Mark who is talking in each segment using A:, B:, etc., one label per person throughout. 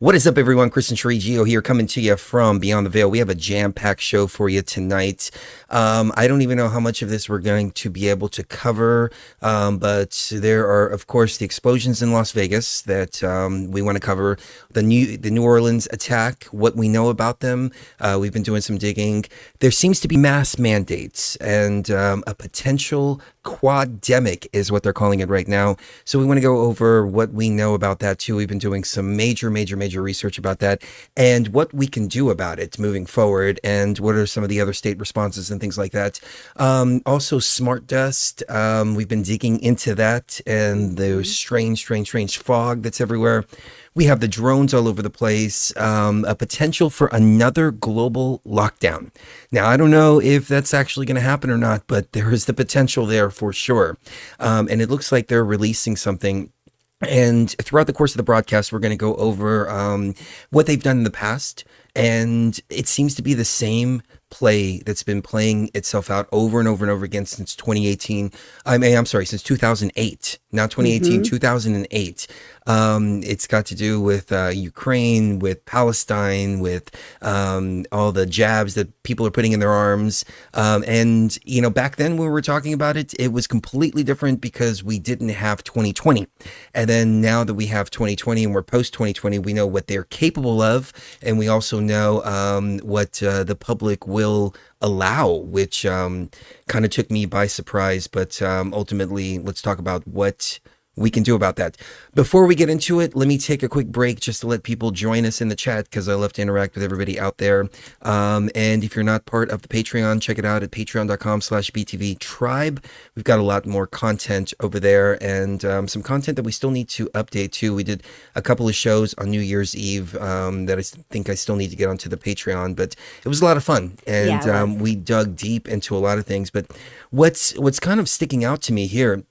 A: What is up, everyone? Chris and Sheree Gio here, coming to you from Beyond the Veil. We have a jam-packed show for you tonight. I don't even know how much of this we're going to be able to cover, but there are, of course, the explosions in Las Vegas that we want to cover. The New Orleans attack, what we know about them. We've been doing some digging. There seems to be mass mandates and a potential Quad-demic is what they're calling it right now. So we want to go over what we know about that too. We've been doing some major research about that and what we can do about it moving forward, and what are some of the other state responses and things like that. Also smart dust. We've been digging into that and the strange fog that's everywhere. We have the drones all over the place, a potential for another global lockdown. Now, I don't know if that's actually going to happen or not, but there is the potential there for sure. And it looks like they're releasing something. And throughout the course of the broadcast, we're going to go over what they've done in the past. And it seems to be the same play that's been playing itself out over and over again since 2018. Since 2008. Not 2018, 2008. It's got to do with Ukraine, with Palestine, with all the jabs that people are putting in their arms. And, you know, back then when we were talking about it, it was completely different because we didn't have 2020. And then now that we have 2020 and we're post 2020, we know what they're capable of. And we also know what the public will allow, which kind of took me by surprise. But ultimately, let's talk about what we can do about that. Before we get into it, let me take a quick break just to let people join us in the chat, because I love to interact with everybody out there. And if you're not part of the Patreon, check it out at patreon.com/BTV Tribe. We've got a lot more content over there, and some content that we still need to update too. We did a couple of shows on New Year's Eve that I think I still need to get onto the Patreon, but it was a lot of fun, and we dug deep into a lot of things. But what's kind of sticking out to me here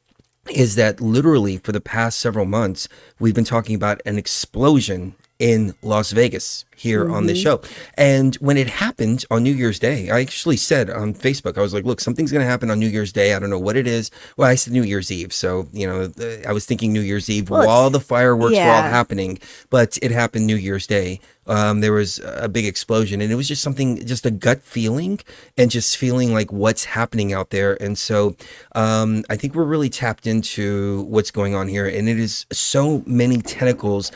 A: is that literally for the past several months, we've been talking about an explosion in Las Vegas here on this show. And when it happened on New Year's Day, I actually said on Facebook, I was like, look, something's going to happen on New Year's Day. I don't know what it is. Well, I said New Year's Eve. So, you know, I was thinking New Year's Eve while the fireworks were all happening, but it happened New Year's Day. There was a big explosion, and it was just a gut feeling, and just feeling like what's happening out there. And so I think we're really tapped into what's going on here, and it is so many tentacles,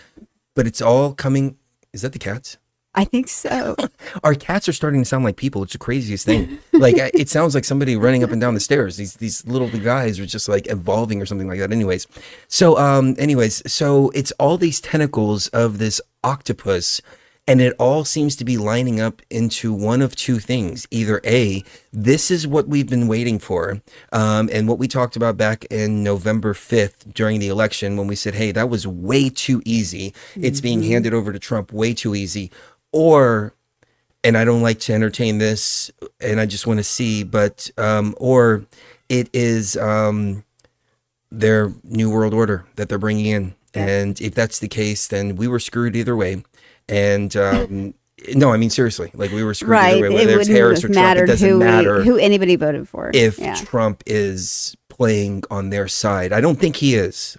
A: but it's all coming. Is that the cats?
B: I think so.
A: Our cats are starting to sound like people. It's the craziest thing. Like, it sounds like somebody running up and down the stairs. These little guys are just like evolving or something like that. So it's all these tentacles of this octopus, and it all seems to be lining up into one of two things. Either A, this is what we've been waiting for, and what we talked about back in November 5th during the election, when we said, hey, that was way too easy. It's being handed over to Trump way too easy. Or, and I don't like to entertain this, and I just want to see, but, or it is their new world order that they're bringing in. And if that's the case, then we were screwed either way. And no, I mean, seriously, like, we were screwed either way, whether it's Harris or Trump. It doesn't matter
B: who anybody voted for.
A: If Trump is playing on their side. I don't think he is.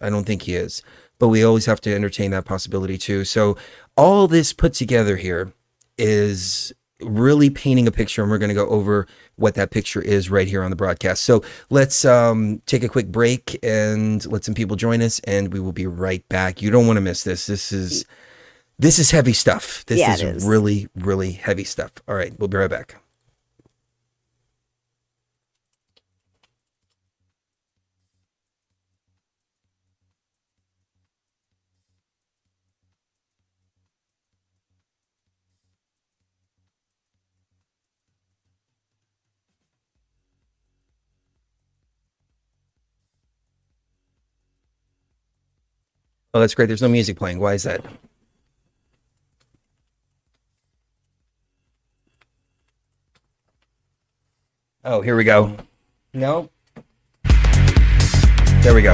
A: But we always have to entertain that possibility too. So all this put together here is really painting a picture, and we're going to go over what that picture is right here on the broadcast. So let's take a quick break and let some people join us, and we will be right back. You don't want to miss this. This is heavy stuff. This is really heavy stuff. All right, we'll be right back. Oh, that's great. There's no music playing. Why is that? Oh, here we go. No. There we go.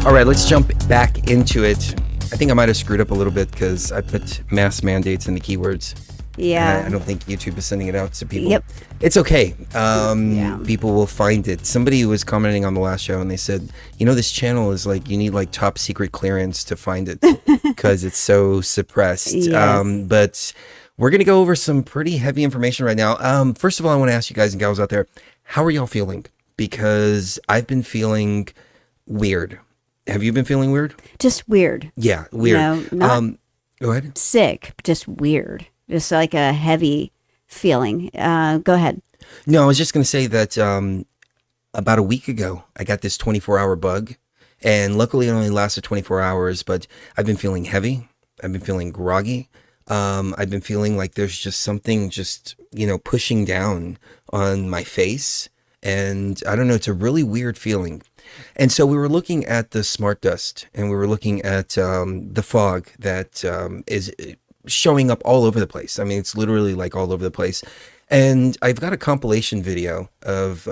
A: All right, let's jump back into it. I think I might have screwed up a little bit because I put mass mandates in the keywords.
B: Yeah.
A: And I don't think YouTube is sending it out to people.
B: Yep.
A: It's okay.
B: Yeah.
A: People will find it. Somebody was commenting on the last show and they said, this channel is like, you need like top secret clearance to find it because it's so suppressed.
B: Yes.
A: But we're going to go over some pretty heavy information right now. First of all, I want to ask you guys and gals out there, how are y'all feeling? Because I've been feeling weird. Have you been feeling weird?
B: Just weird.
A: Yeah, weird.
B: No, not
A: go ahead.
B: sick, just weird. Just like a heavy feeling. Go ahead.
A: No, I was just going to say that about a week ago, I got this 24-hour bug. And luckily, it only lasted 24 hours. But I've been feeling heavy. I've been feeling groggy. I've been feeling like there's just something just, pushing down on my face. And I don't know, it's a really weird feeling. And so we were looking at the smart dust and we were looking at the fog that is showing up all over the place. I mean, it's literally like all over the place. And I've got a compilation video of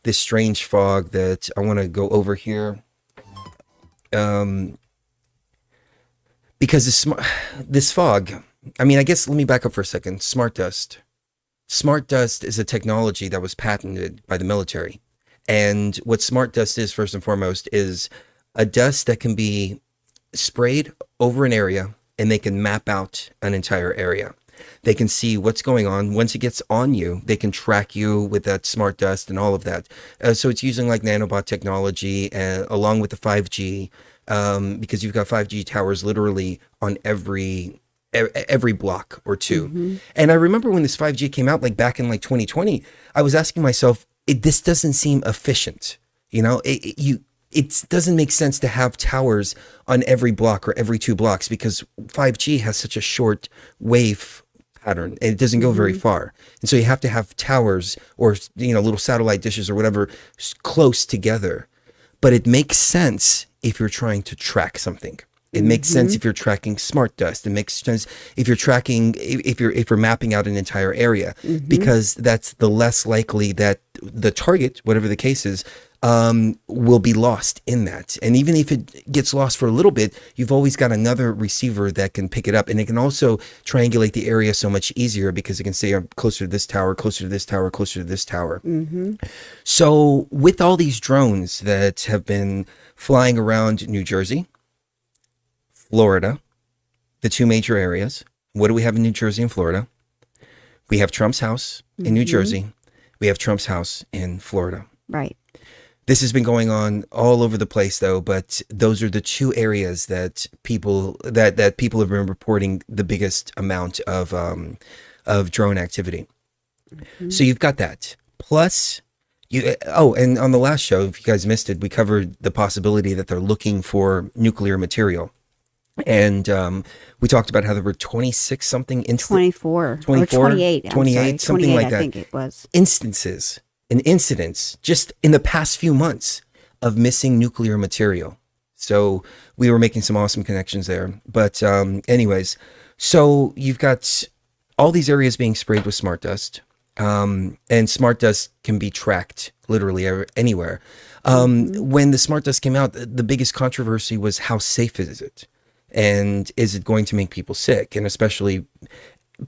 A: this strange fog that I want to go over here. Because this fog, I mean, I guess let me back up for a second. Smart dust. Smart dust is a technology that was patented by the military. And what smart dust is, first and foremost, is a dust that can be sprayed over an area and they can map out an entire area. They can see what's going on. Once it gets on you, they can track you with that smart dust and all of that. So it's using like nanobot technology along with the 5G, because you've got 5G towers literally on every block or two. Mm-hmm. And I remember when this 5G came out, like back in like 2020, I was asking myself, this doesn't seem efficient. It doesn't make sense to have towers on every block or every 2 blocks because 5G has such a short wave pattern and it doesn't go very far. And so you have to have towers or, little satellite dishes or whatever close together. But it makes sense if you're trying to track something. It makes sense if you're tracking smart dust. It makes sense if you're tracking, if you're mapping out an entire area, because that's the less likely that the target, whatever the case is, will be lost in that. And even if it gets lost for a little bit, you've always got another receiver that can pick it up. And it can also triangulate the area so much easier because it can say, I'm closer to this tower, closer to this tower, closer to this tower. So with all these drones that have been flying around New Jersey, Florida, the 2 major areas. What do we have in New Jersey and Florida? We have Trump's house in New Jersey. We have Trump's house in Florida.
B: Right.
A: This has been going on all over the place, though. But those are the 2 areas that people have been reporting the biggest amount of drone activity. So you've got that. Plus, and on the last show, if you guys missed it, we covered the possibility that they're looking for nuclear material. And we talked about how there were 26 something
B: 24 or
A: 28,
B: 28,
A: something like that.
B: I think it was.
A: Incidents just in the past few months of missing nuclear material. So we were making some awesome connections there. But anyways, so you've got all these areas being sprayed with smart dust. And smart dust can be tracked literally anywhere. When the smart dust came out, the biggest controversy was how safe is it? And is it going to make people sick? And especially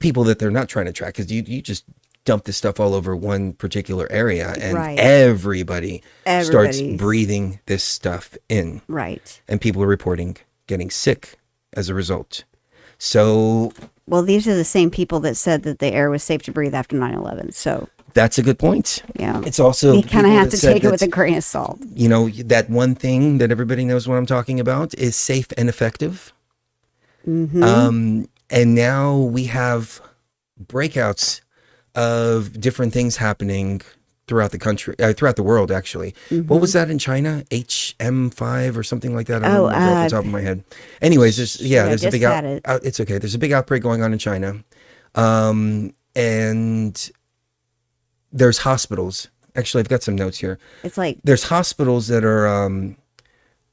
A: people that they're not trying to track, because you just dump this stuff all over one particular area and everybody starts breathing this stuff in. Right. And people are reporting getting sick as a result. So...
B: Well, these are the same people that said that the air was safe to breathe after 9/11. So... That's
A: a good point.
B: Yeah.
A: It's also...
B: You kind of have to take it with a grain of salt.
A: That one thing that everybody knows what I'm talking about is safe and effective. And now we have breakouts of different things happening throughout the country, throughout the world, actually. What was that in China? H5N1 or something like that? I don't remember off the top of my head. Anyways, there's a big it's okay. There's a big outbreak going on in China. And there's hospitals. Actually, I've got some notes here.
B: It's like
A: there's hospitals that are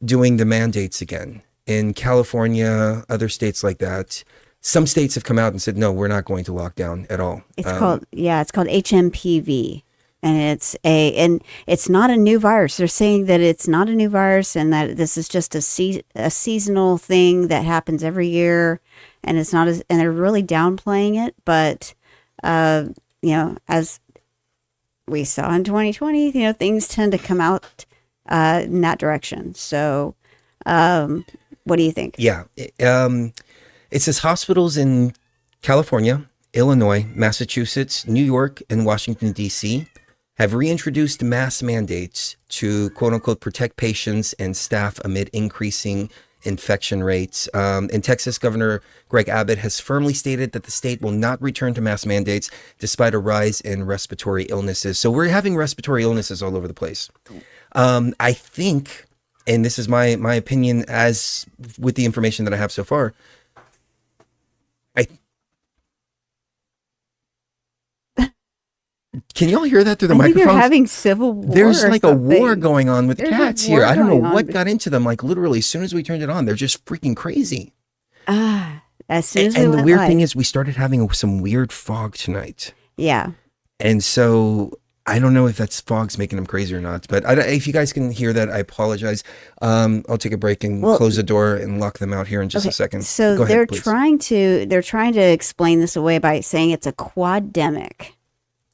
A: doing the mandates again in California, other states like that. Some states have come out and said, no, we're not going to lock down at all.
B: It's called HMPV. and it's not a new virus. They're saying that it's not a new virus and that this is just a seasonal thing that happens every year, and it's not as, and they're really downplaying it. But as we saw in 2020, things tend to come out in that direction. So, what do you think?
A: Yeah. It says hospitals in California, Illinois, Massachusetts, New York, and Washington, D.C. have reintroduced mask mandates to, quote unquote, protect patients and staff amid increasing infection rates. In Texas, Governor Greg Abbott has firmly stated that the state will not return to mask mandates despite a rise in respiratory illnesses. So we're having respiratory illnesses all over the place. I think, and this is my opinion as with the information that I have so far, can y'all hear that through the
B: I think
A: microphones?
B: they're having civil war.
A: There's like a
B: something.
A: war going on with
B: There's a
A: cats
B: war
A: here. I don't know
B: going on.
A: what got into them. Like literally, as soon as we turned it on, they're just freaking crazy.
B: As soon as we
A: And the
B: went
A: weird
B: live.
A: thing is, we started having some weird fog tonight,
B: Yeah.
A: and so I don't know if that's fog's making them crazy or not. But if you guys can hear that, I apologize. I'll take a break and close the door and lock them out here in just a second.
B: So
A: Go
B: they're
A: ahead, please.
B: trying to explain this away by saying it's a quad-demic,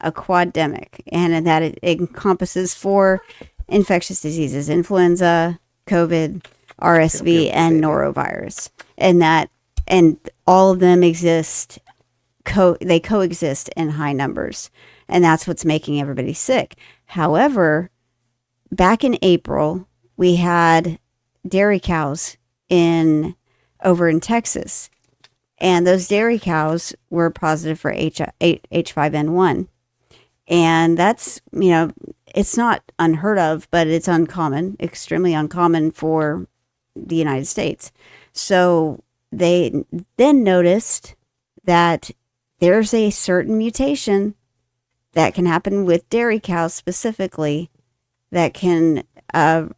B: and that it encompasses 4 infectious diseases: influenza, COVID, RSV, and norovirus, and all of them exist. They coexist in high numbers, and that's what's making everybody sick. However, back in April, we had dairy cows over in Texas, and those dairy cows were positive for H5N1. And that's, it's not unheard of, but it's uncommon, extremely uncommon for the United States. So they then noticed that there's a certain mutation that can happen with dairy cows specifically that can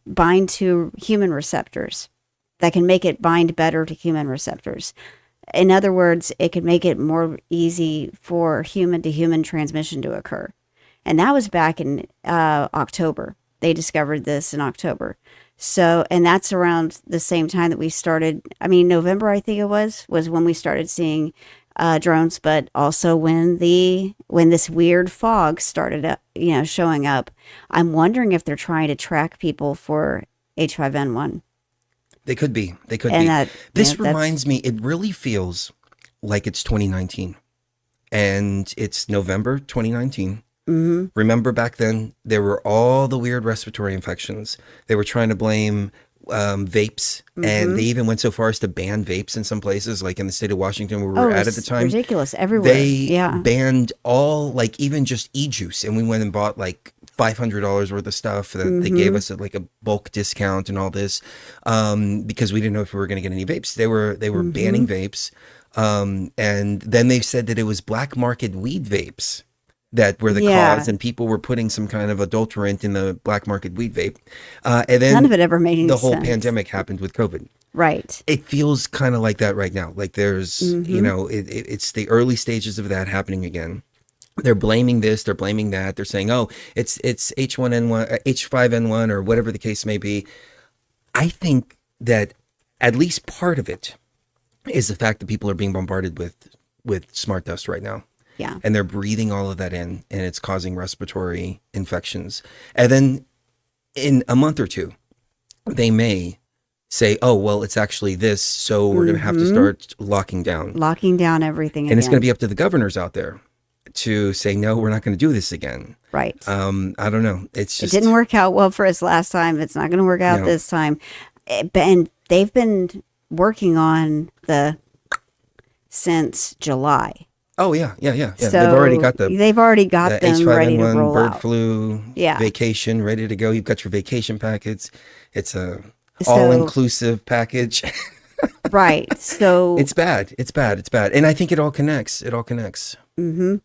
B: bind to human receptors, that can make it bind better to human receptors. In other words, it could make it more easy for human-to-human transmission to occur. And that was back in October. They discovered this in October. So, and that's around the same time that we started. November, I think it was when we started seeing drones, but also when this weird fog started showing up. I'm wondering if they're trying to track people for H5N1.
A: They could be.
B: And
A: This reminds me, it really feels like it's 2019 and it's November 2019.
B: Mm-hmm.
A: Remember back then, there were all the weird respiratory infections. They were trying to blame vapes, and they even went so far as to ban vapes in some places, like in the state of Washington where we were at the time.
B: Ridiculous everywhere.
A: They banned all, like even just e-juice, and we went and bought like $500 worth of stuff that they gave us at like a bulk discount and all this, because we didn't know if we were going to get any vapes. They were banning vapes, and then they said that it was black market weed vapes that were the cause, and people were putting some kind of adulterant in the black market weed vape. And then
B: none of it ever made any
A: the whole
B: sense.
A: pandemic happened with COVID.
B: Right.
A: It feels kind of like that right now. Like there's, it's the early stages of that happening again. They're blaming this, they're blaming that. They're saying, oh, it's H1N1, H5N1, or whatever the case may be. I think that at least part of it is the fact that people are being bombarded with smart dust right now.
B: Yeah.
A: And they're breathing all of that in, and it's causing respiratory infections. And then in a month or two, they may say, oh, well, it's actually this, so we're going to have to start locking down
B: Everything
A: and
B: again.
A: it's going to be up to the governors out there to say, no, we're not going to do this again.
B: Right.
A: I don't know. It's just,
B: it didn't work out well for us last time. It's not going to work out this time. And they've been working on since July.
A: Oh yeah.
B: So
A: They've already got them
B: H5N1 ready to roll
A: bird
B: out.
A: flu
B: Yeah.
A: vacation ready to go. You've got your vacation packets. It's a all-inclusive package.
B: Right. So
A: It's bad. And I think it all connects.
B: mm-hmm.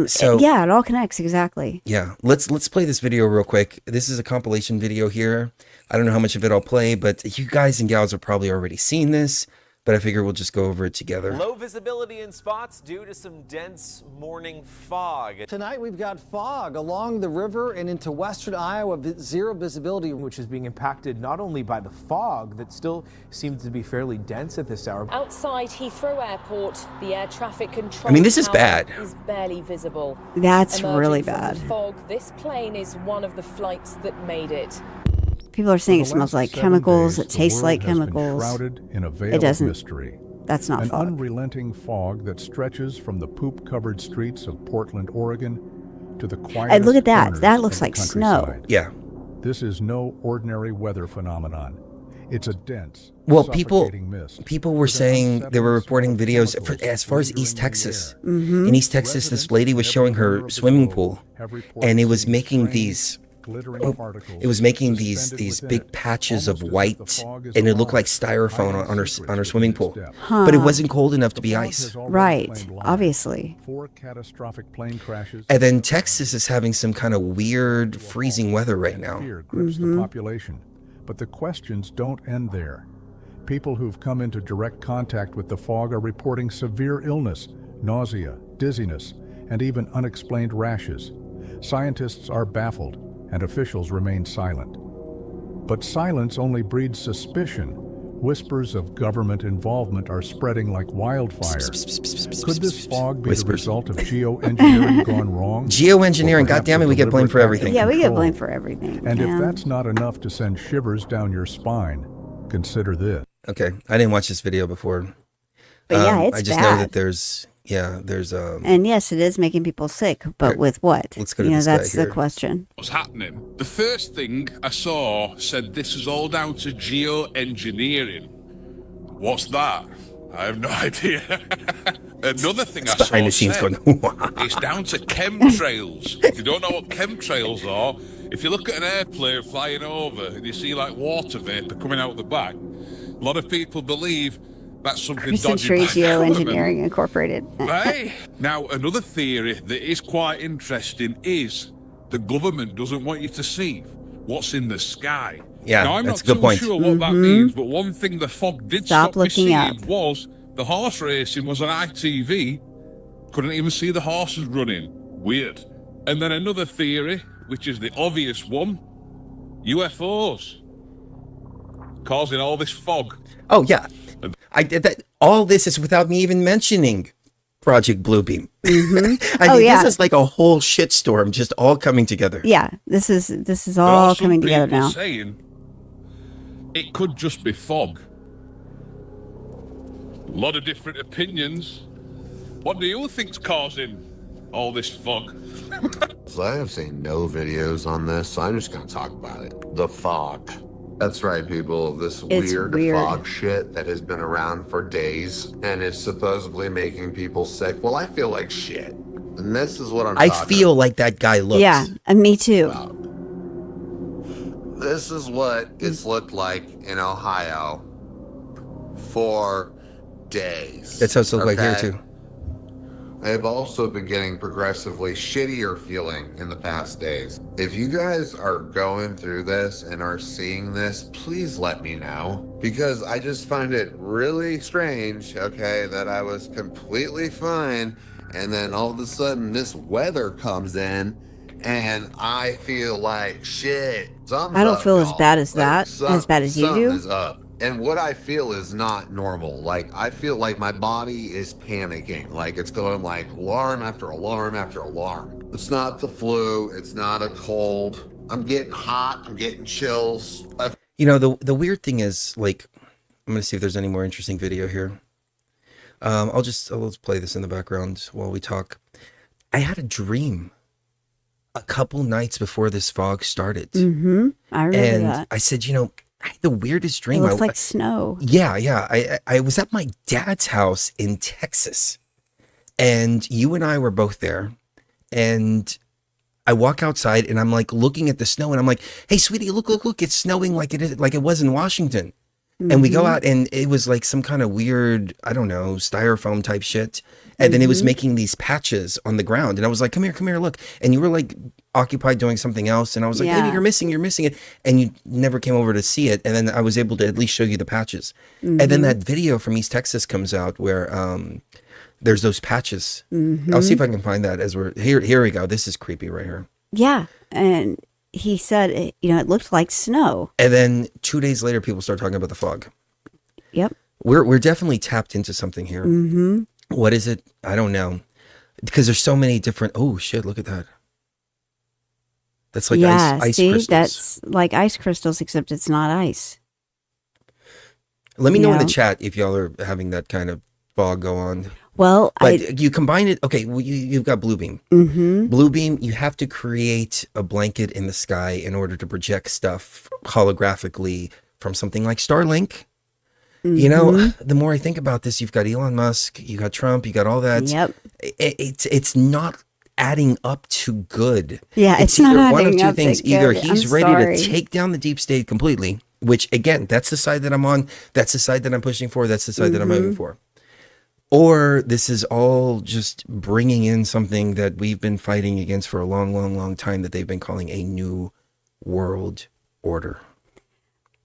A: So
B: yeah, it all connects exactly.
A: yeah, let's play this video real quick. This is a compilation video here. I don't know how much of it I'll play, but you guys and gals have probably already seen this. but I figure we'll just go over it together.
C: Low visibility in spots due to some dense morning fog.
D: Tonight we've got fog along the river and into western Iowa, zero visibility.
E: Which is being impacted not only by the fog that still seems to be fairly dense at this hour.
F: Outside Heathrow Airport, the air traffic control
A: I mean, this is
F: tower
A: bad.
F: is barely visible.
B: That's
F: Emerging
B: really
F: from
B: bad.
F: the fog, this plane is one of the flights that made it.
B: People are saying it smells like chemicals. It tastes like chemicals.
G: Shrouded in a veil
B: It doesn't.
G: of mystery.
B: That's not
G: An
B: fog.
G: unrelenting fog that stretches from the poop-covered streets of Portland, Oregon, to the quiet.
B: And look at that. That looks like snow.
A: Yeah.
G: This is no ordinary weather phenomenon. It's a dense,
A: Well,
G: suffocating mist.
A: people were
G: with an
A: saying they were
G: unsettling
A: reporting
G: smell of
A: videos
G: chemicals
A: as far as
G: lingering
A: East
G: in the
A: Texas.
G: air.
A: In East Texas, this lady was showing her swimming pool, and it was making these. It was making these big patches of white, and it looked like styrofoam on her swimming pool. But it wasn't cold enough to be ice.
B: Right. Obviously.
G: 4 catastrophic plane crashes.
A: And then Texas is having some kind of weird freezing weather right now.
G: Fear grips the population, but the questions don't end there. People who've come into direct contact with the fog are reporting severe illness, nausea, dizziness, and even unexplained rashes. Scientists are baffled, and officials remain silent. But silence only breeds suspicion. Whispers of government involvement are spreading like wildfire. Could this fog be the result of geoengineering gone wrong?
A: Geoengineering,
G: Or perhaps
A: goddammit,
G: a
A: we get blamed for
G: deliberate act of
A: everything.
B: Yeah, we get
G: control?
B: blamed for everything.
G: And
B: man.
G: if that's not enough to send shivers down your spine, consider this.
A: Okay, I didn't watch this video before.
B: But yeah, it's
A: I just
B: bad.
A: know that there's
B: And yes, it is making people sick, but
A: Okay,
B: with what?
A: let's go to this
B: that's
A: guy
B: the
A: here.
B: question.
H: What's happening? The first thing I saw said this is all down to geoengineering. What's that? I have no idea. Another thing I saw
A: behind the scenes
H: said,
A: going,
H: it's down to chemtrails. If you don't know what chemtrails are, if you look at an airplane flying over and you see like water vapor coming out the back, a lot of people believe that's something
B: Kristen
H: dodgy
B: Tree
H: by the government.
B: Geoengineering Incorporated.
H: Right. Now, another theory that is quite interesting is the government doesn't want you to see what's in the sky.
A: Yeah,
H: now, I'm
A: that's
H: not
A: a good
H: too
A: point.
H: sure what that means, but one thing the fog did
B: Stop
H: stop me
B: looking
H: seeing
B: up.
H: was the horse racing was on ITV. Couldn't even see the horses running. Weird. And then another theory, which is the obvious one, UFOs causing all this fog.
A: oh yeah, I did that. All this is without me even mentioning Project Bluebeam. I mean,
B: yeah.
A: this is like a whole shitstorm just all coming together.
B: Yeah, this is
H: There are
B: all
H: some
B: coming together
H: people
B: now.
H: saying it could just be fog. A lot of different opinions. What do you think's causing all this fog?
I: So I have seen no videos on this, so I'm just going to talk about it. The fog. That's right, people. This
B: It's
I: weird
B: weird.
I: fog shit that has been around for days and is supposedly making people sick. Well, I feel like shit. And this is what I'm
A: I
I: talking
A: feel like that guy looks.
B: Yeah, and me too.
I: about. This is what it's looked like in Ohio for days.
A: That's how it's looked like here
I: okay?
A: too.
I: I've also been getting progressively shittier feeling in the past days. If you guys are going through this and are seeing this, please let me know. Because I just find it really strange, okay, that I was completely fine and then all of a sudden this weather comes in and I feel like shit. Something's
B: I don't
I: up,
B: feel as
I: y'all.
B: bad as
I: Like,
B: that, as bad as you
I: something
B: do.
I: is up. And what I feel is not normal. Like, I feel like my body is panicking. Like, it's going like alarm after alarm after alarm. It's not the flu. It's not a cold. I'm getting hot. I'm getting chills.
A: You know, the weird thing is, like, I'm gonna see if there's any more interesting video here. Let's play this in the background while we talk. I had a dream a couple nights before this fog started.
B: Mm-hmm. I remember
A: And
B: that.
A: I said, you know, I had the weirdest
B: It
A: dream.
B: looked like snow.
A: Yeah. I was at my dad's house in Texas, and you and I were both there. And I walk outside, and I'm like looking at the snow, and I'm like, "Hey, sweetie, look! It's snowing like it was in Washington." And we go out and it was like some kind of weird, I don't know, styrofoam type shit. And then it was making these patches on the ground. And I was like, come here, look. And you were like occupied doing something else. And I was like, hey, you're missing it. And you never came over to see it. And then I was able to at least show you the patches. And then that video from East Texas comes out where there's those patches. I'll see if I can find that as we're here we go. This is creepy right here.
B: Yeah. And he said, it looked like snow.
A: And then 2 days later, people start talking about the fog.
B: Yep.
A: We're definitely tapped into something here. What is it? I don't know. Because there's so many different, oh shit, look at that. That's like ice crystals.
B: That's like ice crystals, except it's not ice.
A: Let me know in the chat if y'all are having that kind of fog go on.
B: Well,
A: but you combine it. Okay, well, you've got blue beam. Blue beam, you have to create a blanket in the sky in order to project stuff holographically from something like Starlink. You know, the more I think about this, you've got Elon Musk, you got Trump, you got all that.
B: Yep.
A: It's not adding up to good.
B: Yeah, it's not
A: either one of
B: adding
A: two
B: up
A: things.
B: to
A: Either
B: good.
A: he's
B: I'm
A: ready
B: sorry.
A: to take down the deep state completely, which again, that's the side that I'm on. That's the side that I'm pushing for. That's the side that I'm moving for. Or this is all just bringing in something that we've been fighting against for a long, long, long time that they've been calling a new world order.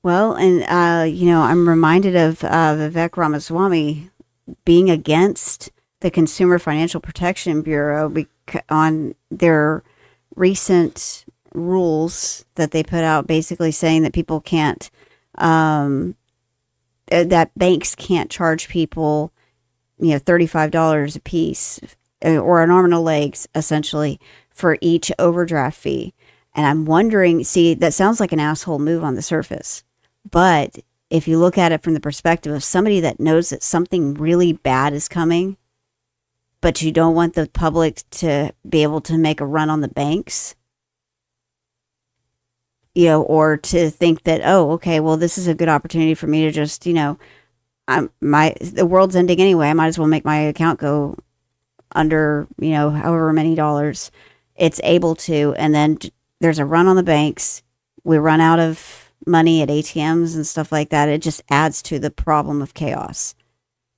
B: Well, and, I'm reminded of Vivek Ramaswamy being against the Consumer Financial Protection Bureau on their recent rules that they put out, basically saying that people can't, that banks can't charge people, $35 a piece or an arm and a leg, essentially, for each overdraft fee. And I'm wondering, that sounds like an asshole move on the surface. But if you look at it from the perspective of somebody that knows that something really bad is coming, but you don't want the public to be able to make a run on the banks, or to think that, oh, okay, well, this is a good opportunity for me to just, the world's ending anyway. I might as well make my account go under, however many dollars it's able to. And then there's a run on the banks. We run out of money at ATMs and stuff like that. It just adds to the problem of chaos.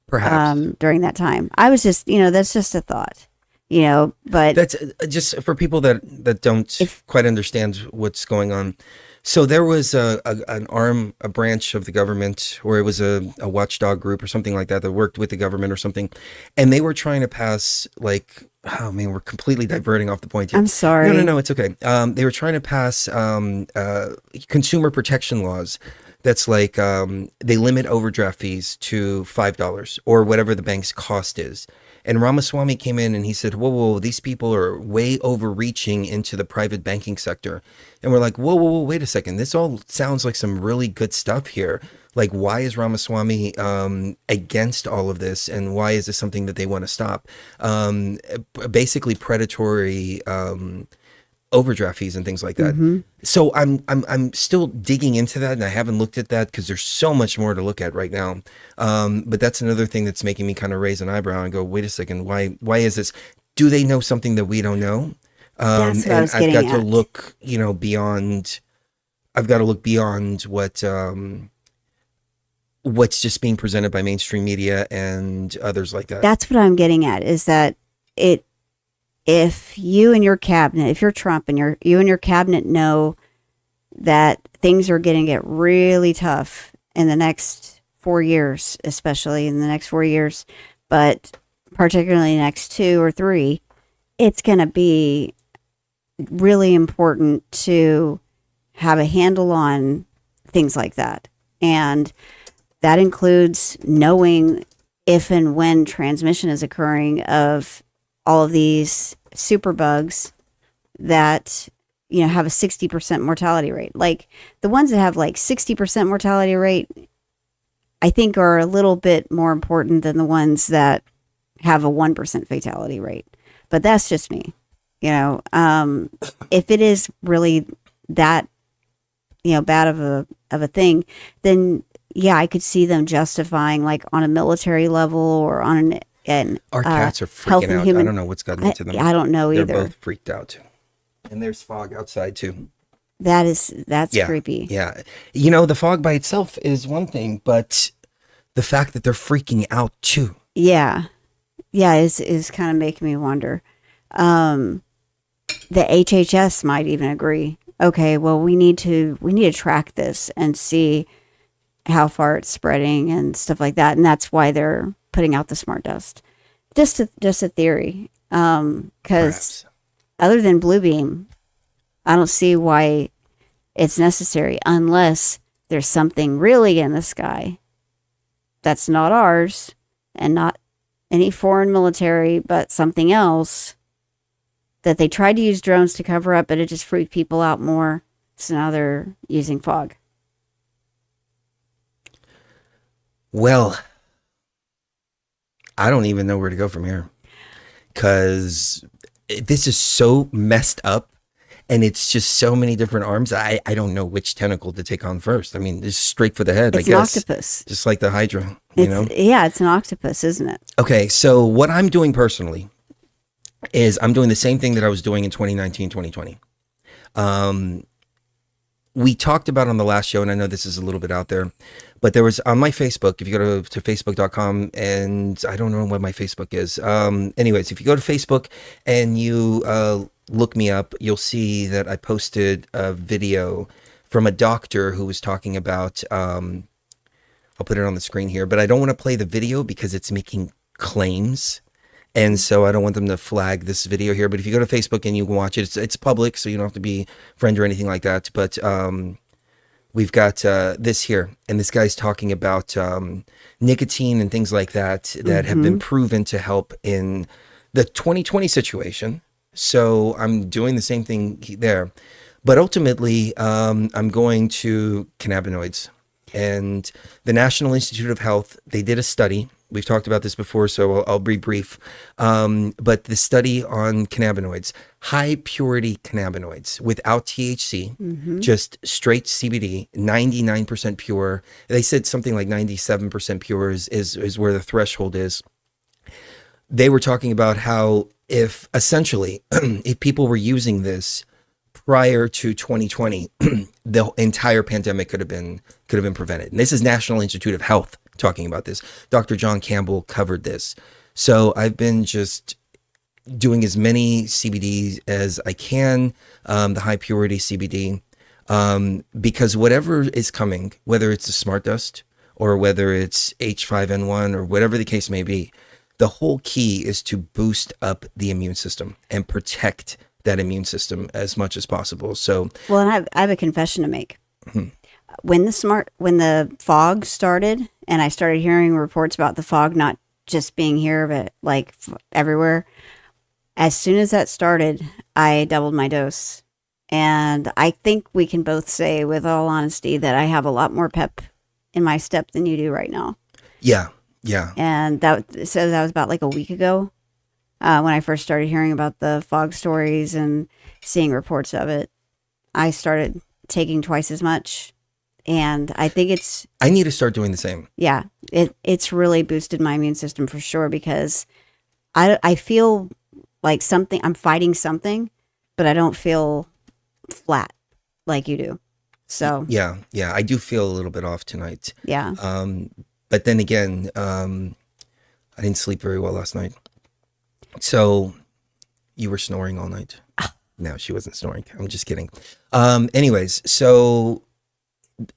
A: Perhaps.
B: During that time. I was just, that's just a thought, but
A: that's just for people that don't quite understand what's going on. So there was a branch of the government, or it was a watchdog group or something like that worked with the government or something. And they were trying to pass oh man, we're completely diverting off the point here.
B: I'm sorry.
A: No, it's okay. They were trying to pass consumer protection laws. That's like they limit overdraft fees to $5 or whatever the bank's cost is. And Ramaswamy came in and he said, whoa, these people are way overreaching into the private banking sector. And we're like, whoa, wait a second. This all sounds like some really good stuff here. Like, why is Ramaswamy against all of this? And why is this something that they want to stop? Basically predatory overdraft fees and things like that. So I'm still digging into that, and I haven't looked at that because there's so much more to look at right now. But that's another thing that's making me kind of raise an eyebrow and go, wait a second, why is this? Do they know something that we don't know?
B: That's what I was
A: I've got
B: getting
A: to
B: at.
A: look, beyond. I've got to look beyond what's just being presented by mainstream media and others like that.
B: That's what I'm getting at, is that if you and your cabinet, if you're Trump and you and your cabinet know that things are going to get really tough in the next 4 years, especially in the next 4 years, but particularly next 2 or 3, it's going to be really important to have a handle on things like that. And that includes knowing if and when transmission is occurring of all of these superbugs that, have a 60% mortality rate. Like the ones that have 60% mortality rate, I think are a little bit more important than the ones that have a 1% fatality rate. But that's just me. If it is really that, bad of a thing, then yeah, I could see them justifying on a military level or on
A: Our cats are
B: health
A: freaking
B: and
A: out.
B: human-
A: I don't know what's gotten into them.
B: I don't know
A: They're
B: either.
A: both freaked out. And there's fog outside too.
B: That's
A: Yeah,
B: creepy.
A: yeah. You know, the fog by itself is one thing, but the fact that they're freaking out too.
B: Yeah. Yeah, is kind of making me wonder. The HHS might even agree. Okay, well we need to track this and see how far it's spreading and stuff like that, and that's why they're putting out the smart dust. Just a theory. Because
A: Perhaps.
B: other than Bluebeam, I don't see why it's necessary unless there's something really in the sky that's not ours and not any foreign military, but something else that they tried to use drones to cover up, but it just freaked people out more. So now they're using fog.
A: Well, I don't even know where to go from here, because this is so messed up. And it's just so many different arms. I don't know which tentacle to take on first. I mean, just straight for the head,
B: It's
A: I
B: an
A: guess.
B: octopus.
A: Just like the Hydra, you know?
B: Yeah, it's an octopus, isn't it?
A: Okay, so what I'm doing personally is I'm doing the same thing that I was doing in 2019, 2020. We talked about on the last show, and I know this is a little bit out there, but there was on my Facebook, if you go to facebook.com, and I don't know what my Facebook is. Anyways, if you go to Facebook and you look me up, you'll see that I posted a video from a doctor who was talking about, I'll put it on the screen here, but I don't want to play the video because it's making claims. And so I don't want them to flag this video here. But if you go to Facebook and you can watch it, it's public, so you don't have to be friend or anything like that. But we've got this here, and this guy's talking about nicotine and things like that have been proven to help in the 2020 situation. So I'm doing the same thing there. But ultimately, I'm going to cannabinoids. And the National Institute of Health, they did a study. We've talked about this before, so I'll be brief. But the study on cannabinoids, high purity cannabinoids without THC, just straight CBD, 99% pure. They said something like 97% pure is where the threshold is. They were talking about how if essentially, if people were using this prior to 2020, the entire pandemic could have been prevented. And this is National Institute of Health talking about this. Dr. John Campbell covered this. So I've been just doing as many CBDs as I can, the high purity CBD, because whatever is coming, whether it's the smart dust or whether it's H5N1 or whatever the case may be, the whole key is to boost up the immune system and protect that immune system as much as possible. So,
B: well, and I have a confession to make. When the fog started, and I started hearing reports about the fog not just being here, but like everywhere. As soon as that started, I doubled my dose. And I think we can both say with all honesty that I have a lot more pep in my step than you do right now.
A: Yeah. Yeah.
B: And that was about like a week ago when I first started hearing about the fog stories and seeing reports of it. I started taking twice as much. And I think
A: I need to start doing the same.
B: Yeah, it's really boosted my immune system for sure, because I feel like I'm fighting something, but I don't feel flat like you do. So
A: yeah, I do feel a little bit off tonight.
B: Yeah.
A: But then again, I didn't sleep very well last night. So you were snoring all night. No, she wasn't snoring. I'm just kidding. Anyways, so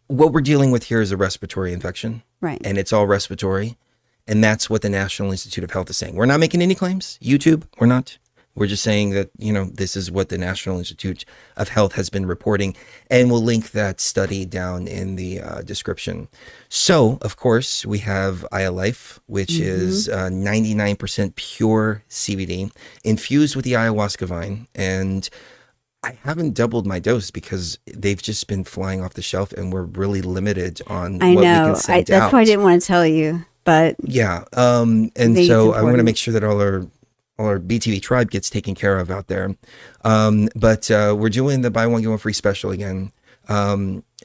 A: what we're dealing with here is a respiratory infection.
B: Right.
A: And it's all respiratory. And that's what the National Institute of Health is saying. We're not making any claims. YouTube, we're not. We're just saying that, this is what the National Institute of Health has been reporting. And we'll link that study down in the description. So, of course, we have iLife, which is 99% pure CBD infused with the ayahuasca vine. And I haven't doubled my dose because they've just been flying off the shelf, and we're really limited on what we can send out.
B: That's why I didn't want to tell you, but
A: yeah. And so I want to make sure that all our BTV tribe gets taken care of out there. But we're doing the buy one get one free special again.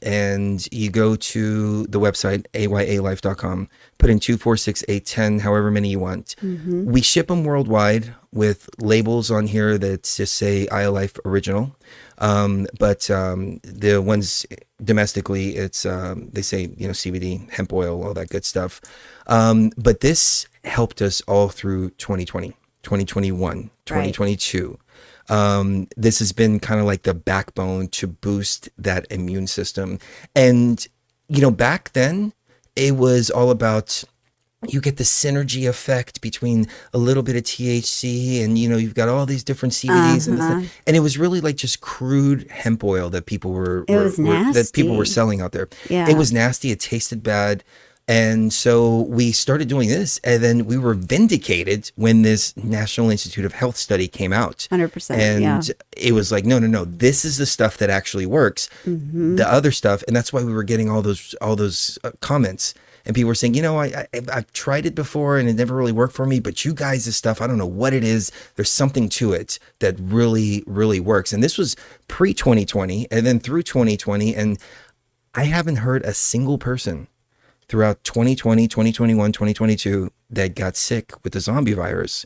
A: And you go to the website ayalife.com, put in 246-810, however many you want. We ship them worldwide with labels on here that just say iLife Original. But the ones domestically, it's they say CBD, hemp oil, all that good stuff. But this helped us all through 2020, 2021, 2022. This has been kind of like the backbone to boost that immune system. And back then it was all about, you get the synergy effect between a little bit of THC and you've got all these different CBDs and it was really like just crude hemp oil that people were selling out there.
B: Yeah.
A: It was nasty. It tasted bad. And so we started doing this, and then we were vindicated when this National Institute of Health study came out.
B: 100%.
A: And it was like, no, this is the stuff that actually works. The other stuff, and that's why we were getting all those comments. And people were saying, I've tried it before and it never really worked for me, but you guys' stuff, I don't know what it is. There's something to it that really, really works. And this was pre-2020 and then through 2020. And I haven't heard a single person throughout 2020, 2021, 2022 that got sick with the zombie virus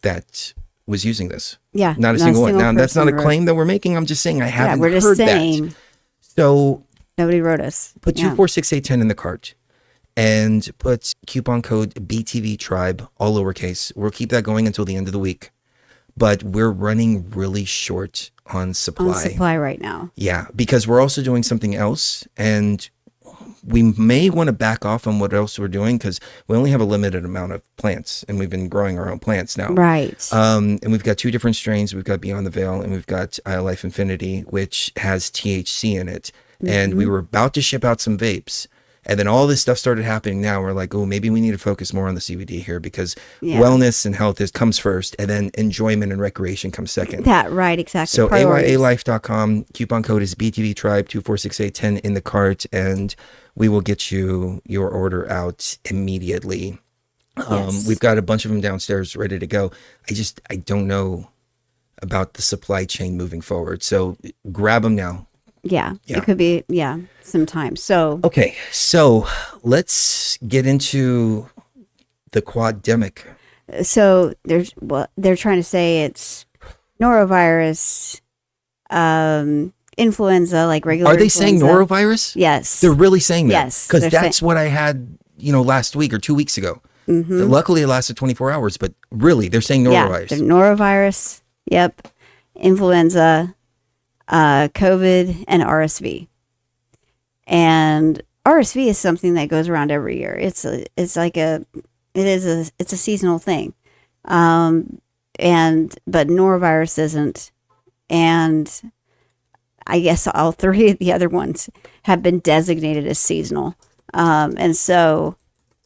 A: that was using this.
B: Yeah.
A: Not a single one. Now, that's not a claim that we're making. I'm just saying I haven't heard that. So
B: nobody wrote us.
A: Put 246-810 in the cart and put coupon code BTV Tribe, all lowercase. We'll keep that going until the end of the week. But we're running really short on supply.
B: On supply right now.
A: Yeah, because we're also doing something else, and we may want to back off on what else we're doing because we only have a limited amount of plants, and we've been growing our own plants now.
B: Right.
A: And we've got 2 different strains. We've got Beyond the Veil, and we've got Life Infinity, which has THC in it. And we were about to ship out some vapes. And then all this stuff started happening now. We're like, oh, maybe we need to focus more on the CBD here because wellness and health comes first, and then enjoyment and recreation comes second.
B: Right, exactly.
A: So ayalife.com, coupon code is BTV Tribe, 246-810 in the cart, and we will get you your order out immediately. We've got a bunch of them downstairs ready to go. I don't know about the supply chain moving forward. So grab them now.
B: Yeah, it could be, some time. So,
A: okay, so let's get into the Quad-demic.
B: So they're trying to say it's norovirus, influenza, like regular.
A: Are they
B: influenza.
A: saying norovirus?
B: Yes.
A: They're really saying that?
B: Yes.
A: Because that's what I had, last week or 2 weeks ago. Luckily, it lasted 24 hours, but really, they're saying norovirus.
B: Yeah, norovirus, yep, influenza, COVID, and RSV. And RSV is something that goes around every year. It's a seasonal thing. But norovirus isn't. And I guess all 3 of the other ones have been designated as seasonal. And so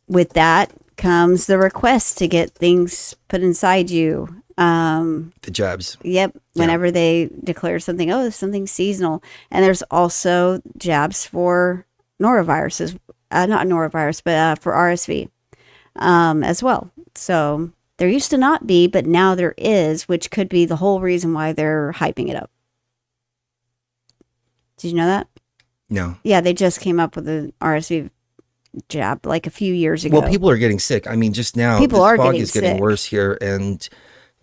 B: with that comes the request to get things put inside you.
A: The jabs.
B: Yep. Whenever they declare something, something seasonal. And there's also jabs for noroviruses, not norovirus, but for RSV as well. So there used to not be, but now there is, which could be the whole reason why they're hyping it up. Did you know that?
A: No.
B: Yeah, they just came up with an RSV jab like a few years ago.
A: Well, people are getting sick. I mean, just now,
B: people
A: the
B: are
A: fog
B: getting
A: is getting
B: sick.
A: worse here, and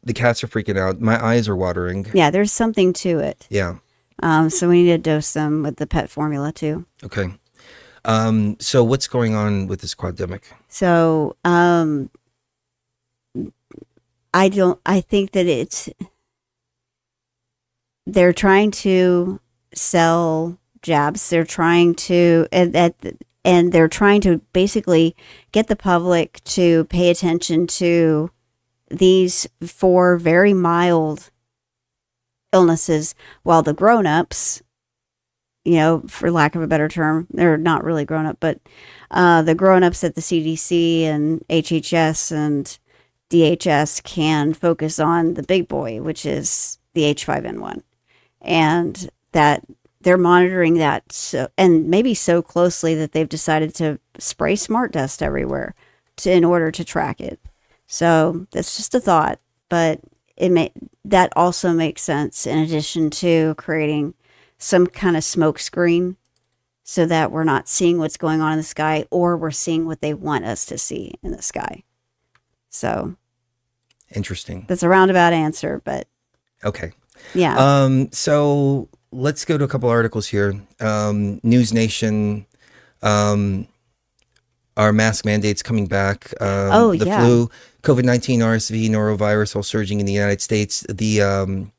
A: the cats are freaking out. My eyes are watering.
B: Yeah, there's something to it.
A: Yeah.
B: So we need to dose them with the pet formula too.
A: Okay. So what's going on with this Quad-demic?
B: So I think that they're trying to sell jabs. They're trying to, and they're trying to basically get the public to pay attention to these 4 very mild illnesses, while the grown-ups, for lack of a better term, they're not really grown-up, but the grown-ups at the CDC and HHS and DHS can focus on the big boy, which is the H5N1. And that they're monitoring that and maybe so closely that they've decided to spray smart dust everywhere in order to track it. So that's just a thought, but that also makes sense in addition to creating some kind of smoke screen so that we're not seeing what's going on in the sky, or we're seeing what they want us to see in the sky. So
A: interesting.
B: That's a roundabout answer, but
A: okay.
B: Yeah.
A: So let's go to a couple articles here. News Nation, our mask mandates coming back. The flu, COVID-19, RSV, norovirus all surging in the United States. The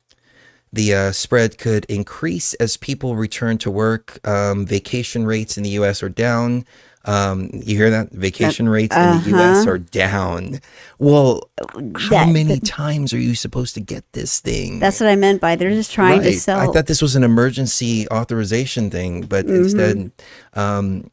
A: spread could increase as people return to work. Vacation rates in the U.S. are down. You hear that? Vacation rates in the U.S. are down. Well, how many times are you supposed to get this thing?
B: That's what I meant by they're just trying to sell.
A: I thought this was an emergency authorization thing, but instead, concerns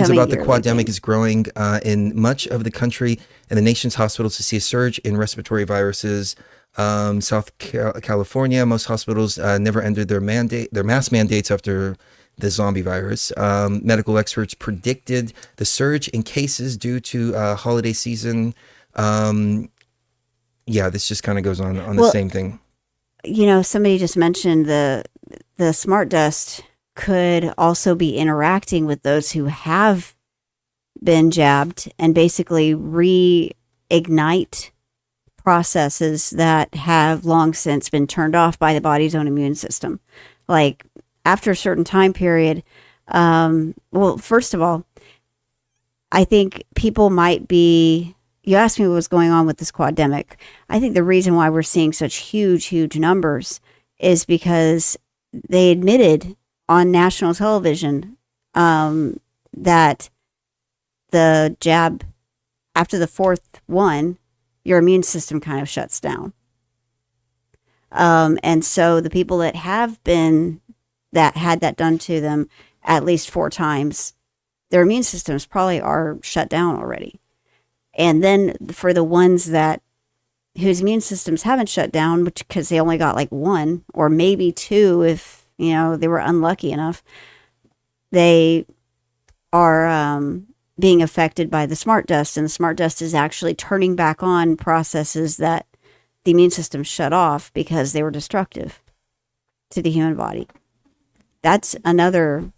A: about the Quad-demic is growing in much of the country, and the nation's hospitals to see a surge in respiratory viruses. South California, most hospitals never ended their mask mandates after the zombie virus. Medical experts predicted the surge in cases due to holiday season. This just kind of goes on the same thing.
B: You know, somebody just mentioned the smart dust could also be interacting with those who have been jabbed and basically reignite processes that have long since been turned off by the body's own immune system. Like after a certain time period, well, first of all, I think people might be, you asked me what was going on with this Quad-demic. I think the reason why we're seeing such huge numbers is because they admitted on national television that the jab, after the fourth one, your immune system kind of shuts down. And so the people that have been, that had that done to them at least 4 times, their immune systems probably are shut down already. And then for the ones that, whose immune systems haven't shut down, which because they only got like 1 or maybe 2 if, you know, they were unlucky enough, they are being affected by the smart dust, and the smart dust is actually turning back on processes that the immune system shut off because they were destructive to the human body. That's another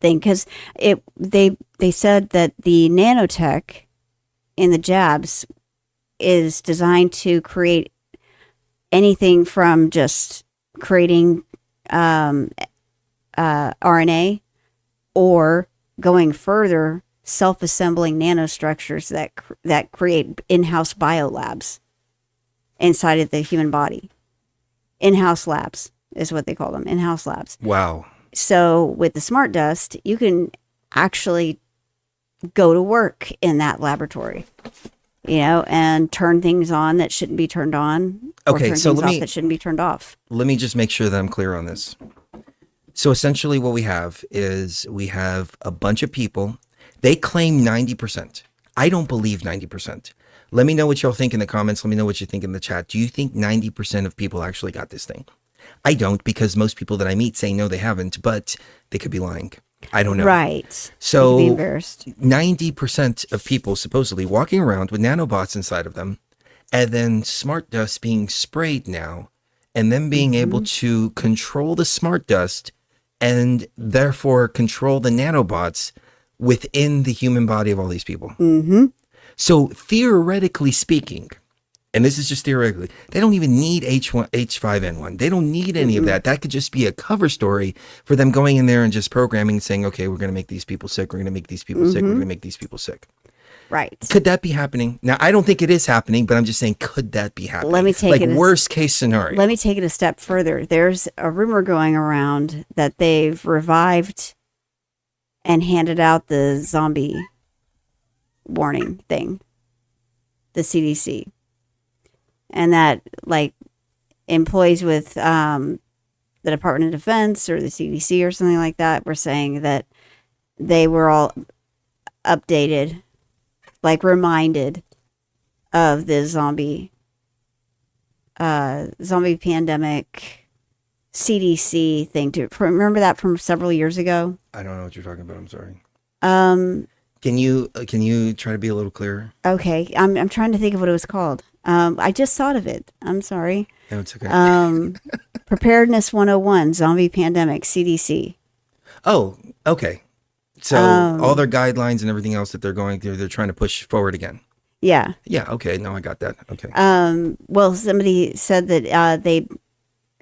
B: thing, because they said that the nanotech in the jabs is designed to create anything from just creating RNA or going further, self-assembling nanostructures that create in-house biolabs inside of the human body. In-house labs is what they call them, in-house labs.
A: Wow.
B: So with the smart dust, you can actually go to work in that laboratory, you know, and turn things on that shouldn't be turned on.
A: Okay,
B: or turn
A: so
B: things off that shouldn't be turned off.
A: Let me just make sure that I'm clear on this. So essentially what we have is we have a bunch of people. They claim 90%. I don't believe 90%. Let me know what y'all think in the comments. Let me know what you think in the chat. Do you think 90% of people actually got this thing? I don't, because most people that I meet say no, they haven't, but they could be lying. I don't know.
B: Right.
A: So
B: be embarrassed.
A: 90% of people supposedly walking around with nanobots inside of them, and then smart dust being sprayed now, and then being able to control the smart dust and therefore control the nanobots within the human body of all these people. So theoretically speaking, and this is just theoretically, they don't even need H5N1. They don't need any of that. That could just be a cover story for them going in there and just programming and saying, okay, we're going to make these people sick. We're going to make these people sick. We're going to make these people sick.
B: Right.
A: Could that be happening? Now, I don't think it is happening, but I'm just saying, could that be happening?
B: Let me take
A: like worst case scenario.
B: Let me take it a step further. There's a rumor going around that they've revived and handed out the zombie warning thing, the CDC, and that like employees with the Department of Defense or the CDC or something like that were saying that they were all updated, like reminded of the zombie pandemic CDC thing. Remember that from several years ago?
A: I don't know what you're talking about. I'm sorry. Can you try to be a little clearer?
B: Okay, I'm trying to think of what it was called. I just thought of it. I'm sorry.
A: No, it's okay.
B: Preparedness 101, zombie pandemic, CDC.
A: Oh, okay. So all their guidelines and everything else that they're going through, they're trying to push forward again.
B: Yeah.
A: Yeah. Okay. No, I got that. Okay.
B: Well, somebody said that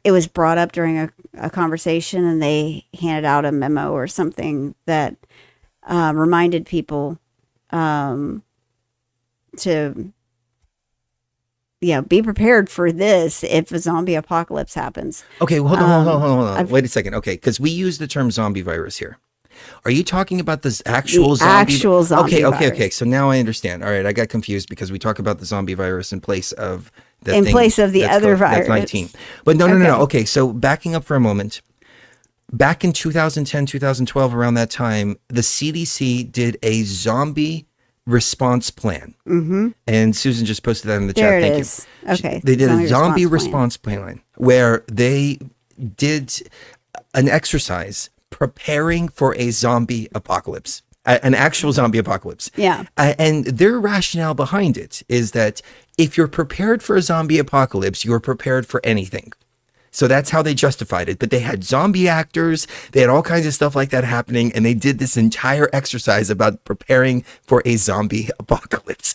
B: it was brought up during a conversation, and they handed out a memo or something that reminded people to be prepared for this if a zombie apocalypse happens.
A: Okay, well, hold on. Wait a second. Okay, because we use the term zombie virus here. Are you talking about this actual zombie?
B: Actual zombie
A: Okay.
B: virus.
A: So now I understand. All right, I got confused because we talk about the zombie virus in place of the
B: other virus.
A: That's 19. But no. Okay, so backing up for a moment. Back in 2010, 2012, around that time, the CDC did a zombie response plan. Mm-hmm. And Susan just posted that in the chat. Thank you.
B: Okay.
A: They did a zombie response plan where they did an exercise preparing for a zombie apocalypse, an actual zombie apocalypse.
B: Yeah.
A: And their rationale behind it is that if you're prepared for a zombie apocalypse, you're prepared for anything. So that's how they justified it. But they had zombie actors, they had all kinds of stuff like that happening, and they did this entire exercise about preparing for a zombie apocalypse.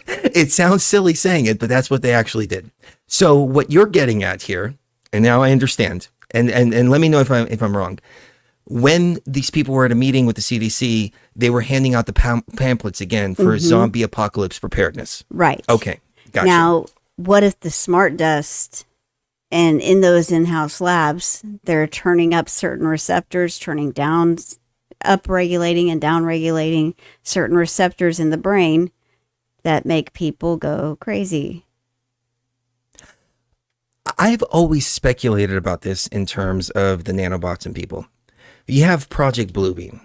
A: It sounds silly saying it, but that's what they actually did. So what you're getting at here, and now I understand, and let me know if I'm wrong. When these people were at a meeting with the CDC, they were handing out the pamphlets again for zombie apocalypse preparedness.
B: Right.
A: Okay. Gotcha.
B: Now, what if the smart dust, and in those in-house labs, they're turning up certain receptors, turning down, up regulating and down regulating certain receptors in the brain that make people go crazy?
A: I've always speculated about this in terms of the nanobots and people. You have Project Bluebeam.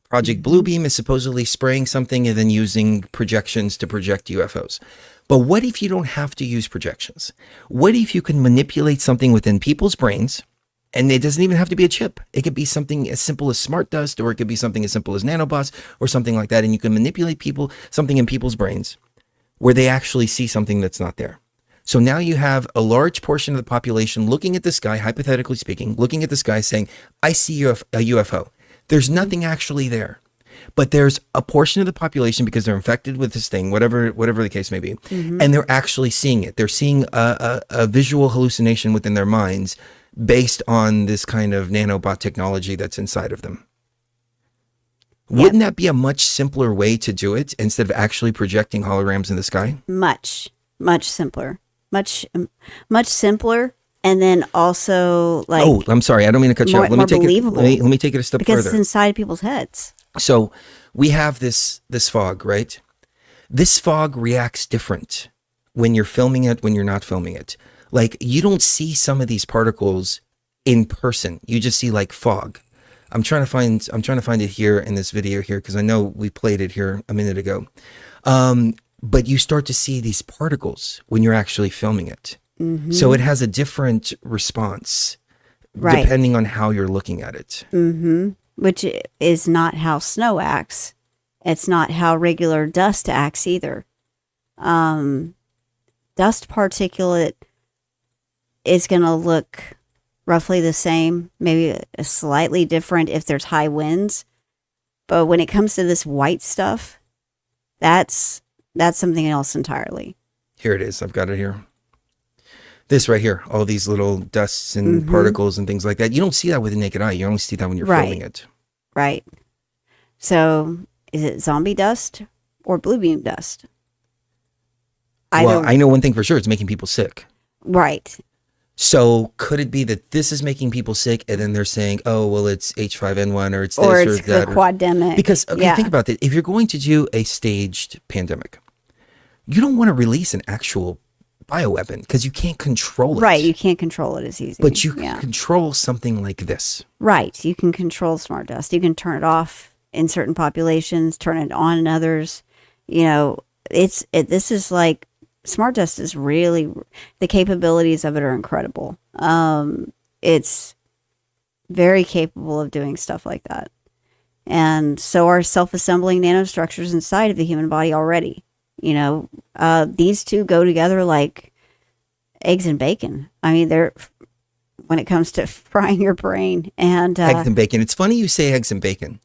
A: Project Bluebeam is supposedly spraying something and then using projections to project UFOs. But what if you don't have to use projections? What if you can manipulate something within people's brains, and it doesn't even have to be a chip? It could be something as simple as smart dust, or it could be something as simple as nanobots or something like that. And you can manipulate something in people's brains where they actually see something that's not there. So now you have a large portion of the population looking at the sky, hypothetically speaking, looking at the sky saying, I see a UFO. There's nothing actually there. But there's a portion of the population, because they're infected with this thing, whatever the case may be, and they're actually seeing it. They're seeing a visual hallucination within their minds based on this kind of nanobot technology that's inside of them. Yep. Wouldn't that be a much simpler way to do it instead of actually projecting holograms in the sky?
B: Much simpler. Much simpler. And then also, like,
A: oh, I'm sorry, I don't mean to cut you off. Let me take it a step
B: because
A: further.
B: It's inside people's heads.
A: So we have this fog, right? This fog reacts different when you're filming it, when you're not filming it. Like, you don't see some of these particles in person. You just see like fog. I'm trying to find it here in this video here, because I know we played it here a minute ago. But you start to see these particles when you're actually filming it. Mm-hmm. So it has a different response, right, depending on how you're looking at it.
B: Mm-hmm. Which is not how snow acts. It's not how regular dust acts either. Dust particulate is going to look roughly the same, maybe slightly different if there's high winds. But when it comes to this white stuff, that's something else entirely.
A: Here it is. I've got it here. This right here, all these little dusts and particles and things like that. You don't see that with the naked eye. You only see that when you're filming it.
B: Right. So is it zombie dust or blue beam dust?
A: Well, I know one thing for sure. It's making people sick.
B: Right.
A: So could it be that this is making people sick, and then they're saying, oh, well, it's H5N1 or it's this or that.
B: The Quad-demic.
A: Because, okay, think about it. If you're going to do a staged pandemic, you don't want to release an actual bioweapon because you can't control it.
B: Right, you can't control it as easy.
A: But you can control something like this.
B: Right, you can control smart dust. You can turn it off in certain populations, turn it on in others. You know, this is like, smart dust is really, the capabilities of it are incredible. It's very capable of doing stuff like that. And so are self-assembling nanostructures inside of the human body already. You know, these two go together like eggs and bacon. I mean, they're, when it comes to frying your brain. And
A: eggs and bacon. It's funny you say eggs and bacon,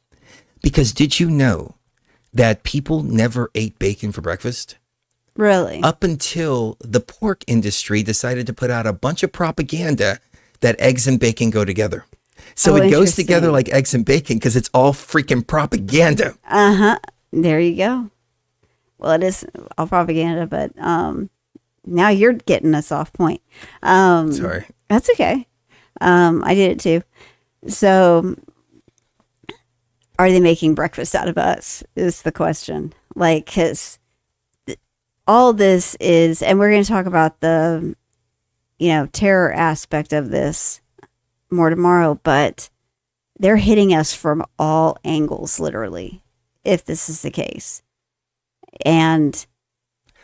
A: because did you know that people never ate bacon for breakfast?
B: Really?
A: Up until the pork industry decided to put out a bunch of propaganda that eggs and bacon go together. So it goes together
B: interesting.
A: like eggs and bacon because it's all freaking propaganda.
B: There you go. Well, it is all propaganda, but now you're getting us off point.
A: Sorry.
B: That's okay. I did it too. So, are they making breakfast out of us? Is the question. Like, because all this is, and we're going to talk about the, terror aspect of this more tomorrow, but they're hitting us from all angles, literally, if this is the case. And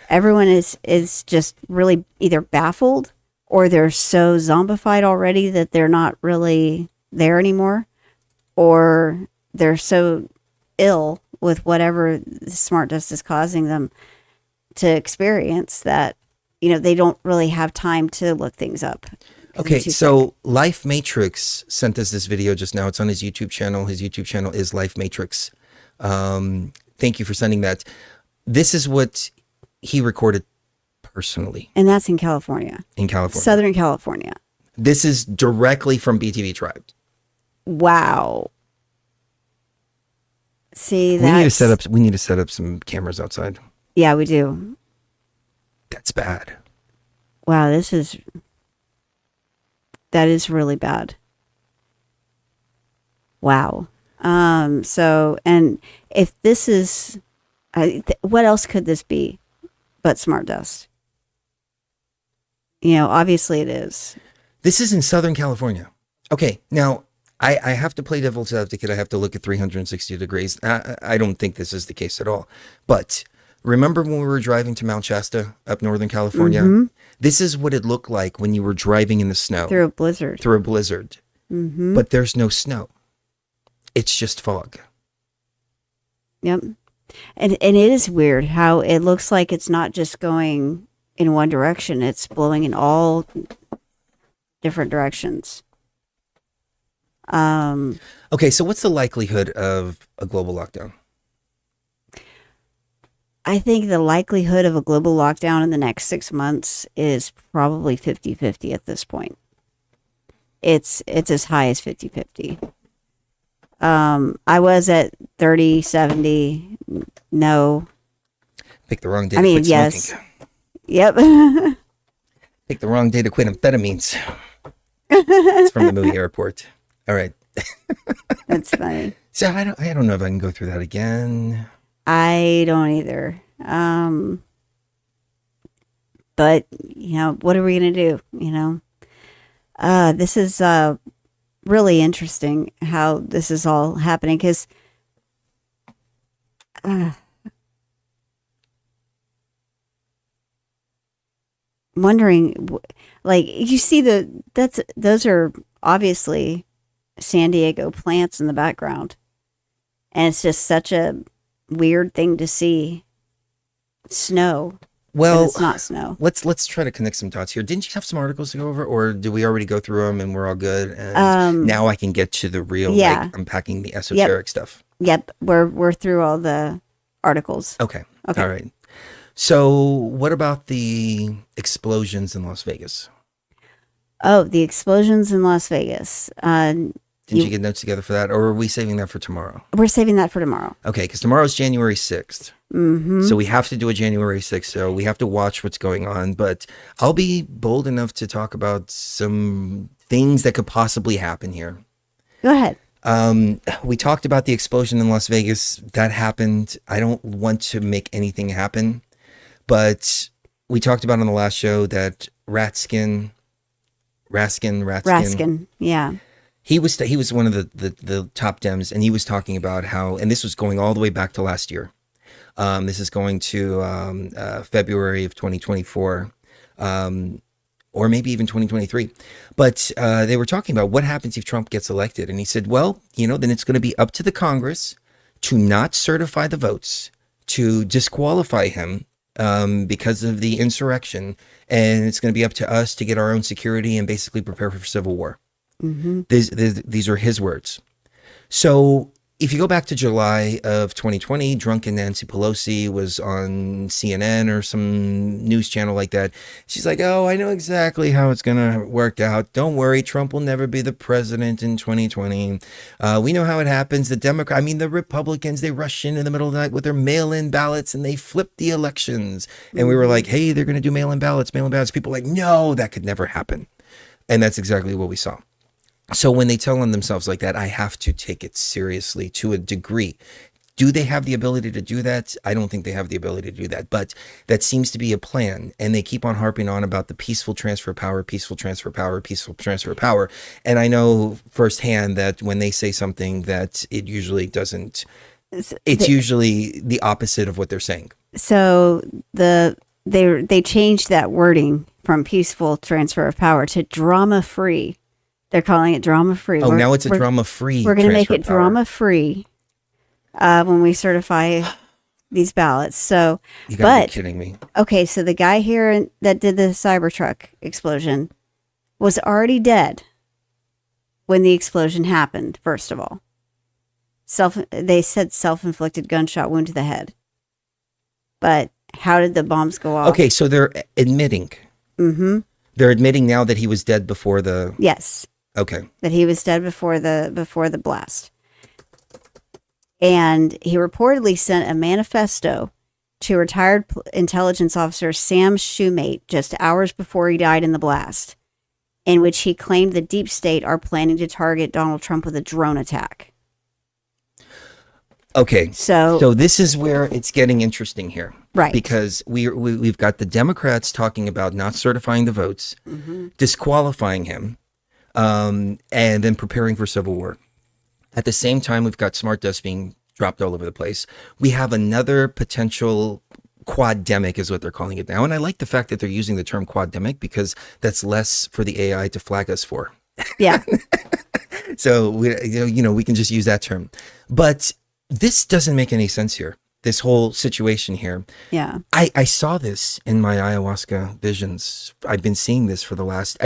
B: everyone is just really either baffled or they're so zombified already that they're not really there anymore, or they're so ill with whatever the smart dust is causing them to experience that, they don't really have time to look things up.
A: Okay, so Life Matrix sent us this video just now. It's on his YouTube channel. His YouTube channel is Life Matrix. Thank you for sending that. This is what he recorded personally.
B: And that's in California.
A: In California.
B: Southern California.
A: This is directly from BTV Tribe.
B: Wow. See,
A: We need to set up some cameras outside.
B: Yeah, we do.
A: That's bad.
B: Wow, that is really bad. Wow. So, and if this is, what else could this be but smart dust? Obviously it is.
A: This is in Southern California. Okay, now I have to play devil's advocate. I have to look at 360 degrees. I don't think this is the case at all. But remember when we were driving to Mount Shasta up Northern California?
B: Mm-hmm.
A: This is what it looked like when you were driving in the snow.
B: Through a blizzard. Mm-hmm.
A: But there's no snow. It's just fog.
B: Yep. And it is weird how it looks like it's not just going in one direction. It's blowing in all different directions.
A: Okay, so what's the likelihood of a global lockdown?
B: I think the likelihood of a global lockdown in the next 6 months is probably 50-50 at this point. It's as high as 50-50. I was at 30-70. No.
A: Pick the wrong day to quit
B: yes.
A: smoking.
B: Yep.
A: Pick the wrong day to quit amphetamines. It's from the movie Airport. All right.
B: That's funny.
A: So I don't know if I can go through that again.
B: I don't either. But what are we going to do? This is really interesting how this is all happening because wondering, like, you see those are obviously San Diego plants in the background, and it's just such a weird thing to see snow.
A: Well,
B: it's not snow.
A: Let's try to connect some dots here. Didn't you have some articles to go over, or did we already go through them and we're all good? And now I can get to the real, like, unpacking the esoteric stuff.
B: Yep, we're through all the articles.
A: Okay. All right. So, what about the explosions in Las Vegas?
B: Oh, the explosions in Las Vegas.
A: Did you get notes together for that, or are we saving that for tomorrow?
B: We're saving that for tomorrow.
A: Okay, because tomorrow's January 6th.
B: Mm-hmm.
A: So we have to do a January 6th, so we have to watch what's going on. But I'll be bold enough to talk about some things that could possibly happen here.
B: Go ahead.
A: We talked about the explosion in Las Vegas. That happened. I don't want to make anything happen, but we talked about on the last show that Raskin,
B: yeah.
A: He was one of the top Dems, and he was talking about how, and this was going all the way back to last year. This is going to February of 2024, or maybe even 2023. But they were talking about what happens if Trump gets elected. And he said, well, then it's going to be up to the Congress to not certify the votes, to disqualify him because of the insurrection. And it's going to be up to us to get our own security and basically prepare for civil war.
B: Mm-hmm.
A: These are his words. So if you go back to July of 2020, drunken Nancy Pelosi was on CNN or some news channel like that. She's like, oh, I know exactly how it's going to work out. Don't worry. Trump will never be the president in 2020. We know how it happens. The Republicans, they rush in the middle of the night with their mail-in ballots and they flip the elections. And we were like, hey, they're going to do mail-in ballots. People were like, no, that could never happen. And that's exactly what we saw. So when they tell on themselves like that, I have to take it seriously to a degree. Do they have the ability to do that? I don't think they have the ability to do that, but that seems to be a plan. And they keep on harping on about the peaceful transfer of power, peaceful transfer of power, peaceful transfer of power. And I know firsthand that when they say something that it usually doesn't, it's usually the opposite of what they're saying.
B: So they changed that wording from peaceful transfer of power to drama-free. They're calling it drama-free.
A: Oh, now it's a drama-free.
B: We're going to make it drama-free when we certify these ballots. So,
A: you gotta be kidding me.
B: Okay, so the guy here that did the Cybertruck explosion was already dead when the explosion happened. First of all, they said self-inflicted gunshot wound to the head. But how did the bombs go off?
A: Okay, so they're admitting.
B: Mm-hmm.
A: They're admitting now that he was dead before the.
B: Yes.
A: Okay.
B: That he was dead before the blast. And he reportedly sent a manifesto to retired intelligence officer Sam Shoemate just hours before he died in the blast, in which he claimed the deep state are planning to target Donald Trump with a drone attack.
A: Okay.
B: So
A: this is where it's getting interesting here.
B: Right.
A: Because we've got the Democrats talking about not certifying the votes, disqualifying him, and then preparing for civil war. At the same time, we've got smart dust being dropped all over the place. We have another potential Quad-demic is what they're calling it now. And I like the fact that they're using the term Quad-demic because that's less for the AI to flag us for.
B: Yeah.
A: So we can just use that term. But this doesn't make any sense here. This whole situation here.
B: Yeah.
A: I saw this in my ayahuasca visions. I've been seeing this for the last,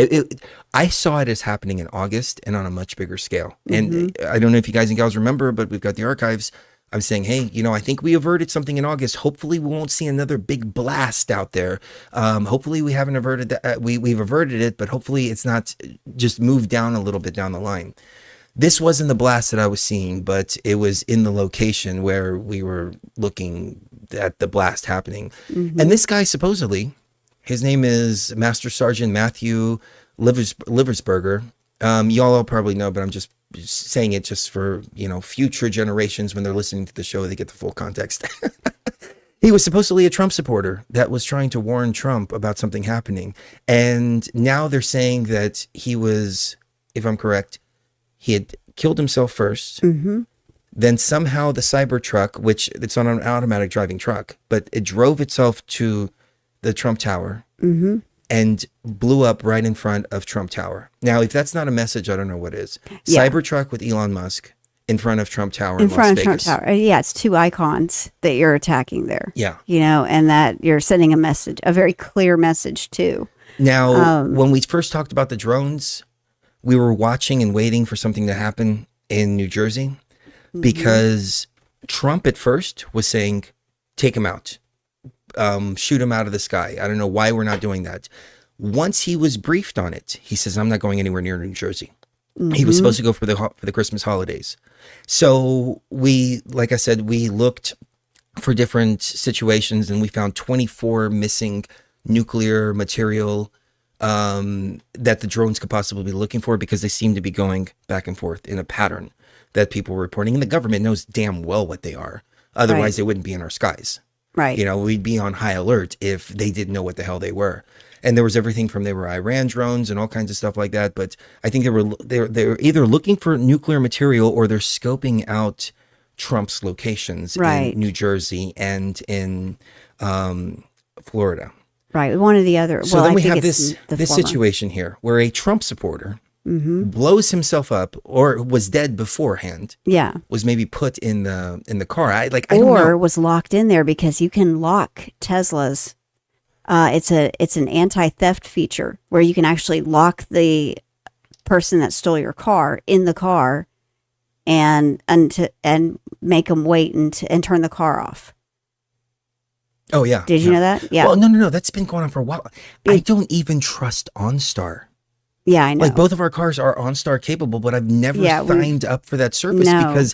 A: I saw it as happening in August and on a much bigger scale. And I don't know if you guys and gals remember, but we've got the archives. I'm saying, hey, I think we averted something in August. Hopefully we won't see another big blast out there. Hopefully we haven't averted that. We've averted it, but hopefully it's not just moved down a little bit down the line. This wasn't the blast that I was seeing, but it was in the location where we were looking at the blast happening. And this guy, supposedly, his name is Master Sergeant Matthew Liversberger. Y'all all probably know, but I'm just saying it just for, future generations when they're listening to the show, they get the full context. He was supposedly a Trump supporter that was trying to warn Trump about something happening. And now they're saying that he was, if I'm correct, he had killed himself first. Then somehow the Cybertruck, which it's on an automatic driving truck, but it drove itself to the Trump Tower and blew up right in front of Trump Tower. Now, if that's not a message, I don't know what is. Yeah. Cybertruck with Elon Musk in front of Trump Tower in front of Las Vegas.
B: Trump Tower. Yeah, it's two icons that you're attacking there.
A: Yeah.
B: And that you're sending a message, a very clear message too.
A: Now, when we first talked about the drones, we were watching and waiting for something to happen in New Jersey because Trump at first was saying, take him out, shoot him out of the sky. I don't know why we're not doing that. Once he was briefed on it, he says, I'm not going anywhere near New Jersey. He was supposed to go for the Christmas holidays. So like I said, we looked for different situations and we found 24 missing nuclear material that the drones could possibly be looking for because they seem to be going back and forth in a pattern that people were reporting. And the government knows damn well what they are. Otherwise, they wouldn't be in our skies.
B: Right.
A: We'd be on high alert if they didn't know what the hell they were. And there was everything from they were Iran drones and all kinds of stuff like that. But I think they were either looking for nuclear material or they're scoping out Trump's locations in New Jersey and in Florida.
B: Right, one or the other.
A: So then we have this situation here where a Trump supporter blows himself up or was dead beforehand.
B: Yeah,
A: was maybe put in the car. I don't
B: know.
A: Or
B: was locked in there because you can lock Teslas. It's an anti-theft feature where you can actually lock the person that stole your car in the car and make them wait and turn the car off.
A: Oh yeah.
B: Did you know that? Yeah.
A: Well, no. That's been going on for a while. I don't even trust OnStar.
B: Yeah, I know.
A: Like both of our cars are OnStar capable, but I've never
B: Yeah,
A: signed up for that service because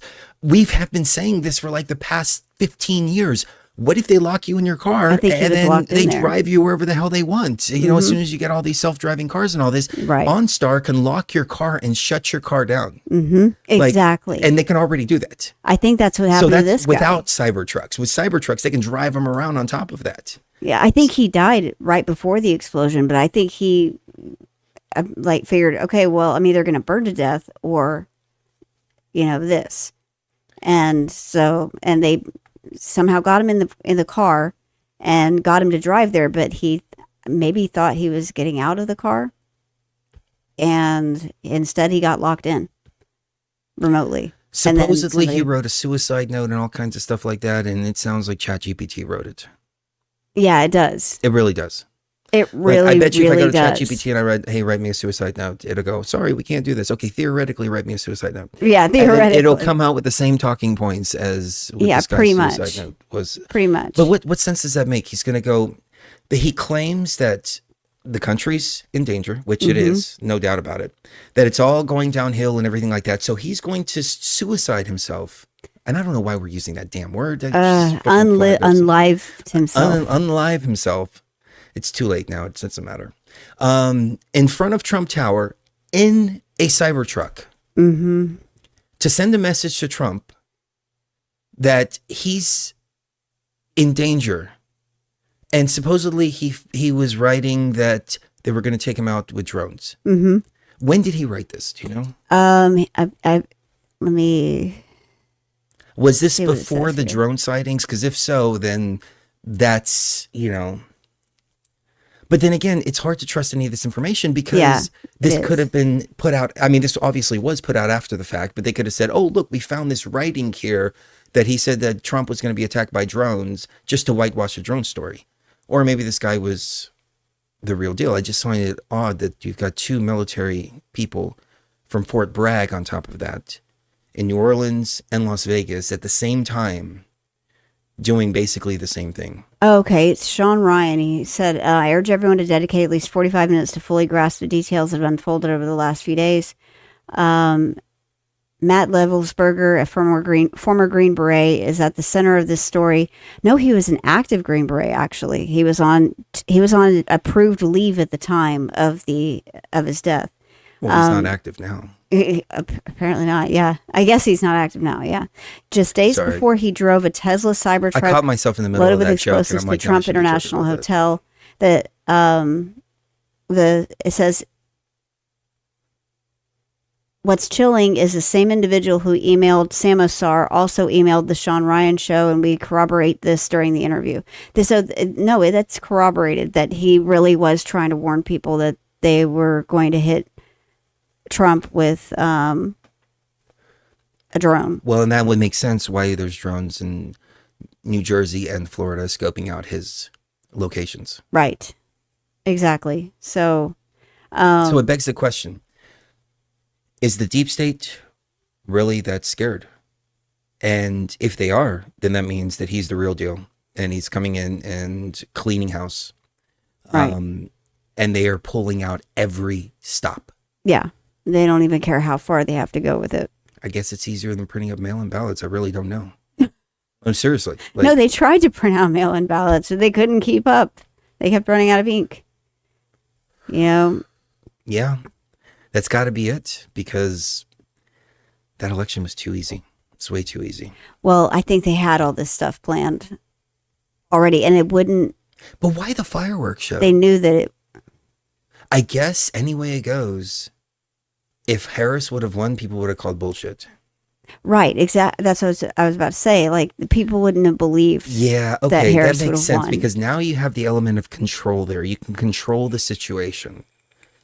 A: have been saying this for like the past 15 years. What if they lock you in your car
B: I think
A: and then they
B: there.
A: drive you wherever the hell they want? You know, as soon as you get all these self-driving cars and all this,
B: Right.
A: OnStar can lock your car and shut your car down. Like,
B: Exactly.
A: and they can already do that.
B: I think that's what
A: So
B: happened to
A: that's
B: this guy.
A: without Cybertrucks. With Cybertrucks, they can drive them around on top of that.
B: Yeah, I think he died right before the explosion, but I think he like figured, okay, well, I'm either going to burn to death or, this. And so, and they somehow got him in the car and got him to drive there, but he maybe thought he was getting out of the car, and instead he got locked in remotely. And then
A: Supposedly, he
B: somebody-
A: wrote a suicide note and all kinds of stuff like that, and it sounds like ChatGPT wrote it.
B: Yeah, it does.
A: It really does.
B: It really,
A: I bet you
B: really
A: if I go to
B: does.
A: ChatGPT and I write, "Hey, write me a suicide note," it'll go, "Sorry, we can't do this." Okay, theoretically, write me a suicide note.
B: Yeah,
A: And then
B: theoretically.
A: it'll come out with the same talking points as what
B: Yeah,
A: this guy's
B: pretty
A: suicide
B: much.
A: note was.
B: Pretty much.
A: But what sense does that make? He's going to go. He claims that the country's in danger, which it is, no doubt about it. That it's all going downhill and everything like that. So he's going to suicide himself. And I don't know why we're using that damn word.
B: Unlived himself.
A: Unlive himself. It's too late now. It doesn't matter. In front of Trump Tower in a Cybertruck to send a message to Trump that he's in danger. And supposedly he was writing that they were going to take him out with drones. When did he write this? Do you know?
B: Let me.
A: Was this
B: see what it
A: before
B: says
A: the
B: here.
A: drone sightings? Because if so, then that's, But then again, it's hard to trust any of this information because
B: Yeah,
A: this
B: it
A: could
B: is.
A: have been put out. I mean, this obviously was put out after the fact, but they could have said, "Oh, look, we found this writing here that he said that Trump was going to be attacked by drones," just to whitewash the drone story. Or maybe this guy was the real deal. I just find it odd that you've got two military people from Fort Bragg on top of that in New Orleans and Las Vegas at the same time doing basically the same thing.
B: Okay, it's Sean Ryan. He said, I urge everyone to dedicate at least 45 minutes to fully grasp the details that have unfolded over the last few days. Matt Levelsberger, a former Green Beret, is at the center of this story. No, he was an active Green Beret, actually. He was on approved leave at the time of his death.
A: Well, he's not active now.
B: Apparently not, yeah. I guess he's not active now, yeah. Just days
A: Sorry.
B: before he drove a Tesla Cybertruck
A: I caught myself in the middle
B: loaded
A: of
B: with
A: that joke, and
B: explosives
A: I'm
B: to
A: like,
B: Trump
A: no, I shouldn't be joking
B: International
A: about that.
B: Hotel. It says what's chilling is the same individual who emailed Sam Osar also emailed the Sean Ryan show, and we corroborate this during the interview. No, that's corroborated that he really was trying to warn people that they were going to hit Trump with a drone.
A: Well, and that would make sense why there's drones in New Jersey and Florida scoping out his locations.
B: Right. Exactly. So
A: So it begs the question, is the deep state really that scared? And if they are, then that means that he's the real deal and he's coming in and cleaning house.
B: Right.
A: And they are pulling out every stop.
B: yeah, they don't even care how far they have to go with it.
A: I guess it's easier than printing up mail-in ballots. I really don't know. No, seriously.
B: No, they tried to print out mail-in ballots, but they couldn't keep up. They kept running out of ink.
A: Yeah, that's got to be it, because that election was too easy. It's way too easy.
B: Well, I think they had all this stuff planned already, and it wouldn't.
A: But why the fireworks show?
B: They knew that it.
A: I guess any way it goes, if Harris would have won, people would have called bullshit.
B: Right, exactly. That's what I was about to say. Like, the people wouldn't have believed.
A: Yeah,
B: that
A: okay,
B: Harris
A: that
B: would
A: makes
B: have
A: sense,
B: won.
A: because now you have the element of control there. You can control the situation.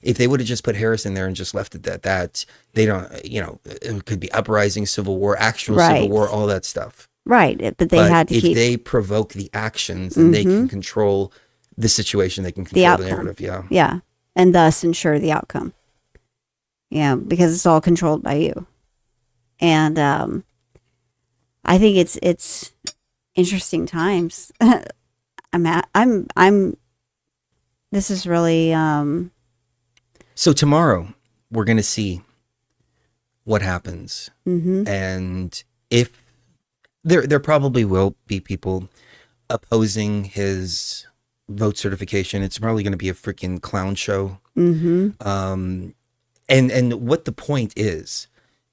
A: If they would have just put Harris in there and just left it at that, they don't, it could be uprising, civil war, actual
B: Right.
A: civil war, all that stuff.
B: Right, but they had to
A: if
B: keep
A: they provoke the actions, then they can control the situation. They can control the
B: outcome.
A: narrative. Yeah.
B: Yeah, and thus ensure the outcome. Yeah, because it's all controlled by you. And I think it's interesting times. This is really
A: So tomorrow we're going to see what happens.
B: mhm.
A: And if there probably will be people opposing his vote certification. It's probably going to be a freaking clown show. And what the point is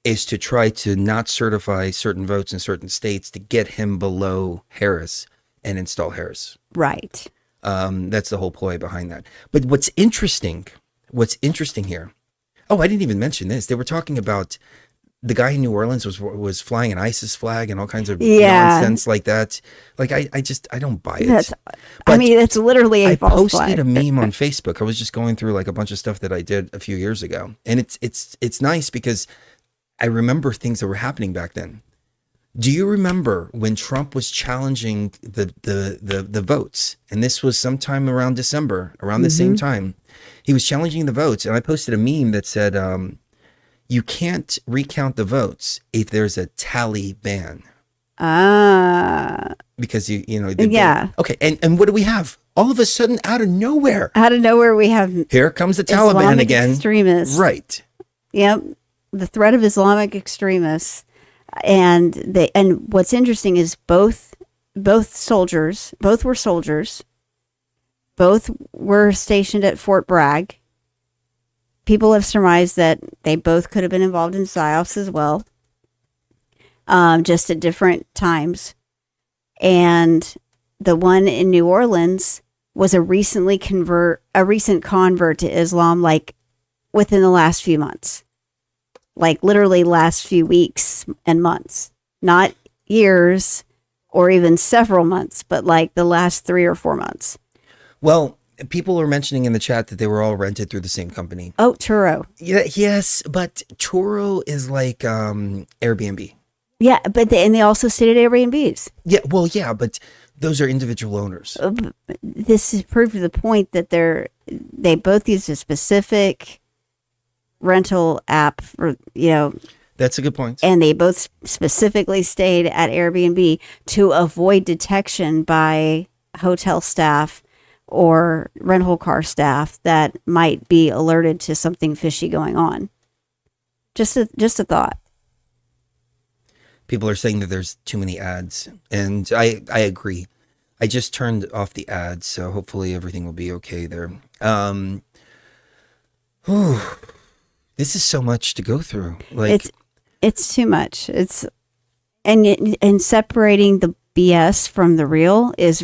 A: to try to not certify certain votes in certain states to get him below Harris and install Harris.
B: Right.
A: That's the whole ploy behind that. But what's interesting here. Oh, I didn't even mention this. They were talking about the guy in New Orleans was flying an ISIS flag and all kinds of nonsense like that. Like I don't buy it.
B: It's literally a
A: I
B: false
A: posted
B: flag.
A: a meme on Facebook. I was just going through like a bunch of stuff that I did a few years ago, and it's nice because I remember things that were happening back then. Do you remember when Trump was challenging the votes? And this was sometime around December, around the same time. He was challenging the votes, and I posted a meme that said, you can't recount the votes if there's a tally ban. Because you know. Okay, and what do we have? All of a sudden, out of nowhere.
B: Out of nowhere, we have
A: Here comes the Taliban
B: Islamic
A: again.
B: extremists.
A: Right.
B: Yep. The threat of Islamic extremists. And what's interesting is both were soldiers. Both were stationed at Fort Bragg. People have surmised that they both could have been involved in psyops as well, just at different times. And the one in New Orleans was a recent convert to Islam, like within the last few months, like literally last few weeks and months, not years or even several months, but like the last 3 or 4 months.
A: Well, people are mentioning in the chat that they were all rented through the same company.
B: Oh, Turo.
A: Yeah, yes, but Turo is like Airbnb.
B: Yeah, but they also stayed at Airbnbs.
A: Yeah, well, yeah, but those are individual owners.
B: This is proof of the point that they both use a specific rental app for,
A: That's a good point.
B: and they both specifically stayed at Airbnb to avoid detection by hotel staff or rental car staff that might be alerted to something fishy going on. Just a thought.
A: People are saying that there's too many ads, and I agree. I just turned off the ads, so hopefully everything will be okay there. This is so much to go through. Like
B: It's too much. And separating the BS from the real is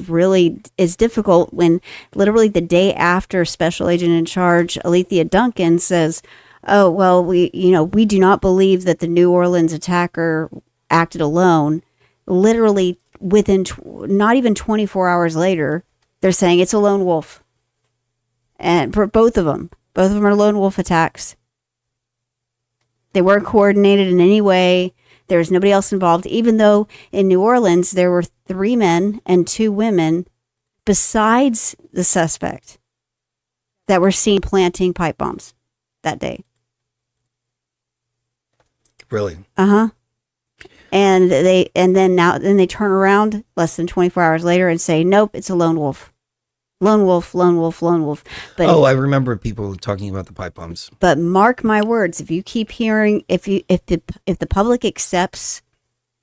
B: difficult when literally the day after Special Agent in Charge Alethea Duncan says, "Oh well, we do not believe that the New Orleans attacker acted alone." Literally within not even 24 hours later, they're saying it's a lone wolf, and for both of them are lone wolf attacks. They weren't coordinated in any way. There was nobody else involved, even though in New Orleans there were 3 men and 2 women besides the suspect that were seen planting pipe bombs that day.
A: really,
B: And then they turn around less than 24 hours later and say, "Nope, it's a lone wolf. Lone wolf, lone wolf, lone wolf." But
A: I remember people talking about the pipe bombs.
B: But mark my words, if you keep hearing, if the public accepts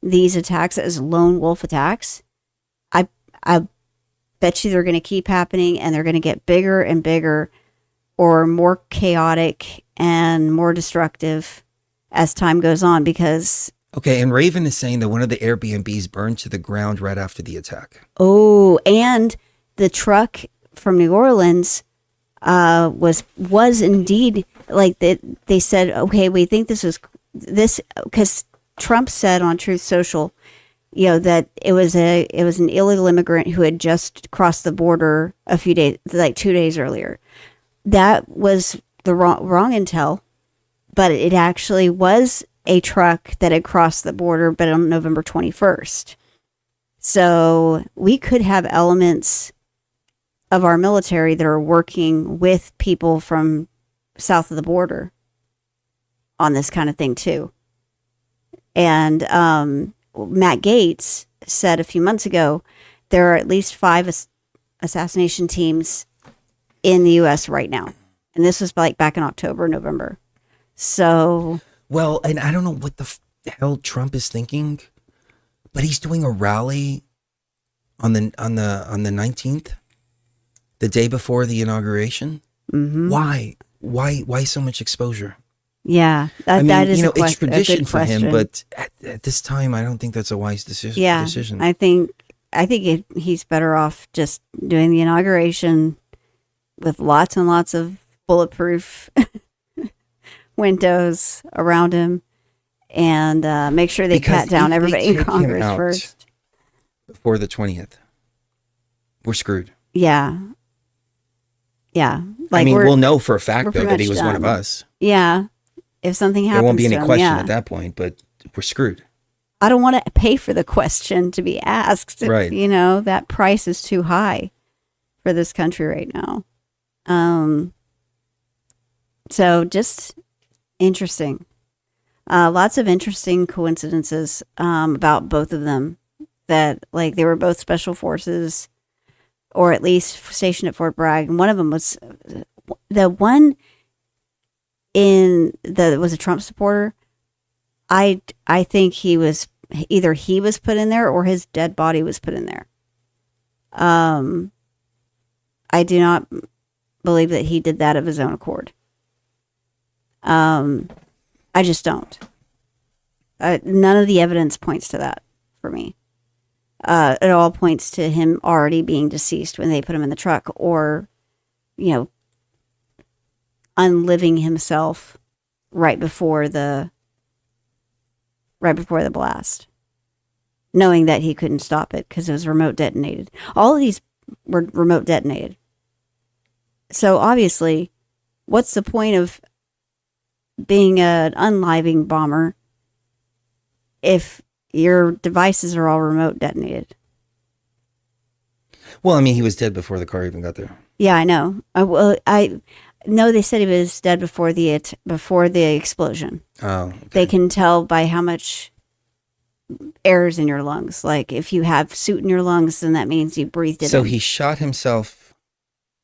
B: these attacks as lone wolf attacks, I bet you they're going to keep happening, and they're going to get bigger and bigger, or more chaotic and more destructive as time goes on. Because
A: Okay, and Raven is saying that one of the Airbnbs burned to the ground right after the attack.
B: and the truck from New Orleans was indeed, like, they said, okay, we think this because Trump said on Truth Social, that it was an illegal immigrant who had just crossed the border a few days, like 2 days earlier. That was the wrong intel, but it actually was a truck that had crossed the border, but on November 21st. So we could have elements of our military that are working with people from south of the border on this kind of thing too. And Matt Gaetz said a few months ago there are at least 5 assassination teams in the U.S. right now. And this was like back in October, November. So.
A: Well, and I don't know what the hell Trump is thinking, but he's doing a rally on the 19th, the day before the inauguration.
B: Mm-hmm.
A: Why so much exposure?
B: Yeah, that is
A: it's tradition for
B: question.
A: him, but at this time, I don't think that's a wise decision.
B: Yeah, I think he's better off just doing the inauguration with lots and lots of bulletproof windows around him, and make sure they pat down everybody in Congress first.
A: Before the 20th, we're screwed.
B: Yeah.
A: Like we'll know for a fact though that he was one of us.
B: Yeah. If something happens,
A: there won't be any
B: to him,
A: question
B: yeah.
A: at that point, but we're screwed.
B: I don't want to pay for the question to be asked.
A: Right.
B: That price is too high for this country right now. So just interesting. Lots of interesting coincidences about both of them, that like they were both special forces, or at least stationed at Fort Bragg. And one of them was the one that was a Trump supporter. I think he was put in there or his dead body was put in there. I do not believe that he did that of his own accord. I just don't. None of the evidence points to that for me. It all points to him already being deceased when they put him in the truck, or, unliving himself right before the blast, knowing that he couldn't stop it because it was remote detonated. All of these were remote detonated. So obviously, what's the point of being an unliving bomber if your devices are all remote detonated?
A: Well, I mean, he was dead before the car even got there.
B: Yeah, I know. I know they said he was dead before the explosion.
A: Oh, okay.
B: They can tell by how much air is in your lungs. Like if you have soot in your lungs, then that means you breathed it.
A: So
B: in.
A: he shot himself,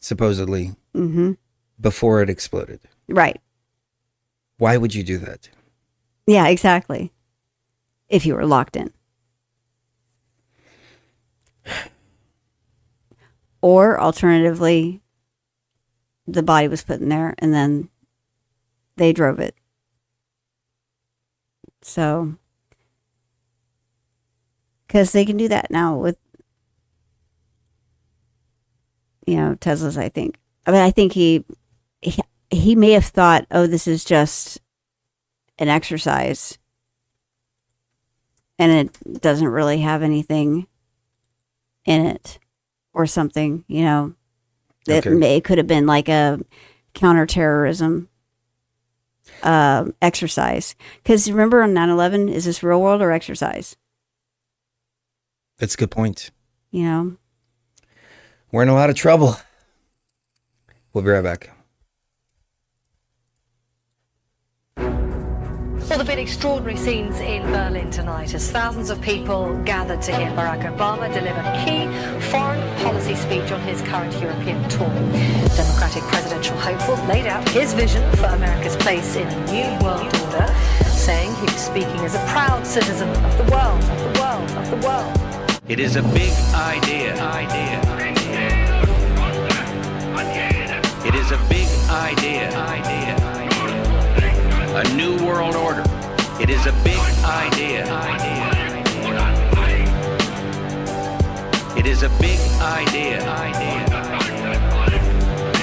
A: supposedly,
B: Mm-hmm.
A: before it exploded.
B: Right.
A: Why would you do that?
B: Yeah, exactly. If you were locked in. Or alternatively, the body was put in there and then they drove it. So, because they can do that now with, Teslas, I think. I mean, I think he may have thought, oh, this is just an exercise. And it doesn't really have anything in it or something, It could have been like a counterterrorism exercise. Because remember on 9/11, is this real world or exercise?
A: That's a good point.
B: We're
A: in a lot of trouble. We'll be right back.
J: Well, there have been extraordinary scenes in Berlin tonight as thousands of people gathered to hear Barack Obama deliver key foreign policy speech on his current European tour. Democratic presidential hopeful laid out his vision for America's place in a new world order, saying he was speaking as a proud citizen of the world, of the world, of the world.
K: It is a big idea. It is a big idea. A new world order. It is a big idea. It is a big idea.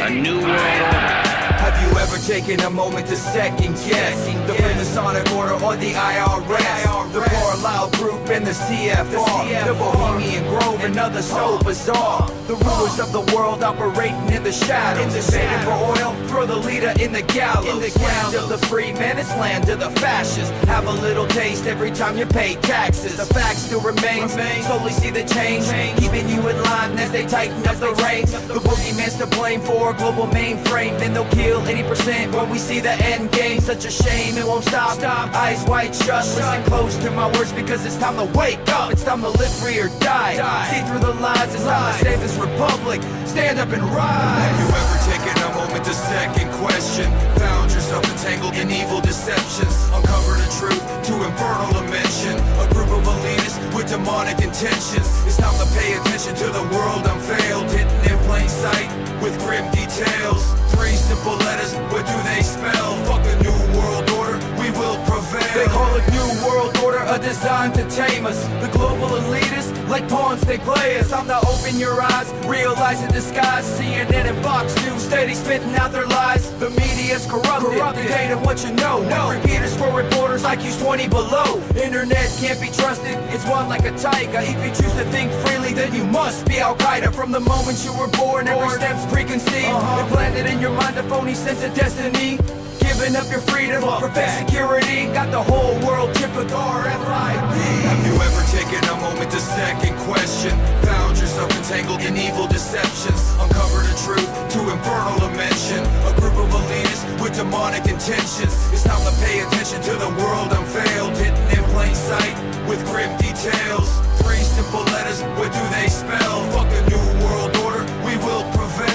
K: A new world order.
L: Have you ever taken a moment to second guess the Freemasonic Order or the IRS, the Carlisle Group and the CFR, the Bohemian Grove and others so bizarre? The rulers of the world operating in the shadows, begging for oil, throw the leader in the gallows. Land of the free man, it's land of the fascists. Have a little taste every time you pay taxes. The fact still remains, slowly see the change, keeping you in line as they tighten up the reins. The boogeyman's to blame for a global mainframe, then they'll kill 80% glint when we see the end game. Such a shame, it won't stop. Eyes wide shut, listen close to my words, because it's time to wake up. It's time to live free or die. See through the lies, it's time to save this republic. Stand up and rise. Have you ever taken a moment to second question? Found yourself entangled in evil deceptions? Uncover the truth to infernal dimension. A group of elitists with demonic intentions. It's time to pay attention to the world unveiled, hidden in plain sight with grim details. 3 simple letters, what do they spell? Fuck the new world order, we will prevail. They call it new world order, a design to tame us. The global elitists, like pawns, they play us. Time to open your eyes, realize the disguise. CNN and Fox News, steady spitting out their lies. The media's corrupted, the data what you know. Repeaters for reporters, IQ's 20 below. Internet can't be trusted, it's one like a tiger. If you choose to think freely, then you must be Al-Qaeda. From the moment you were born, every step's preconceived. Implanted in your mind a phony sense of destiny. Giving up your freedom for fake security. Got the whole world tripped with RFID. Have you ever taken a moment to second question? Found yourself entangled in evil deceptions? Uncover the truth to infernal dimension. A group of elitists with demonic intentions. It's time to pay attention to the world unveiled, hidden in plain sight with grim details. 3 simple letters, what do they spell? Fuck the new world order, we will prevail.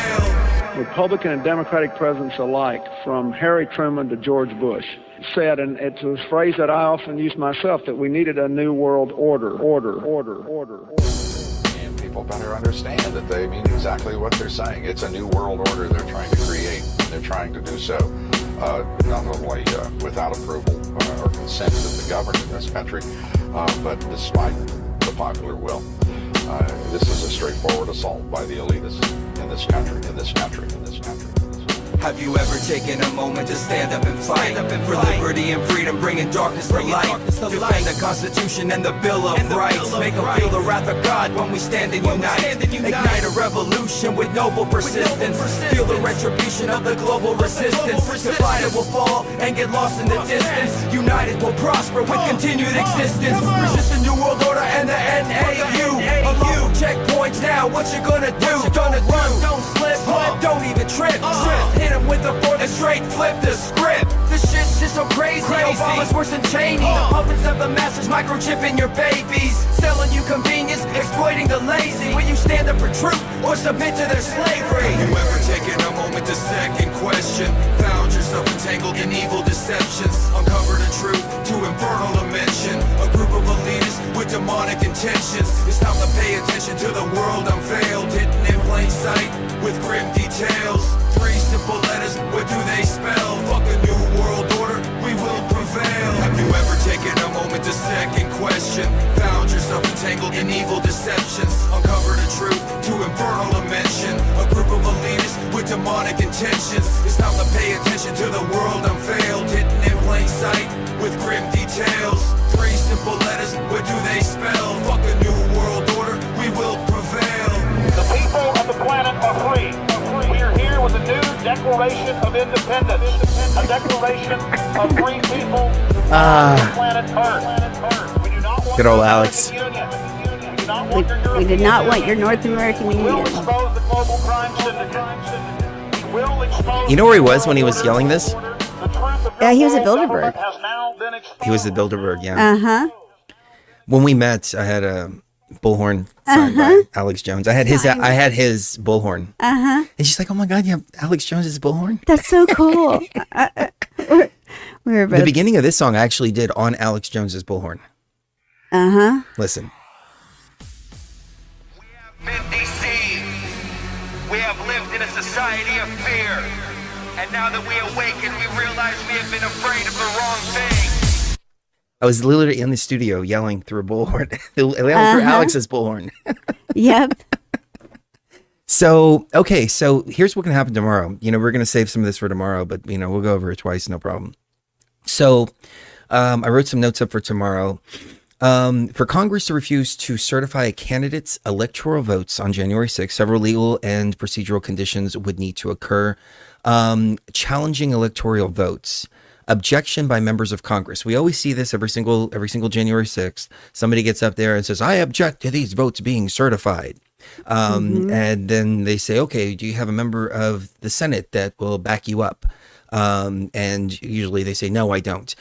M: Republican and Democratic presidents alike, from Harry Truman to George Bush, said, and it's a phrase that I often use myself, that we needed a new world order.
N: And people better understand that they mean exactly what they're saying. It's a new world order they're trying to create, and they're trying to do so not only without approval or consent of the government in this country, but despite the popular will. This is a straightforward assault by the elitists in this country.
L: Have you ever taken a moment to stand up and fight for liberty and freedom, bringing darkness to light? Defend the Constitution and the Bill of Rights. Make them feel the wrath of God when we stand and unite. Ignite a revolution with noble persistence. Feel the retribution of the global resistance. Divided will fall and get lost in the distance. United will prosper with continued existence. Resist the New World Order and the NAU. Unlawful checkpoints now, what you gonna do? Don't run, don't slip, don't even trip. Just hit him with the fork and straight flip the script. This shit's just so crazy. Obama's worse than Cheney. The puppets of the masters microchipping your babies, selling you convenience, exploiting the lazy. Will you stand up for truth or submit to their slavery? Have you ever taken a moment to second question? Found yourself entangled in evil deceptions? Uncover the truth to infernal dimension. A group of elitists with demonic intentions. It's time to pay attention to the world unveiled, hidden in plain sight with grim details. 3 simple letters, what do they spell? Fuck a new world order, we will prevail. Have you ever taken a moment to second question? Found yourself entangled in evil deceptions? Uncover the truth to infernal dimension. A group of elitists with demonic intentions. It's time to pay attention to the world unveiled, hidden in plain sight with grim details. 3 simple letters, what do they spell? Fuck a new world order, we will prevail.
O: The people of the planet are free. We are here with a new Declaration of Independence, a declaration of free people on the planet Earth. We do not want
A: Good old Alex.
B: We did not want your North American
O: We will
B: Union.
O: expose the global crime syndicate. We will expose.
A: You know where he was when he was yelling this?
B: Yeah, he was at Bilderberg.
A: He was at Bilderberg, yeah.
B: Uh-huh.
A: When we met, I had a bullhorn signed by Alex Jones. I had his bullhorn.
B: Uh-huh.
A: And she's like, "Oh my God, you have Alex Jones's bullhorn?"
B: That's so cool. We were both.
A: The beginning of this song I actually did on Alex Jones's bullhorn.
B: Uh-huh.
A: Listen.
K: Been deceived. We have lived in a society of fear. And now that we awaken, we realize we have been afraid of the wrong thing.
A: I was literally in the studio yelling through a bullhorn. Yelling through Alex's bullhorn.
B: Yep.
A: So here's what's going to happen tomorrow. You know, we're going to save some of this for tomorrow, but, you know, we'll go over it twice, no problem. So I wrote some notes up for tomorrow. For Congress to refuse to certify a candidate's electoral votes on January 6th, several legal and procedural conditions would need to occur. Challenging electoral votes. Objection by members of Congress. We always see this every single January 6th. Somebody gets up there and says, "I object to these votes being certified." And then they say, "Okay, do you have a member of the Senate that will back you up?" And usually they say, no, I don't.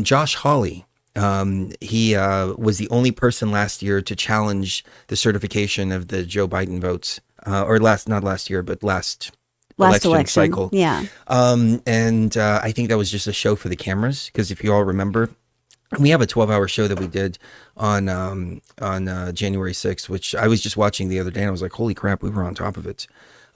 A: Josh Hawley, he was the only person last year to challenge the certification of the Joe Biden votes, not last year, but last election cycle.
B: Yeah.
A: And I think that was just a show for the cameras, because if you all remember, we have a 12-hour show that we did on January 6th, which I was just watching the other day, and I was like, holy crap, we were on top of it.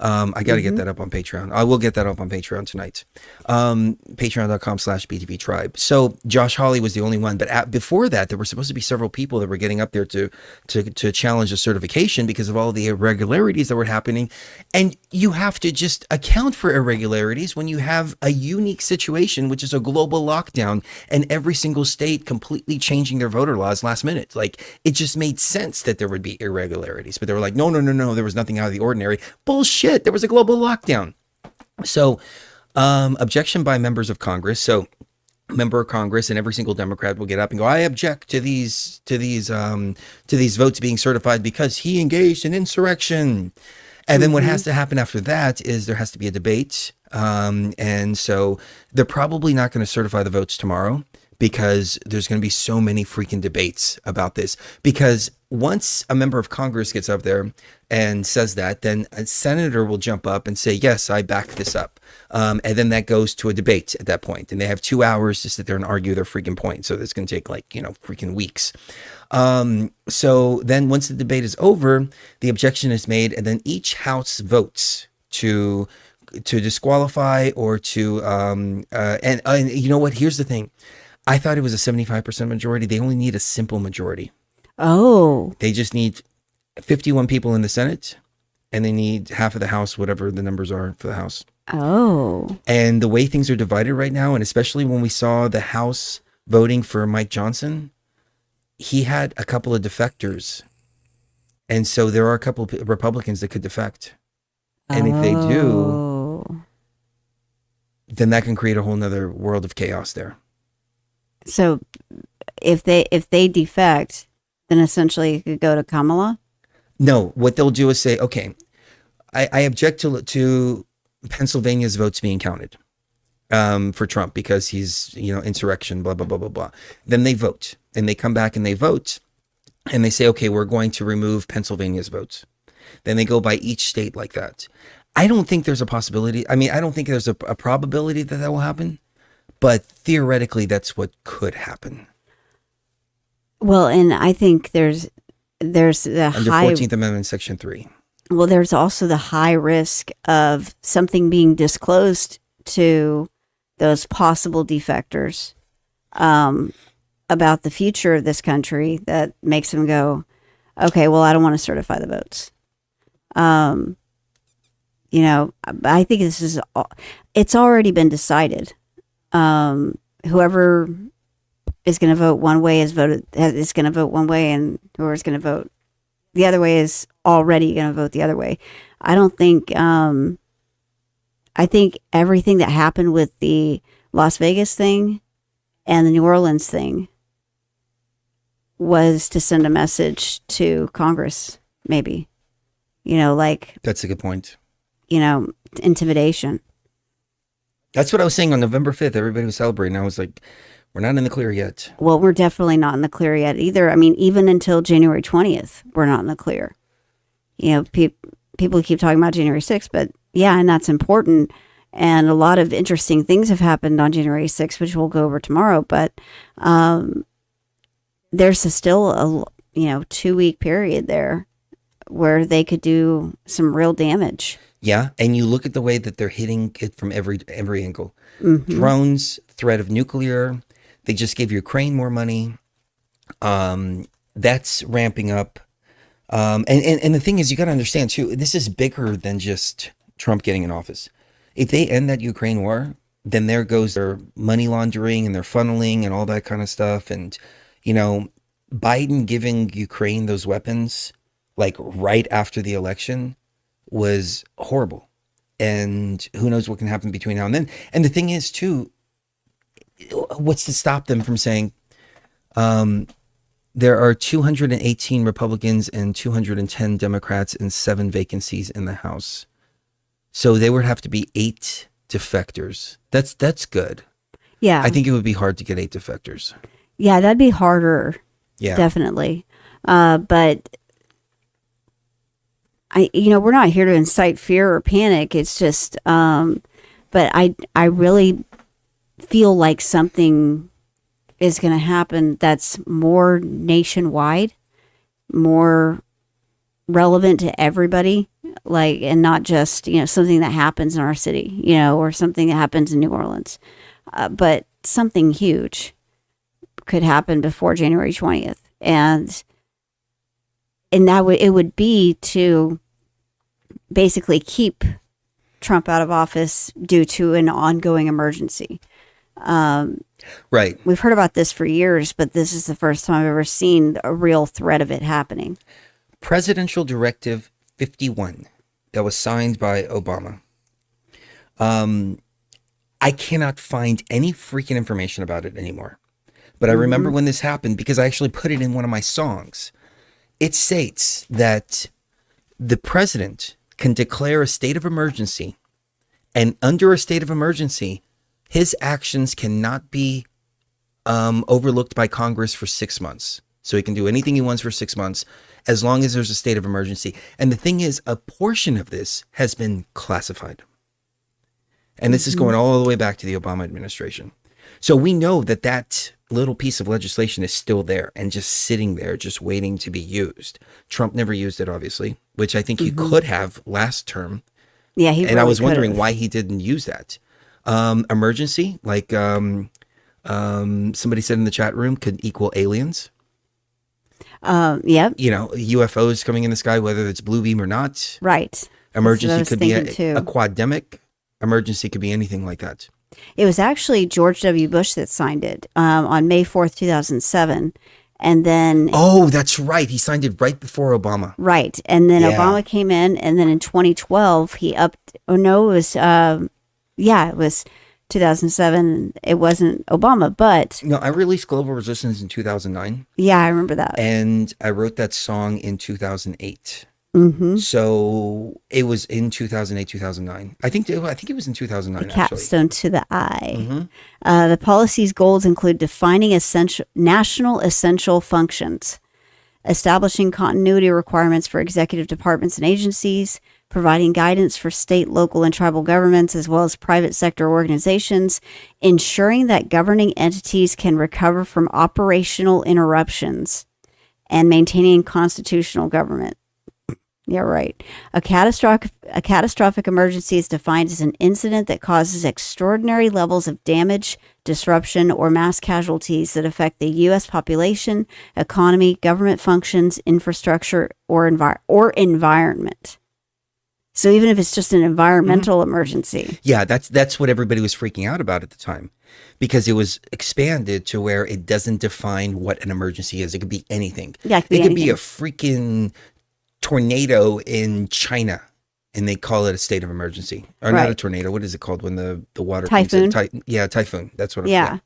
A: I got to get that up on Patreon. I will get that up on Patreon tonight. Patreon.com/BTV Tribe. So Josh Hawley was the only one, but before that, there were supposed to be several people that were getting up there to challenge the certification because of all the irregularities that were happening. And you have to just account for irregularities when you have a unique situation, which is a global lockdown and every single state completely changing their voter laws last minute. Like, it just made sense that there would be irregularities, but they were like, no, there was nothing out of the ordinary. Bullshit. There was a global lockdown. So, objection by members of Congress. So, a member of Congress and every single Democrat will get up and go, I object to these votes being certified because he engaged in insurrection. And then what has to happen after that is there has to be a debate. And so they're probably not going to certify the votes tomorrow, because there's going to be so many freaking debates about this. Because once a member of Congress gets up there and says that, then a senator will jump up and say, yes, I back this up. And then that goes to a debate at that point. And they have 2 hours to sit there and argue their freaking point. So that's going to take freaking weeks. So then once the debate is over, the objection is made, and then each house votes to disqualify or to, and you know what, here's the thing. I thought it was a 75% majority. They only need a simple majority.
B: Oh.
A: They just need 51 people in the Senate, and they need half of the House, whatever the numbers are for the House.
B: Oh.
A: And the way things are divided right now, and especially when we saw the House voting for Mike Johnson, he had a couple of defectors. And so there are a couple of Republicans that could defect. And if they do, then that can create a whole nother world of chaos there.
B: So if they defect, then essentially it could go to Kamala?
A: No, what they'll do is say, okay, I object to Pennsylvania's votes being counted for Trump because he's, insurrection, blah, blah, blah, blah, blah. Then they vote, and they come back and they vote, and they say, okay, we're going to remove Pennsylvania's votes. Then they go by each state like that. I don't think there's a possibility. I mean, I don't think there's a probability that will happen. But theoretically, that's what could happen.
B: Well, and I think there's the
A: under
B: high
A: 14th Amendment, Section 3.
B: Well, there's also the high risk of something being disclosed to those possible defectors about the future of this country that makes them go, okay, well, I don't want to certify the votes. I think it's already been decided. Whoever is going to vote one way is going to vote one way, and whoever's going to vote the other way is already going to vote the other way. I don't think, I think everything that happened with the Las Vegas thing and the New Orleans thing was to send a message to Congress, maybe,
A: That's a good point.
B: Intimidation.
A: That's what I was saying on November 5th. Everybody was celebrating. I was like, we're not in the clear yet.
B: Well, we're definitely not in the clear yet either. I mean, even until January 20th, we're not in the clear. People keep talking about January 6th, but yeah, and that's important. And a lot of interesting things have happened on January 6th, which we'll go over tomorrow. But there's still a 2-week period there where they could do some real damage.
A: Yeah, and you look at the way that they're hitting it from every angle.
B: Mm-hmm.
A: Drones, threat of nuclear. They just gave Ukraine more money. That's ramping up. And the thing is, you got to understand too, this is bigger than just Trump getting in office. If they end that Ukraine war, then there goes their money laundering and their funneling and all that kind of stuff. And, Biden giving Ukraine those weapons, like right after the election, was horrible. And who knows what can happen between now and then. And the thing is too, what's to stop them from saying, there are 218 Republicans and 210 Democrats and 7 vacancies in the House. So there would have to be 8 defectors. That's good.
B: Yeah.
A: I think it would be hard to get 8 defectors.
B: Yeah, that'd be harder.
A: Yeah.
B: Definitely. But we're not here to incite fear or panic. It's just, but I really feel like something is going to happen that's more nationwide, more relevant to everybody, like, and not just, something that happens in our city, or something that happens in New Orleans, but something huge could happen before January 20th. And it would be to basically keep Trump out of office due to an ongoing emergency.
A: Right.
B: We've heard about this for years, but this is the first time I've ever seen a real threat of it happening.
A: Presidential Directive 51 that was signed by Obama. I cannot find any freaking information about it anymore. But I remember when this happened because I actually put it in one of my songs. It states that the president can declare a state of emergency, and under a state of emergency, his actions cannot be overlooked by Congress for 6 months. So he can do anything he wants for 6 months as long as there's a state of emergency. And the thing is, a portion of this has been classified. And this is going all the way back to the Obama administration. So we know that that little piece of legislation is still there and just sitting there, just waiting to be used. Trump never used it, obviously, which I think he could have last term.
B: Yeah, he
A: and
B: really
A: I was
B: could
A: wondering
B: have.
A: why he didn't use that. Emergency, like somebody said in the chat room, could equal aliens.
B: Yep.
A: UFOs coming in the sky, whether it's blue beam or not.
B: Right.
A: Emergency could be
B: too.
A: a quad-demic. Emergency could be anything like that.
B: It was actually George W. Bush that signed it on May 4th, 2007. And then...
A: Oh, that's right. He signed it right before Obama.
B: Right. And then
A: Yeah.
B: Obama came in, and then in 2012, he upped... Oh, no, it was... it was 2007. It wasn't Obama, but...
A: No, I released Global Resistance in 2009.
B: Yeah, I remember that.
A: And I wrote that song in 2008.
B: Mm-hmm.
A: So it was in 2008, 2009. I think it was in 2009,
B: The capstone to the eye. The policy's goals include defining national essential functions, establishing continuity requirements for executive departments and agencies, providing guidance for state, local, and tribal governments, as well as private sector organizations, ensuring that governing entities can recover from operational interruptions, and maintaining constitutional government. Yeah, right. A catastrophic emergency is defined as an incident that causes extraordinary levels of damage, disruption, or mass casualties that affect the U.S. population, economy, government functions, infrastructure, or environment. So even if it's just an environmental emergency.
A: Yeah, that's what everybody was freaking out about at the time, because it was expanded to where it doesn't define what an emergency is. It could be anything.
B: Yeah,
A: it could be a freaking tornado in China, and they call it a state of emergency. Or not a tornado. What is it called when the water
B: Typhoon.
A: comes in? Typhoon. That's what.
B: Yeah.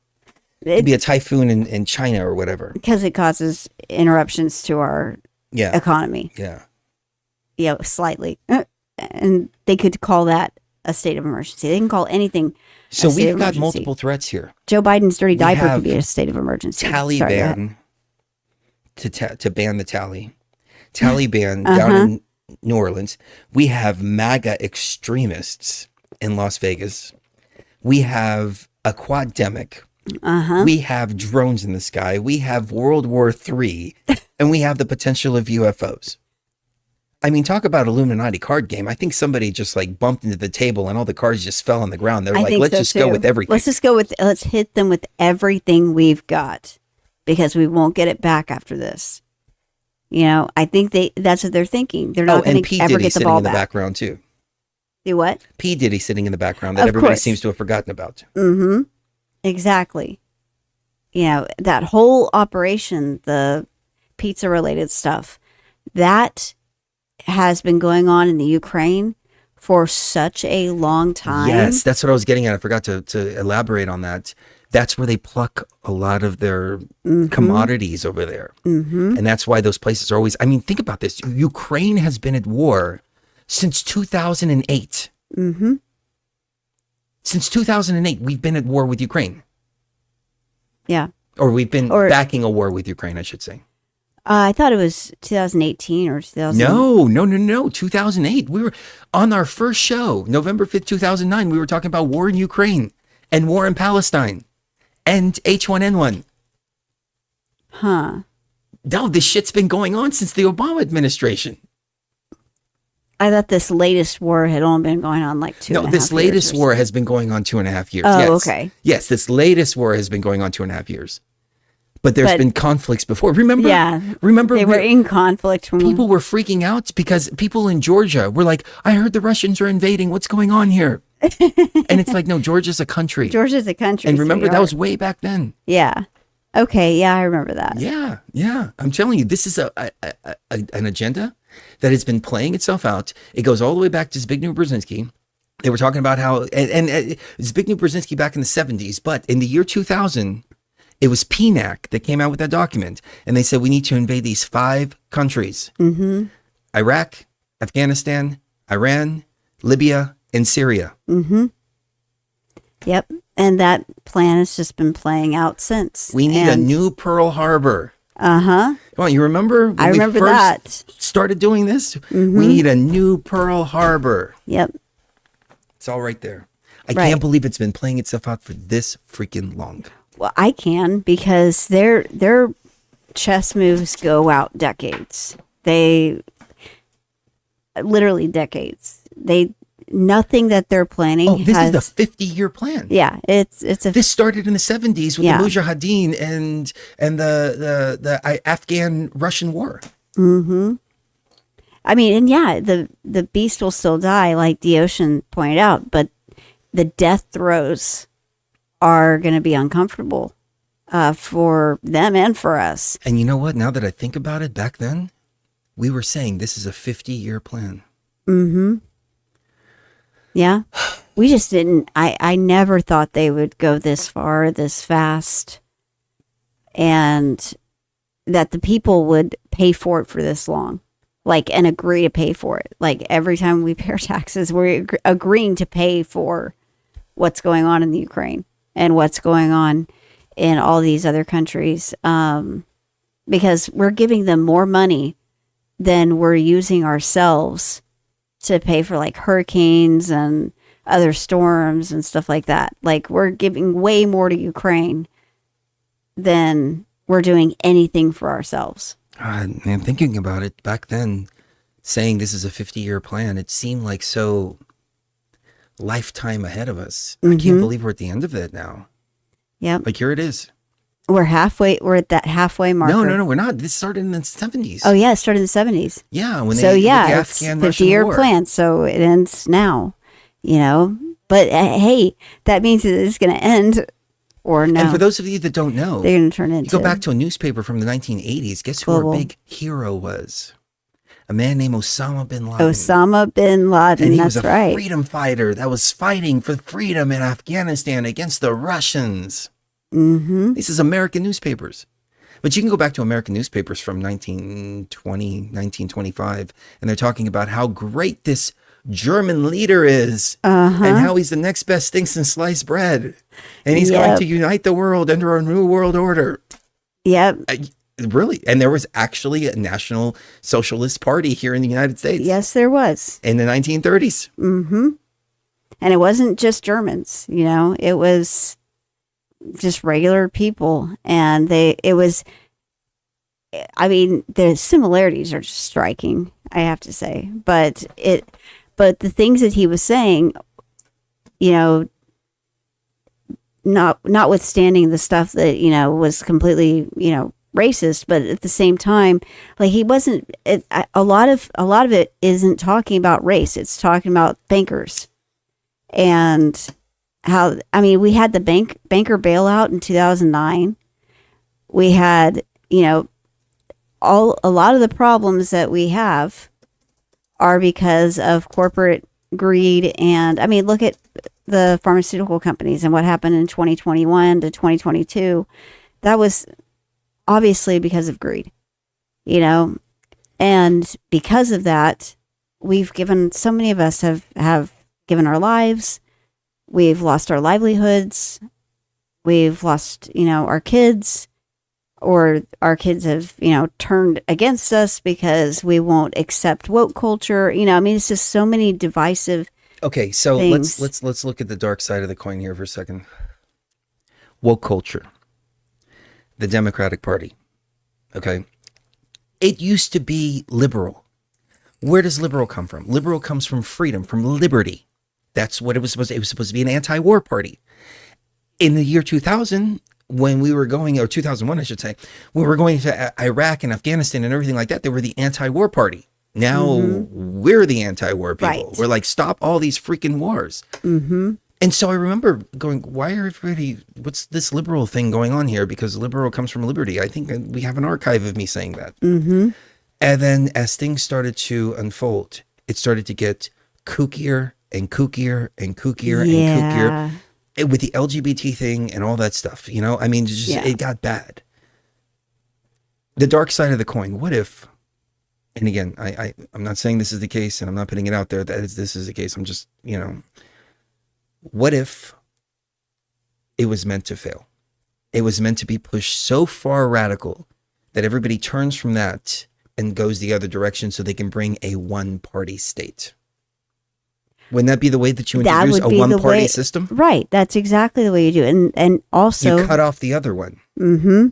A: It could be a typhoon in China or whatever.
B: Because it causes interruptions to our economy.
A: Yeah.
B: Slightly. And they could call that a state of emergency. They can call anything.
A: So we've got multiple threats here.
B: Joe Biden's dirty
A: We
B: diaper
A: have
B: could be a state of emergency.
A: Taliban to ban the tally. Taliban down in New Orleans. We have MAGA extremists in Las Vegas. We have a quad-demic. We have drones in the sky. We have World War III. And we have the potential of UFOs. I mean, talk about Illuminati card game. I think somebody just like bumped into the table and all the cards just fell on the ground. They're like, let's just go with everything.
B: Let's hit them with everything we've got, because we won't get it back after this. I think that's what they're thinking. They're not going to ever get the ball
A: in the
B: back.
A: background too.
B: Do what?
A: P. Diddy sitting in the background that everybody seems to have forgotten about.
B: Mm-hmm. Exactly. That whole operation, the pizza-related stuff, that has been going on in the Ukraine for such a long time.
A: Yes, that's what I was getting at. I forgot to elaborate on that. That's where they pluck a lot of their commodities over there. And that's why those places are always, I mean, think about this. Ukraine has been at war since 2008. Since 2008, we've been at war with Ukraine.
B: Yeah.
A: Or we've been backing a war with Ukraine, I should say.
B: I thought it was 2018 or 2000.
A: No. 2008. We were on our first show, November 5th, 2009. We were talking about war in Ukraine and war in Palestine and H5N1.
B: Huh.
A: No, this shit's been going on since the Obama administration.
B: I thought this latest war had only been going on like 2.5 years.
A: No, this latest war has been going on 2.5 years.
B: Oh,
A: yes.
B: okay.
A: Yes, this latest war has been going on 2.5 years. But there's been conflicts before. Remember?
B: Yeah.
A: Remember?
B: They were in conflict.
A: People were freaking out because people in Georgia were like, I heard the Russians are invading. What's going on here? And it's like, no, Georgia's a country.
B: Georgia's a country.
A: And remember, that was way back then.
B: Yeah. Okay. Yeah, I remember that.
A: Yeah. I'm telling you, this is an agenda that has been playing itself out. It goes all the way back to Zbigniew Brzezinski. They were talking about how, and Zbigniew Brzezinski back in the 70s, but in the year 2000, it was PNAC that came out with that document. And they said, we need to invade these 5 countries.
B: Mm-hmm.
A: Iraq, Afghanistan, Iran, Libya, and Syria.
B: Mm-hmm. Yep. And that plan has just been playing out since.
A: We need a new Pearl Harbor.
B: Uh-huh.
A: Come on, you remember?
B: I remember that.
A: Started doing this?
B: Mm-hmm.
A: We need a new Pearl Harbor.
B: Yep.
A: It's all right there. I can't believe it's been playing itself out for this freaking long.
B: Well, I can, because their chess moves go out decades. They literally decades. Nothing that they're planning.
A: Oh, this is the 50-year plan.
B: Yeah, this
A: started in the 70s with the Mujahideen and the Afghan-Russian war.
B: Mm-hmm. I mean, and yeah, the beast will still die, like the ocean pointed out, but the death throes are going to be uncomfortable for them and for us.
A: And you know what? Now that I think about it, back then, we were saying this is a 50-year plan.
B: Mm-hmm. Yeah. We just didn't, I never thought they would go this far, this fast, and that the people would pay for it for this long. Like, and agree to pay for it. Like, every time we pay our taxes, we're agreeing to pay for what's going on in the Ukraine and what's going on in all these other countries, because we're giving them more money than we're using ourselves to pay for, like, hurricanes and other storms and stuff like that. Like, we're giving way more to Ukraine than we're doing anything for ourselves.
A: And thinking about it, back then, saying this is a 50-year plan, it seemed like so lifetime ahead of us.
B: Mm-hmm.
A: I can't believe we're at the end of it now.
B: Yep.
A: Like, here it is.
B: We're at that halfway marker.
A: No, we're not. This started in the 70s.
B: Oh, yeah, it started in the 70s.
A: Yeah. When
B: so,
A: the
B: yeah, it's
A: Afghan
B: 50-year
A: war.
B: plan, so it ends now, But, hey, that means that it's going to end or no.
A: And for those of you that don't know,
B: they're going to turn into...
A: You go back to a newspaper from the 1980s. Guess who our big hero was? A man named Osama bin Laden.
B: Osama bin Laden,
A: and he
B: that's
A: was a
B: right.
A: freedom fighter that was fighting for freedom in Afghanistan against the Russians.
B: Mm-hmm.
A: This is American newspapers. But you can go back to American newspapers from 1920, 1925, and they're talking about how great this German leader is, and how he's the next best thing since sliced bread. And he's going to unite the world under a new world order.
B: Yep.
A: Really? And there was actually a National Socialist Party here in the United States.
B: Yes, there was.
A: In the 1930s.
B: Mm-hmm. And it wasn't just Germans, it was just regular people. And the similarities are just striking, I have to say. But the things that he was saying, notwithstanding the stuff that, was completely, racist, but at the same time, like, he wasn't, a lot of it isn't talking about race. It's talking about bankers and how, we had the banker bailout in 2009. We had, a lot of the problems that we have are because of corporate greed. And look at the pharmaceutical companies and what happened in 2021 to 2022. That was obviously because of greed, and because of that, so many of us have given our lives. We've lost our livelihoods. We've lost, our kids, or our kids have, turned against us because we won't accept woke culture. It's just so many divisive
A: Okay, so
B: things.
A: let's look at the dark side of the coin here for a second. Woke culture. The Democratic Party. Okay. It used to be liberal. Where does liberal come from? Liberal comes from freedom, from liberty. That's what it was supposed to. It was supposed to be an anti-war party. In the year 2000, when we were going, or 2001, I should say, when we were going to Iraq and Afghanistan and everything like that, they were the anti-war party. Now we're the anti-war people.
B: Right.
A: We're like, stop all these freaking wars.
B: Mm-hmm.
A: And so I remember going, why are everybody, what's this liberal thing going on here? Because liberal comes from liberty. I think we have an archive of me saying that.
B: Mm-hmm.
A: And then as things started to unfold, it started to get kookier and kookier and kookier and kookier. With the LGBT thing and all that stuff, it got bad. The dark side of the coin. What if, and again, I'm not saying this is the case, and I'm not putting it out there that this is the case. I'm just, what if it was meant to fail? It was meant to be pushed so far radical that everybody turns from that and goes the other direction so they can bring a one-party state. Wouldn't that be the way that you introduce a one-party system?
B: Right. That's exactly the way you do. And also,
A: you cut off the other one.
B: Mm-hmm.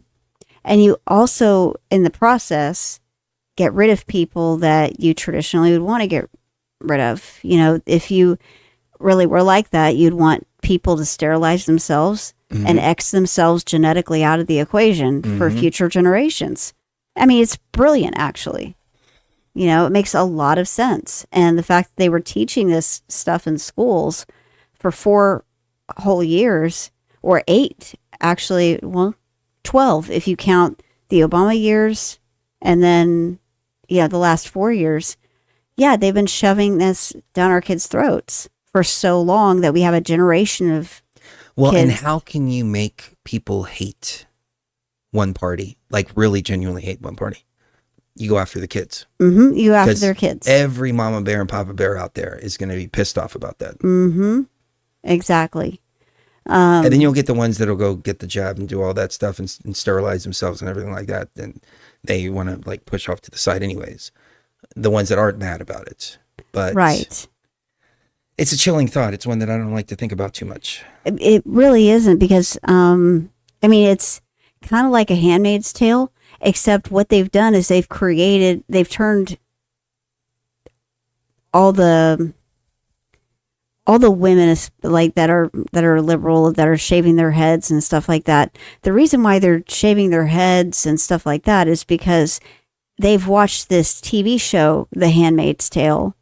B: And you also, in the process, get rid of people that you traditionally would want to get rid of. If you really were like that, you'd want people to sterilize themselves and X themselves genetically out of the equation for future generations. It's brilliant, actually. It makes a lot of sense. And the fact that they were teaching this stuff in schools for 4 whole years, or 8, actually, 12, if you count the Obama years, and then, the last 4 years. They've been shoving this down our kids' throats for so long that we have a generation of kids.
A: And how can you make people hate one party? Like really genuinely hate one party? You go after the kids.
B: Mm-hmm. You go after their kids.
A: Every mama bear and papa bear out there is going to be pissed off about that.
B: Mm-hmm. Exactly.
A: And then you'll get the ones that'll go get the jab and do all that stuff and sterilize themselves and everything like that. And they want to like push off to the side anyways. The ones that aren't mad about it. But
B: right.
A: It's a chilling thought. It's one that I don't like to think about too much.
B: It really isn't, because, it's kind of like a Handmaid's Tale. Except what they've done is they've turned all the women like that are liberal, that are shaving their heads and stuff like that. The reason why they're shaving their heads and stuff like that is because they've watched this TV show, The Handmaid's Tale,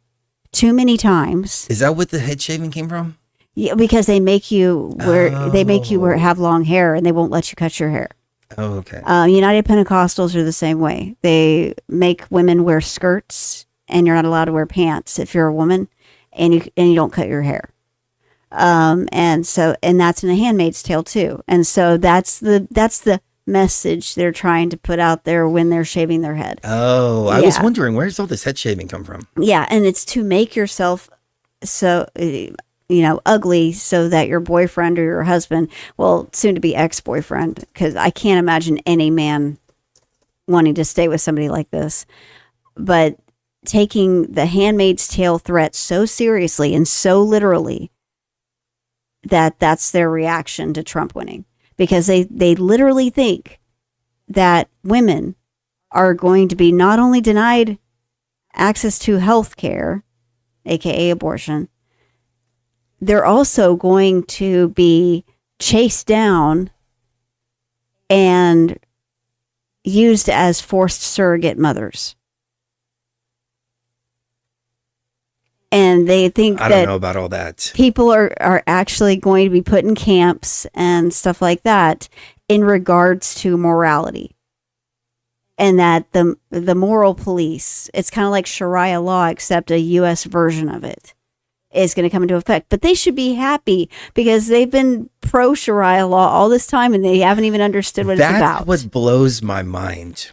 B: too many times.
A: Is that what the head shaving came from?
B: Yeah, because they make you have long hair and they won't let you cut your hair.
A: Oh, okay.
B: United Pentecostals are the same way. They make women wear skirts, and you're not allowed to wear pants if you're a woman, and you don't cut your hair. And that's in The Handmaid's Tale too. And so that's the message they're trying to put out there when they're shaving their head.
A: Oh, I was wondering, where's all this head shaving come from?
B: Yeah, and it's to make yourself so ugly so that your boyfriend or your husband, well, soon to be ex-boyfriend, because I can't imagine any man wanting to stay with somebody like this, but taking the Handmaid's Tale threat so seriously and so literally that that's their reaction to Trump winning, because they literally think that women are going to be not only denied access to health care, aka abortion, they're also going to be chased down and used as forced surrogate mothers. And they think
A: I don't know about all that.
B: People are actually going to be put in camps and stuff like that in regards to morality. And that the moral police, it's kind of like Sharia law, except a U.S. version of it, is going to come into effect. But they should be happy because they've been pro Sharia law all this time and they haven't even understood what it's about.
A: That's what blows my mind.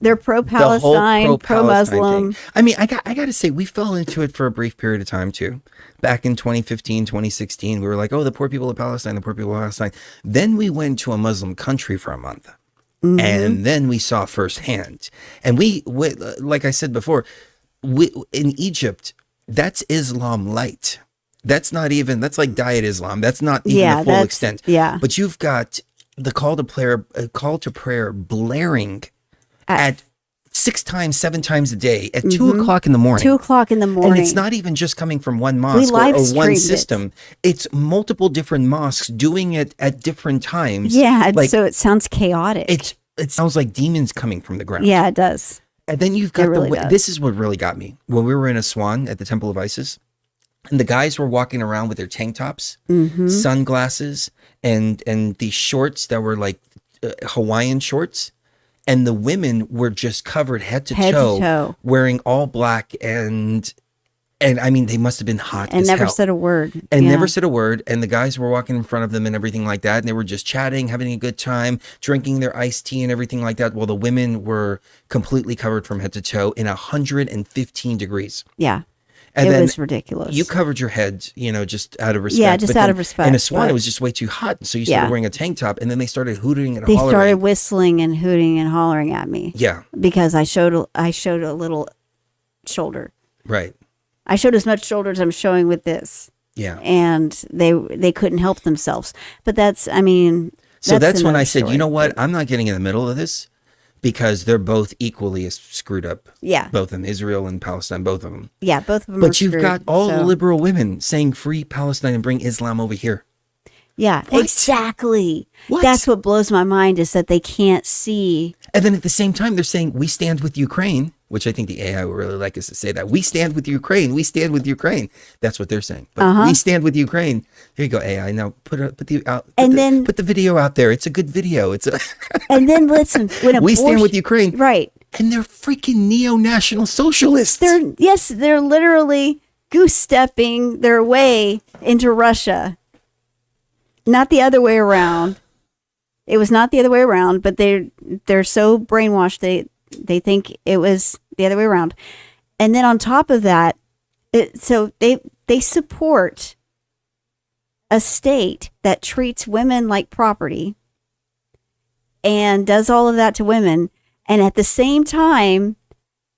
B: They're pro-Palestine, pro-Muslim.
A: Thing. I mean, I got to say, we fell into it for a brief period of time too. Back in 2015, 2016, we were like, oh, the poor people of Palestine, the poor people of Palestine. Then we went to a Muslim country for a month. And then we saw firsthand. And we like I said before, in Egypt, that's Islam light. That's like diet Islam. That's not even the full extent.
B: Yeah.
A: But you've got the call to prayer blaring at 6 times, 7 times a day at 2 o'clock in the morning.
B: 2 o'clock in the morning.
A: And it's not even just coming from one mosque or one system. It's multiple different mosques doing it at different times.
B: Yeah, so it sounds chaotic.
A: It sounds like demons coming from the ground.
B: Yeah, it does.
A: And then you've got this is what really got me. When we were in Aswan at the Temple of Isis, and the guys were walking around with their tank tops, sunglasses, and these shorts that were like Hawaiian shorts. And the women were just covered head to toe, wearing all black. And I mean, they must have been hot
B: and
A: as
B: never
A: hell.
B: said a word.
A: And never said a word. And the guys were walking in front of them and everything like that. And they were just chatting, having a good time, drinking their iced tea and everything like that. While the women were completely covered from head to toe in 115 degrees.
B: Yeah.
A: And
B: it
A: then
B: was ridiculous.
A: You covered your head, just out of respect.
B: Yeah, just out of respect.
A: In Aswan, it was just way too hot. So you started wearing a tank top, and then they started hooting and hollering.
B: They started whistling and hooting and hollering at me.
A: Yeah.
B: Because I showed a little shoulder.
A: Right.
B: I showed as much shoulder as I'm showing with this.
A: Yeah.
B: And they couldn't help themselves. But that's when I said,
A: you know what? I'm not getting in the middle of this. Because they're both equally as screwed up.
B: Yeah.
A: Both in Israel and Palestine, both of them.
B: Yeah, both of them
A: But you've got all the liberal women saying free Palestine and bring Islam over here.
B: Yeah,
A: what?
B: Exactly.
A: What?
B: That's what blows my mind is that they can't see.
A: And then at the same time, they're saying, we stand with Ukraine, which I think the AI would really like us to say that. We stand with Ukraine. We stand with Ukraine. That's what they're saying. But we stand with Ukraine. Here you go, AI. Now put the video out there. It's a good video.
B: And then listen, when
A: we stand with Ukraine.
B: Right.
A: And they're freaking neo-national socialists.
B: They're literally goose-stepping their way into Russia. Not the other way around. It was not the other way around, but they're so brainwashed they think it was the other way around. And then on top of that, so they support a state that treats women like property and does all of that to women. And at the same time,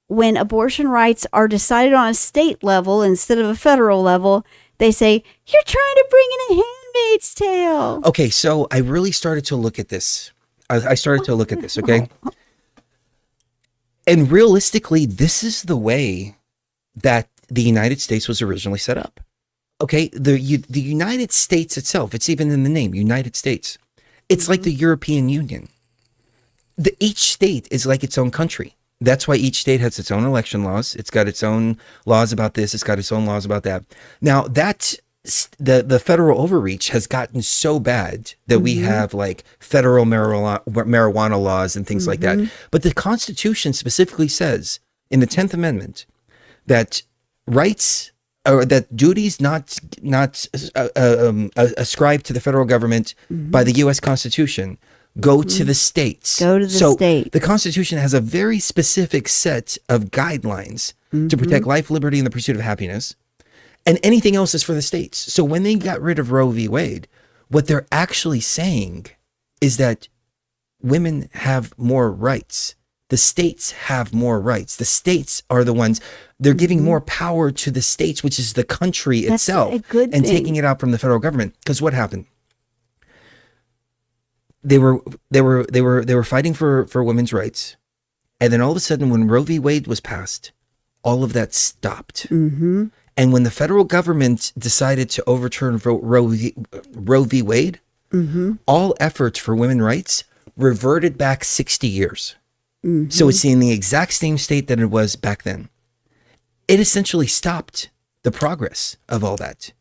B: when abortion rights are decided on a state level instead of a federal level, they say, you're trying to bring in a Handmaid's Tale.
A: Okay, so I really started to look at this. I started to look at this, okay? And realistically, this is the way that the United States was originally set up. Okay, the United States itself, it's even in the name, United States. It's like the European Union. Each state is like its own country. That's why each state has its own election laws. It's got its own laws about this. It's got its own laws about that. Now, the federal overreach has gotten so bad that we have like federal marijuana laws and things like that. But the Constitution specifically says in the 10th Amendment that rights or that duties not ascribed to the federal government by the U.S. Constitution go to the states.
B: Go to the states.
A: The Constitution has a very specific set of guidelines to protect life, liberty, and the pursuit of happiness. And anything else is for the states. So when they got rid of Roe v. Wade, what they're actually saying is that women have more rights. The states have more rights. The states are the ones, they're giving more power to the states, which is the country itself, and taking it out from the federal government. Because what happened? They were fighting for women's rights. And then all of a sudden, when Roe v. Wade was passed, all of that stopped. And when the federal government decided to overturn Roe v. Wade, all efforts for women's rights reverted back 60 years. So it's in the exact same state that it was back then. It essentially stopped the progress of all that.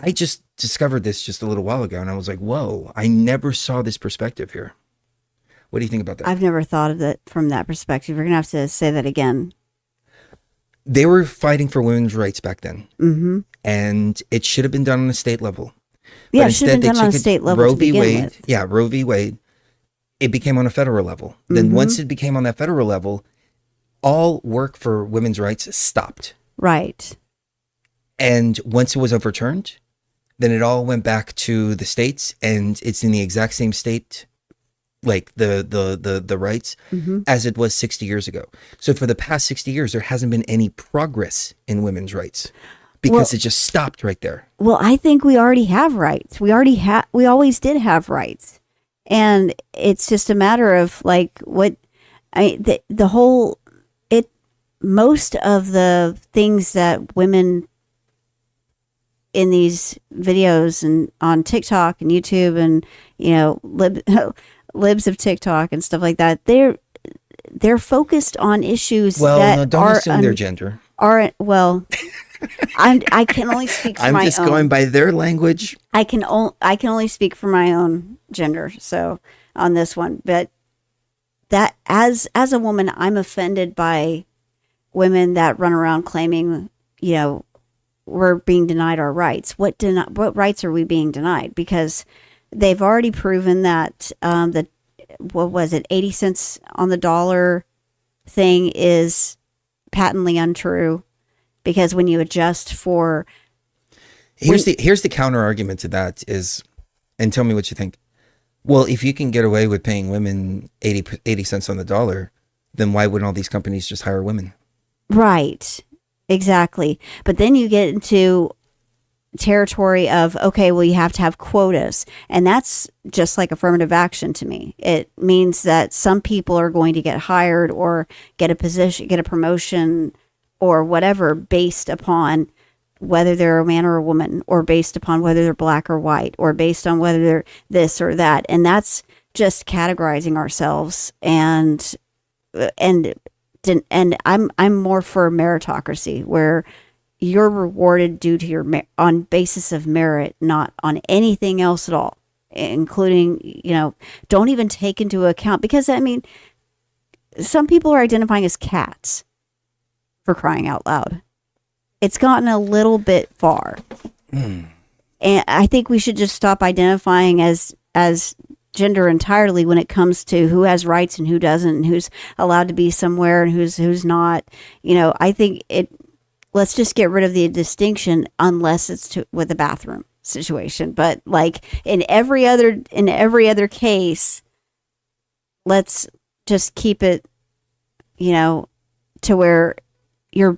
A: I just discovered this just a little while ago, and I was like, whoa, I never saw this perspective here. What do you think about that?
B: I've never thought of it from that perspective. We're going to have to say that again.
A: They were fighting for women's rights back then. And it should have been done on a state level.
B: Yeah, it should have been done on a state level
A: Roe
B: to
A: v.
B: begin
A: Wade.
B: with.
A: Yeah, Roe v. Wade. it became on a federal level. Then once it became on that federal level, all work for women's rights stopped.
B: Right.
A: And once it was overturned, then it all went back to the states, and it's in the exact same state, like the rights, as it was 60 years ago. So for the past 60 years, there hasn't been any progress in women's rights because it just stopped right there.
B: Well, I think we already have rights. We always did have rights. And it's just a matter of like most of the things that women in these videos and on TikTok and YouTube and, you know, libs of TikTok and stuff like that, they're focused on issues that
A: don't assume their gender.
B: I can only speak for my own.
A: I'm just going by their language.
B: I can only speak for my own gender, so on this one. But that as a woman, I'm offended by women that run around claiming, you know, we're being denied our rights. What rights are we being denied? Because they've already proven that what was it, 80 cents on the dollar thing is patently untrue. Because when you adjust for...
A: Here's the counter argument to that is, and tell me what you think. Well, if you can get away with paying women 80 cents on the dollar, then why wouldn't all these companies just hire women? Right.
B: Exactly. But then you get into territory of, okay, well, you have to have quotas. And that's just like affirmative action to me. It means that some people are going to get hired or get a position, get a promotion or whatever based upon whether they're a man or a woman, or based upon whether they're black or white, or based on whether they're this or that. And that's just categorizing ourselves. And I'm more for meritocracy, where you're rewarded due to your on basis of merit, not on anything else at all, including, you know, don't even take into account, because I mean, some people are identifying as cats, for crying out loud. It's gotten a little bit far. And I think we should just stop identifying as gender entirely when it comes to who has rights and who doesn't, and who's allowed to be somewhere and who's not. You know, I think let's just get rid of the distinction, unless it's with a bathroom situation. But like in every other case, let's just keep it, you know, to where you're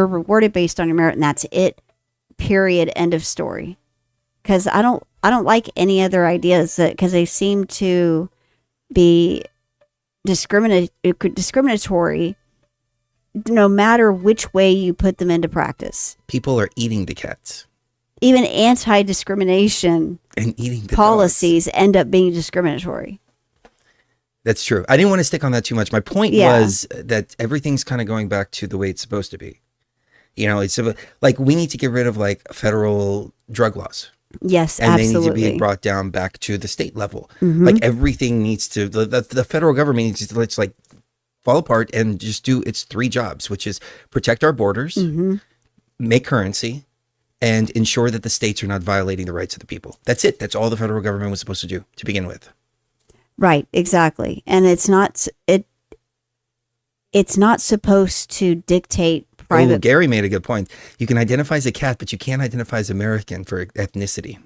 B: rewarded based on your merit, and that's it. Period. End of story. Because I don't like any other ideas, because they seem to be discriminatory, no matter which way you put them into practice.
A: People are eating the cats.
B: Even anti-discrimination
A: and eating the
B: policies end up being discriminatory.
A: That's true. I didn't want to stick on that too much. My point was that everything's kind of going back to the way it's supposed to be. You know, it's like we need to get rid of like federal drug laws.
B: Yes,
A: and
B: absolutely.
A: they need to be brought down back to the state level. Like everything needs to, the federal government needs to, let's like fall apart and just do its three jobs, which is protect our borders, make currency, and ensure that the states are not violating the rights of the people. That's it. That's all the federal government was supposed to do to begin with.
B: Right, exactly. And it's not supposed to dictate private.
A: Oh, Gary made a good point. You can identify as a cat, but you can't identify as American for ethnicity.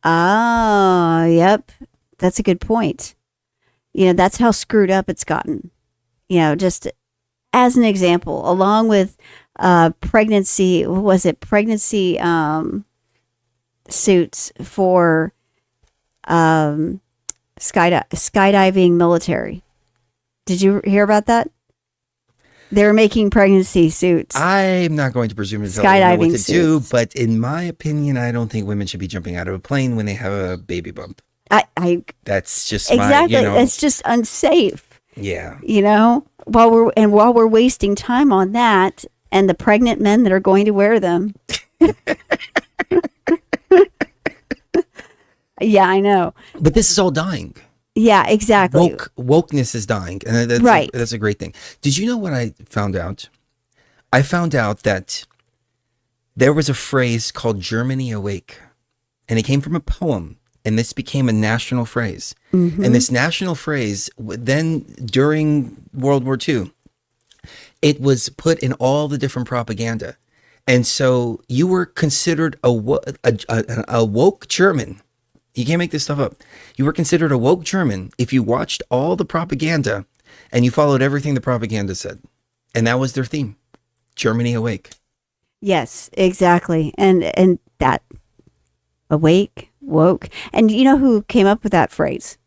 B: Oh, yep. That's a good point. You know, that's how screwed up it's gotten. You know, just as an example, along with pregnancy, what was it? Pregnancy suits for skydiving military. Did you hear about that? They're making pregnancy suits.
A: I'm not going to presume to tell you what to do, but in my opinion, I don't think women should be jumping out of a plane when they have a baby bump. That's just
B: exactly.
A: My, you know,
B: it's just unsafe.
A: Yeah.
B: You know, while we're wasting time on that, and the pregnant men that are going to wear them. Yeah, I know.
A: But this is all dying.
B: Yeah, exactly.
A: Wokeness is dying. And that's
B: right.
A: That's a great thing. Did you know what I found out? I found out that there was a phrase called Germany Awake. And it came from a poem. and this became a national phrase. And this national phrase, then during World War II, it was put in all the different propaganda. And so you were considered a woke German. You can't make this stuff up. You were considered a woke German if you watched all the propaganda and you followed everything the propaganda said. And that was their theme. Germany awake.
B: Yes, exactly. And that awake, woke. And you know who came up with that phrase?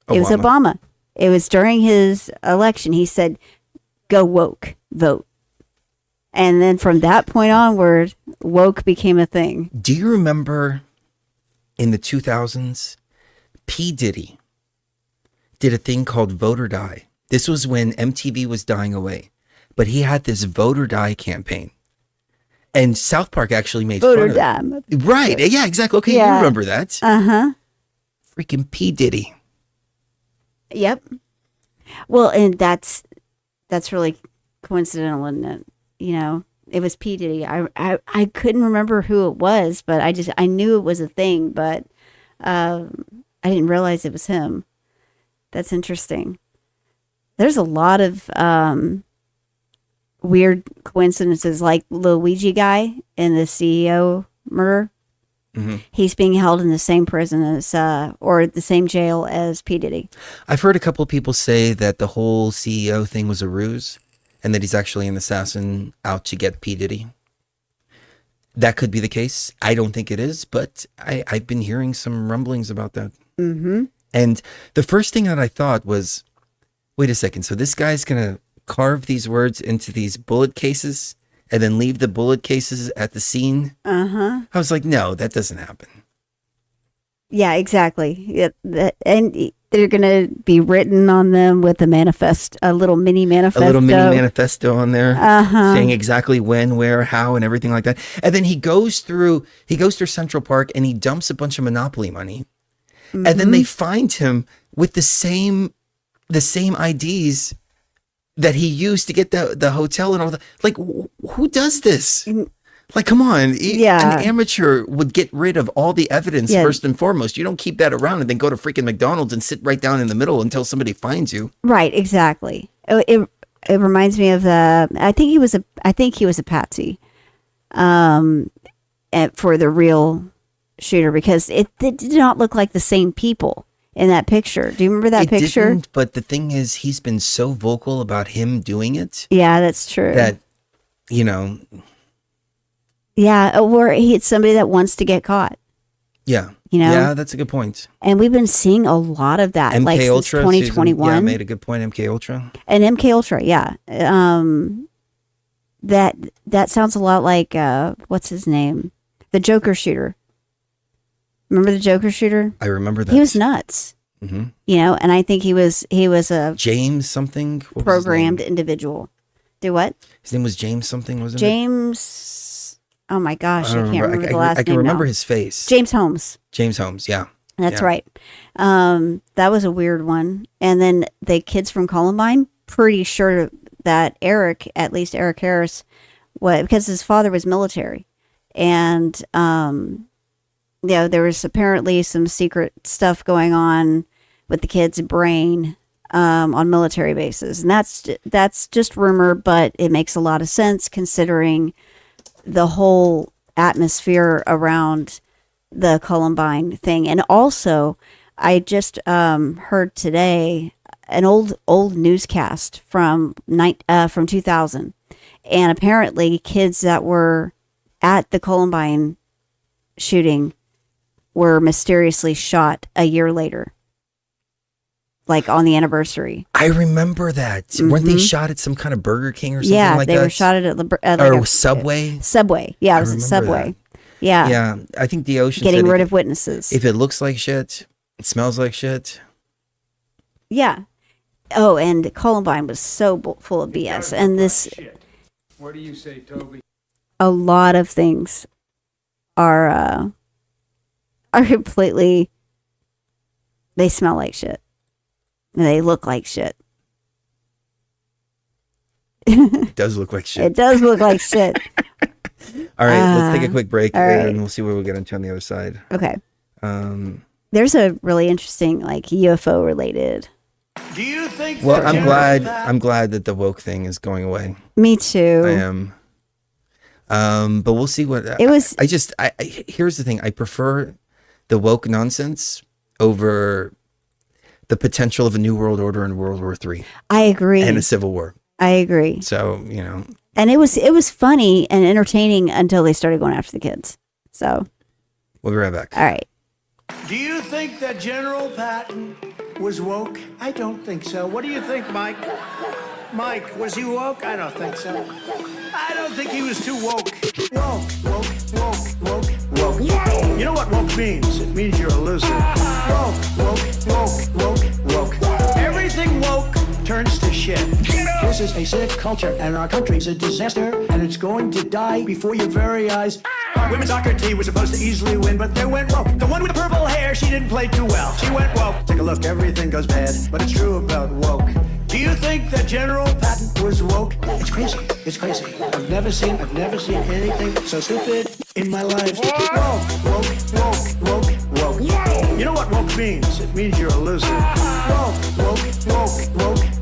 B: It was Obama. It was during his election. He said, "Go woke, vote." And then from that point onward, woke became a thing.
A: Do you remember in the 2000s, P. Diddy did a thing called Vote or Die? This was when MTV was dying away, but he had this Vote or Die campaign. And South Park actually made
B: Vote
A: fun
B: or
A: of
B: Die.
A: it. Right. Yeah, exactly. Okay,
B: Yeah.
A: you remember that.
B: Uh-huh.
A: Freaking P. Diddy.
B: Yep. Well, and that's really coincidental, isn't it? You know, it was P. Diddy. I couldn't remember who it was, but I knew it was a thing, but I didn't realize it was him. That's interesting. There's a lot of weird coincidences, like the Luigi guy in the CEO murder. He's being held in the same prison as, or the same jail as P. Diddy.
A: I've heard a couple of people say that the whole CEO thing was a ruse and that he's actually an assassin out to get P. Diddy. That could be the case. I don't think it is, but I've been hearing some rumblings about that. And the first thing that I thought was, wait a second. So this guy's going to carve these words into these bullet cases and then leave the bullet cases at the scene. I was like, no, that doesn't happen.
B: Yeah, exactly. And they're going to be written on them with a little mini manifesto.
A: A little mini manifesto on there saying exactly when, where, how, and everything like that. And then he goes through Central Park and he dumps a bunch of Monopoly money. And then they find him with the same IDs that he used to get the hotel and all that. Like, who does this? Like, come on. An amateur would get rid of all the evidence first and foremost. You don't keep that around and then go to freaking McDonald's and sit right down in the middle until somebody finds you.
B: Right, exactly. It reminds me of I think he was a patsy for the real shooter, because it did not look like the same people in that picture. Do you remember that picture?
A: Didn't, but the thing is, he's been so vocal about him doing it.
B: Yeah, that's true.
A: That, you know.
B: Yeah, or it's somebody that wants to get caught.
A: Yeah.
B: You know? Yeah,
A: that's a good point.
B: And we've been seeing a lot of that.
A: MK
B: like
A: Ultra,
B: since 2021.
A: Yeah, made a good point. MK Ultra.
B: And MK Ultra, yeah. That sounds a lot like what's his name? The Joker shooter. Remember the Joker shooter?
A: I remember that.
B: He was nuts. You know, and I think he was a
A: James something
B: programmed individual. Do what?
A: His name was James something, wasn't
B: it? James. Oh my gosh, I can't remember the last name.
A: I can remember
B: now.
A: His face.
B: James Holmes.
A: James Holmes, yeah.
B: That's right. That was a weird one. And then the kids from Columbine, pretty sure that at least Eric Harris, because his father was military, and there was apparently some secret stuff going on with the kid's brain on military bases. And that's just rumor, but it makes a lot of sense considering the whole atmosphere around the Columbine thing. And also, I just heard today an old newscast from 2000. And apparently kids that were at the Columbine shooting were mysteriously shot a year later, like on the anniversary.
A: I remember that. Weren't they shot at some kind of Burger King or something like that?
B: Yeah, they were shot at
A: or Subway.
B: Subway. Yeah, it was a Subway.
A: That.
B: Yeah.
A: Yeah, I think the ocean
B: getting rid of witnesses.
A: If it looks like shit, it smells like shit.
B: Yeah. Oh, and Columbine was so full of BS. And this.
P: What do you say, Toby?
B: A lot of things are completely. They smell like shit. They look like shit.
A: It does look like shit.
B: It does look like shit.
A: All right, let's take a quick break
B: right.
A: and we'll see where we'll get into on the other side.
B: Okay. there's a really interesting like UFO related.
Q: Do you think?
A: Well, I'm glad that the woke thing is going away.
B: Me too.
A: I am. But we'll see what
B: it was.
A: Here's the thing. I prefer the woke nonsense over the potential of a new world order and World War III.
B: I agree.
A: And a civil war.
B: I agree.
A: So, you know.
B: And it was funny and entertaining until they started going after the kids. So.
A: We'll be right back.
B: All right.
Q: Do you think that General Patton was woke? I don't think so. What do you think, Mike? Mike, was he woke? I don't think so. I don't think he was too woke. Woke. You know what woke means? It means you're a loser. Woke. Everything woke turns to shit. This is a sick culture, and our country's a disaster, and it's going to die before your very eyes. Our women's soccer team was supposed to easily win, but they went woke. The one with the purple hair, she didn't play too well. She went woke. Take a look, everything goes bad, but it's true about woke. Do you think that General Patton was woke? It's crazy. I've never seen anything so stupid in my life. Woke. You know what woke means? It means you're a loser.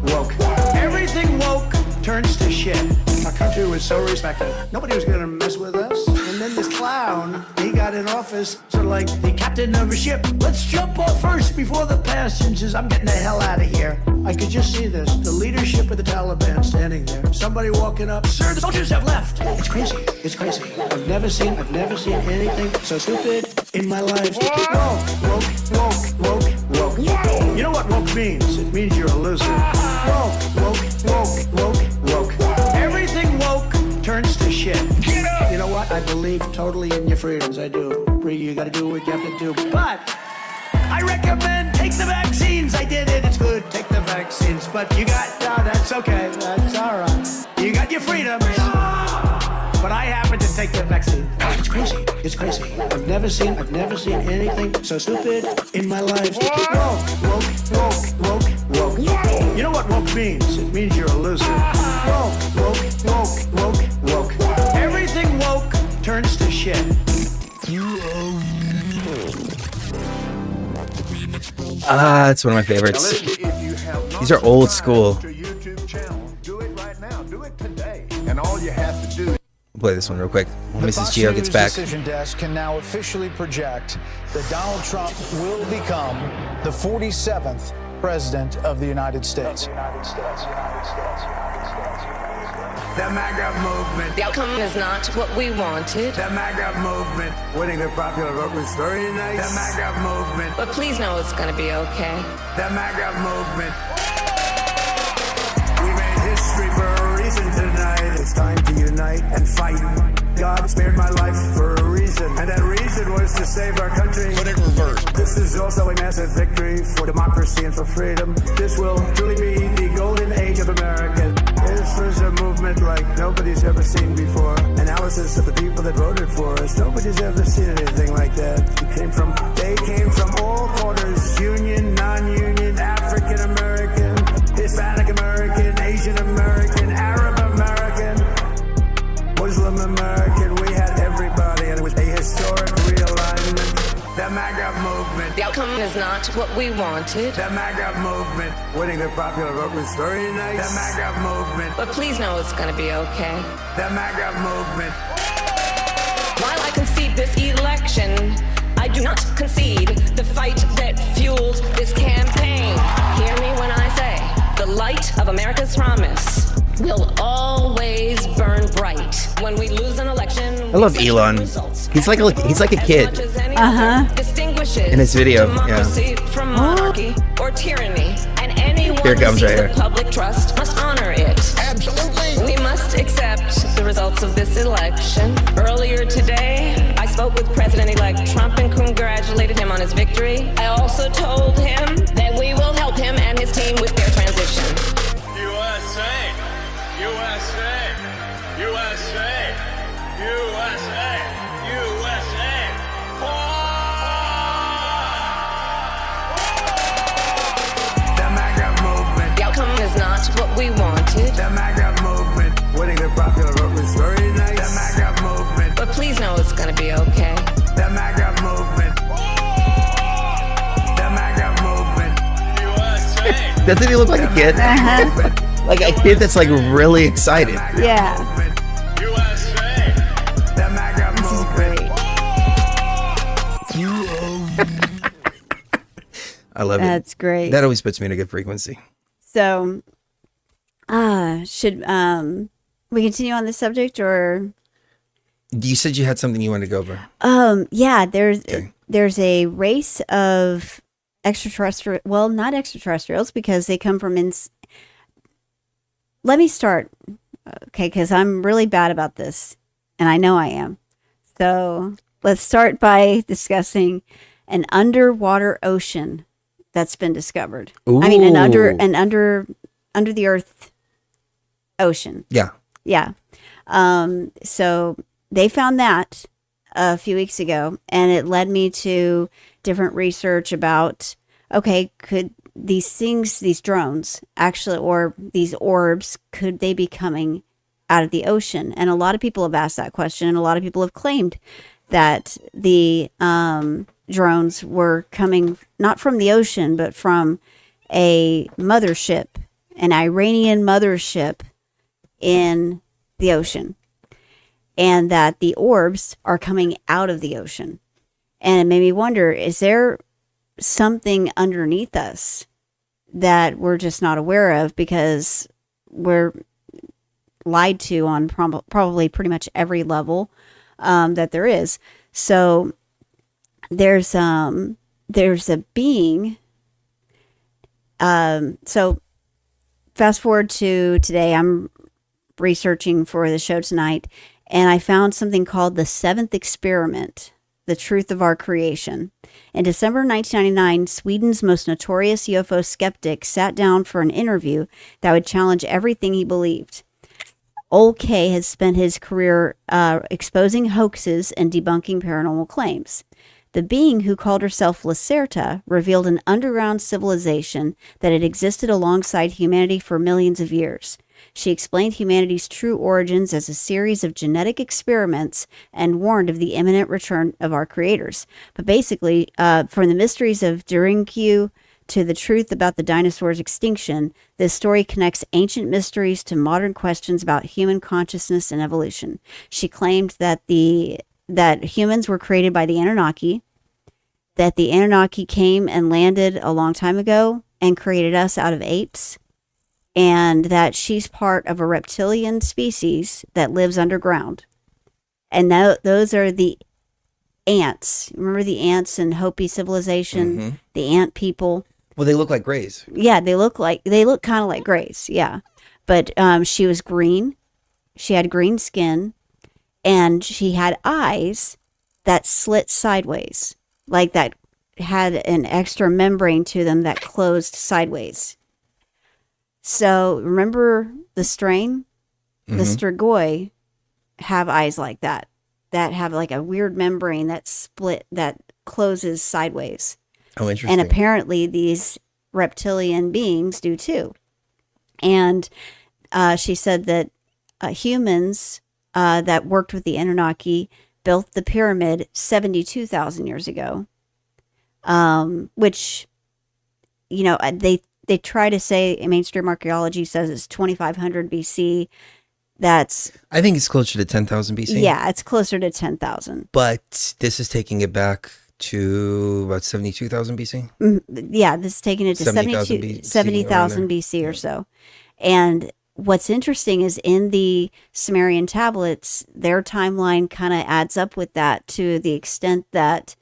Q: Woke. Everything woke turns to shit. Our country was so respected. Nobody was gonna mess with us. And then this clown, he got in office, sort of like the captain of a ship. Let's jump off first before the passengers. I'm getting the hell out of here. I could just see this. The leadership of the Taliban standing there. Somebody walking up. Sir, the soldiers have left. It's crazy. I've never seen anything so stupid in my life. Woke. You know what woke means? It means you're a loser. Woke. Everything woke turns to shit. You know what? I believe totally in your freedoms. I do. You gotta do what you have to do. But I recommend take the vaccines. I did it. It's good. Take the vaccines. But that's okay. That's all right. You got your freedoms. But I happen to take the vaccine. It's crazy. I've never seen anything so stupid in my life. Woke. You know what woke means? It means you're a loser. Woke. Everything woke turns to shit.
A: It's one of my favorites. These are old school.
R: Do it right now. Do it today. And all you have to do.
A: We'll play this one real quick when Mrs. Geo gets back.
S: The Decision Desk can now officially project that Donald Trump will become the 47th President of the United States.
K: The MAGA movement.
F: The outcome is not what we wanted.
K: The MAGA movement. Winning the popular vote was very nice. The MAGA movement.
F: But please know it's going to be okay.
K: The MAGA movement. We made history for a reason tonight. It's time to unite and fight. God spared my life for a reason, and that reason was to save our country. Put it reversed. This is also a massive victory for democracy and for freedom. This will truly be the golden age of America. This was a movement like nobody's ever seen before. Analysis of the people that voted for us. Nobody's ever seen anything like that. They came from all corners, union, non-union, African American, Hispanic American, Asian American, Arab American, Muslim American. We had everybody, and it was a historic realignment. The MAGA movement.
F: The outcome is not what we wanted.
K: The MAGA movement. Winning the popular vote was very nice. The MAGA movement.
F: But please know it's going to be okay.
K: The MAGA movement.
F: While I concede this election, I do not concede the fight that fueled this campaign. Hear me when I say, the light of America's promise will always burn bright. When we lose an election,
A: I love Elon. He's like a kid. In his video,
F: democracy from monarchy or tyranny, and anyone
A: Here it comes
F: who sees
A: right
F: the
A: here.
F: public trust must honor it. Absolutely. We must accept the results of this election. Earlier today, I spoke with President-elect Trump and congratulated him on his victory. I also told him that we will help him and his team with their transition.
O: USA!
K: The MAGA movement.
F: The outcome is not what we wanted.
K: The MAGA movement. Winning the popular vote was very nice. The MAGA movement.
F: But please know it's going to be okay.
K: The MAGA movement.
A: Doesn't he look like a kid? Like a kid that's like really excited.
B: Yeah. This is great.
A: I love it.
B: That's great.
A: That always puts me in a good frequency.
B: So, should we continue on this subject, or?
A: You said you had something you wanted to go over.
B: Yeah, there's a race of extraterrestrial, well, not extraterrestrials, because they come from let me start, okay, because I'm really bad about this, and I know I am. So let's start by discussing an underwater ocean that's been discovered.
A: Ooh.
B: I mean, an under the earth ocean.
A: Yeah.
B: Yeah. So they found that a few weeks ago, and it led me to different research about, okay, could these things, these drones actually, or these orbs, could they be coming out of the ocean? And a lot of people have asked that question, and a lot of people have claimed that the drones were coming not from the ocean, but from a mothership, an Iranian mothership in the ocean, and that the orbs are coming out of the ocean. And it made me wonder, is there something underneath us that we're just not aware of, because we're lied to on probably pretty much every level that there is. So there's a being. So fast forward to today, I'm researching for the show tonight, and I found something called the seventh experiment, the truth of our creation. In December 1999, Sweden's most notorious UFO skeptic sat down for an interview that would challenge everything he believed. Old K has spent his career exposing hoaxes and debunking paranormal claims. The being, who called herself Lacerta, revealed an underground civilization that had existed alongside humanity for millions of years. She explained humanity's true origins as a series of genetic experiments and warned of the imminent return of our creators. But basically, from the mysteries of Durinkyu to the truth about the dinosaurs' extinction, this story connects ancient mysteries to modern questions about human consciousness and evolution. She claimed that humans were created by the Anunnaki, that the Anunnaki came and landed a long time ago and created us out of apes, and that she's part of a reptilian species that lives underground. And those are the ants. Remember the ants in Hopi civilization?
A: Mm-hmm.
B: The ant people.
A: Well, they look like grays.
B: Yeah, they look kind of like grays. Yeah. But she was green. She had green skin, and she had eyes that slit sideways, like that had an extra membrane to them that closed sideways. So remember the strain? Mm-hmm. The Strigoi have eyes like that have like a weird membrane that split, that closes sideways.
A: Oh, interesting.
B: And apparently these reptilian beings do too. And she said that humans that worked with the Anunnaki built the pyramid 72,000 years ago, which, they try to say, mainstream archaeology says it's 2,500 BC. I
A: think it's closer to 10,000 BC.
B: Yeah, it's closer to 10,000.
A: But this is taking it back to about 72,000 BC?
B: Yeah, this is taking it to 70,000 BC or so. And what's interesting is in the Sumerian tablets, their timeline kind of adds up with that, to the extent that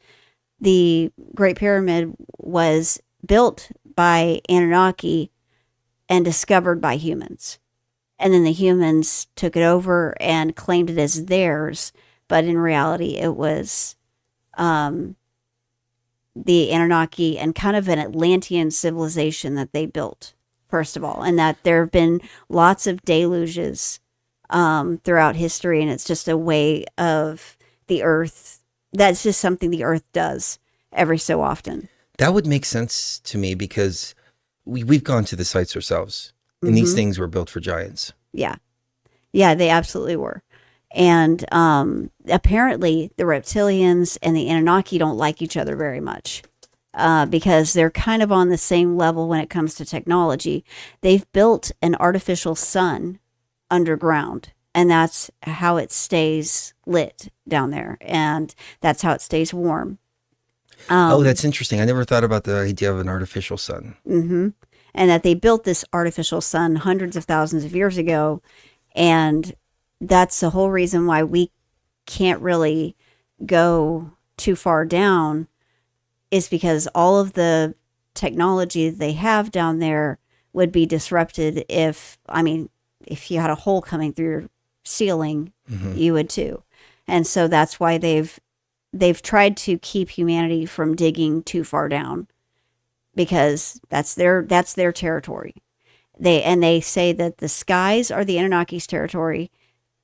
B: the Great Pyramid was built by Anunnaki and discovered by humans. And then the humans took it over and claimed it as theirs. But in reality, it was the Anunnaki and kind of an Atlantean civilization that they built, first of all. And that there have been lots of deluges throughout history. And it's just a way of the earth. That's just something the earth does every so often.
A: That would make sense to me, because we've gone to the sites ourselves, and
B: Mm-hmm.
A: these things were built for giants.
B: Yeah. Yeah, they absolutely were. And apparently the reptilians and the Anunnaki don't like each other very much. because they're kind of on the same level when it comes to technology. They've built an artificial sun underground, and that's how it stays lit down there, and that's how it stays warm.
A: Oh, that's interesting. I never thought about the idea of an artificial sun.
B: Mm-hmm. And that they built this artificial sun hundreds of thousands of years ago, and that's the whole reason why we can't really go too far down, is because all of the technology they have down there would be disrupted if you had a hole coming through your ceiling, you would too. And so that's why they've tried to keep humanity from digging too far down, because that's their territory. They say that the skies are the Anunnaki's territory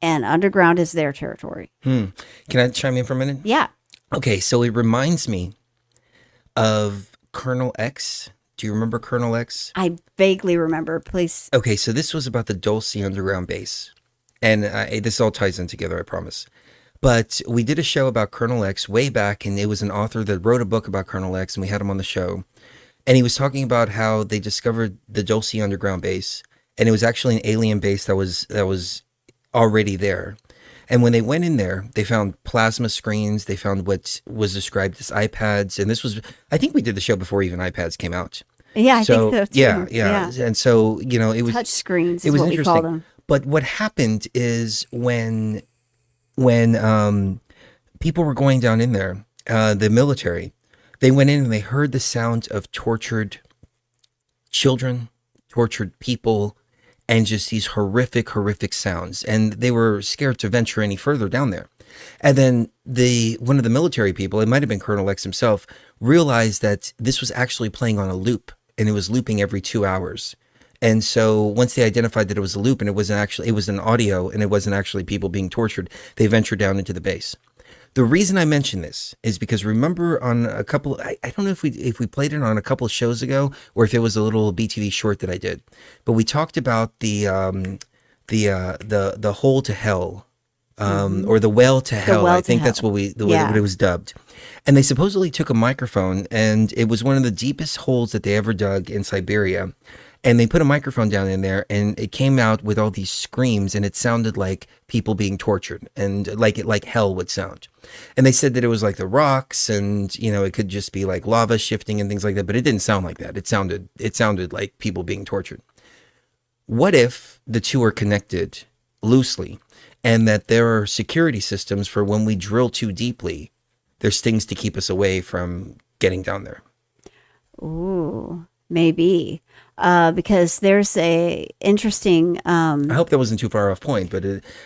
B: and underground is their territory.
A: Can I chime in for a minute?
B: Yeah.
A: Okay, so it reminds me of Colonel X. Do you remember Colonel X?
B: I vaguely remember. Please.
A: Okay, so this was about the Dulce underground base. And this all ties in together, I promise. But we did a show about Colonel X way back, and it was an author that wrote a book about Colonel X, and we had him on the show. And he was talking about how they discovered the Dulce underground base, and it was actually an alien base that was already there. And when they went in there, they found plasma screens. They found what was described as iPads. And this was, I think we did the show before even iPads came out.
B: Yeah, I think so too.
A: Yeah. And so, it was...
B: Touch screens is what we call them.
A: But what happened is when people were going down in there, the military, they went in and they heard the sound of tortured children, tortured people, and just these horrific sounds. And they were scared to venture any further down there. And then one of the military people, it might have been Colonel X himself, realized that this was actually playing on a loop, and it was looping every 2 hours. And so once they identified that it was a loop and it was an audio and it wasn't actually people being tortured, they ventured down into the base. The reason I mention this is because remember on a couple, I don't know if we played it on a couple of shows ago or if it was a little BTV short that I did, but we talked about the hole to hell, or the well to hell. I think that's what what it was dubbed. And they supposedly took a microphone, and it was one of the deepest holes that they ever dug in Siberia. And they put a microphone down in there, and it came out with all these screams, and it sounded like people being tortured, and like hell would sound. And they said that it was like the rocks, and it could just be like lava shifting and things like that, but it didn't sound like that. It sounded like people being tortured. What if the two are connected loosely, and that there are security systems for when we drill too deeply, there's things to keep us away from getting down there?
B: Ooh, maybe. Because there's a interesting...
A: I hope that wasn't too far off point, but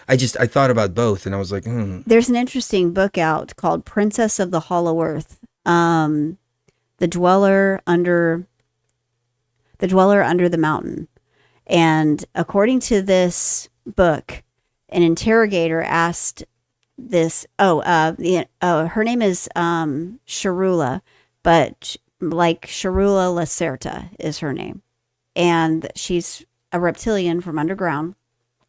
A: I thought about both, and I was like,
B: There's an interesting book out called Princess of the Hollow Earth, The Dweller Under the Mountain. And according to this book, an interrogator asked this... her name is Sharula, but like Sharula Lacerta is her name. And she's a reptilian from underground.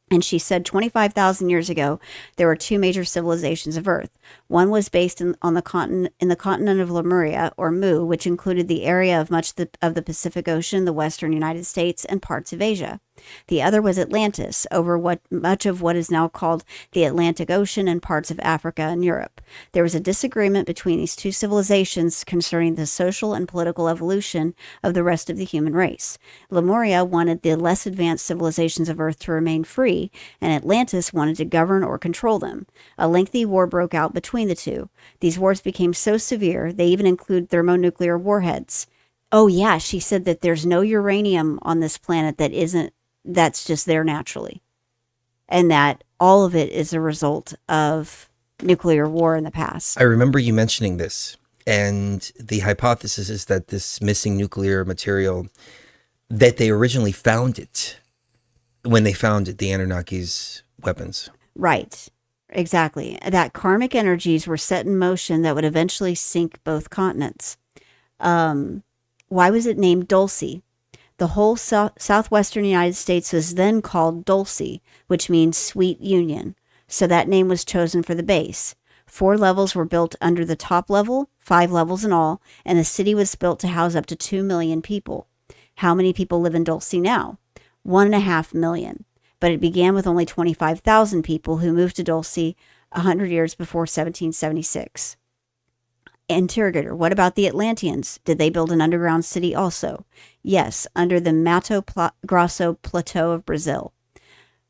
B: And she said 25,000 years ago, there were two major civilizations of Earth. One was based in the continent of Lemuria, or Mu, which included the area of much of the Pacific Ocean, the western United States, and parts of Asia. The other was Atlantis, over much of what is now called the Atlantic Ocean and parts of Africa and Europe. There was a disagreement between these two civilizations concerning the social and political evolution of the rest of the human race. Lemuria wanted the less advanced civilizations of Earth to remain free, and Atlantis wanted to govern or control them. A lengthy war broke out between the two. These wars became so severe, they even include thermonuclear warheads. Oh yeah, she said that there's no uranium on this planet that's just there naturally. And that all of it is a result of nuclear war in the past.
A: I remember you mentioning this, and the hypothesis is that this missing nuclear material, that they originally found it when they found the Anunnaki's weapons.
B: Right. Exactly. That karmic energies were set in motion that would eventually sink both continents. Why was it named Dulce? The whole southwestern United States was then called Dulce, which means sweet union. So that name was chosen for the base. 4 levels were built under the top level, 5 levels in all, and the city was built to house up to 2 million people. How many people live in Dulce now? 1.5 million. But it began with only 25,000 people who moved to Dulce 100 years before 1776. Interrogator, what about the Atlanteans? Did they build an underground city also? Yes, under the Mato Grosso Plateau of Brazil.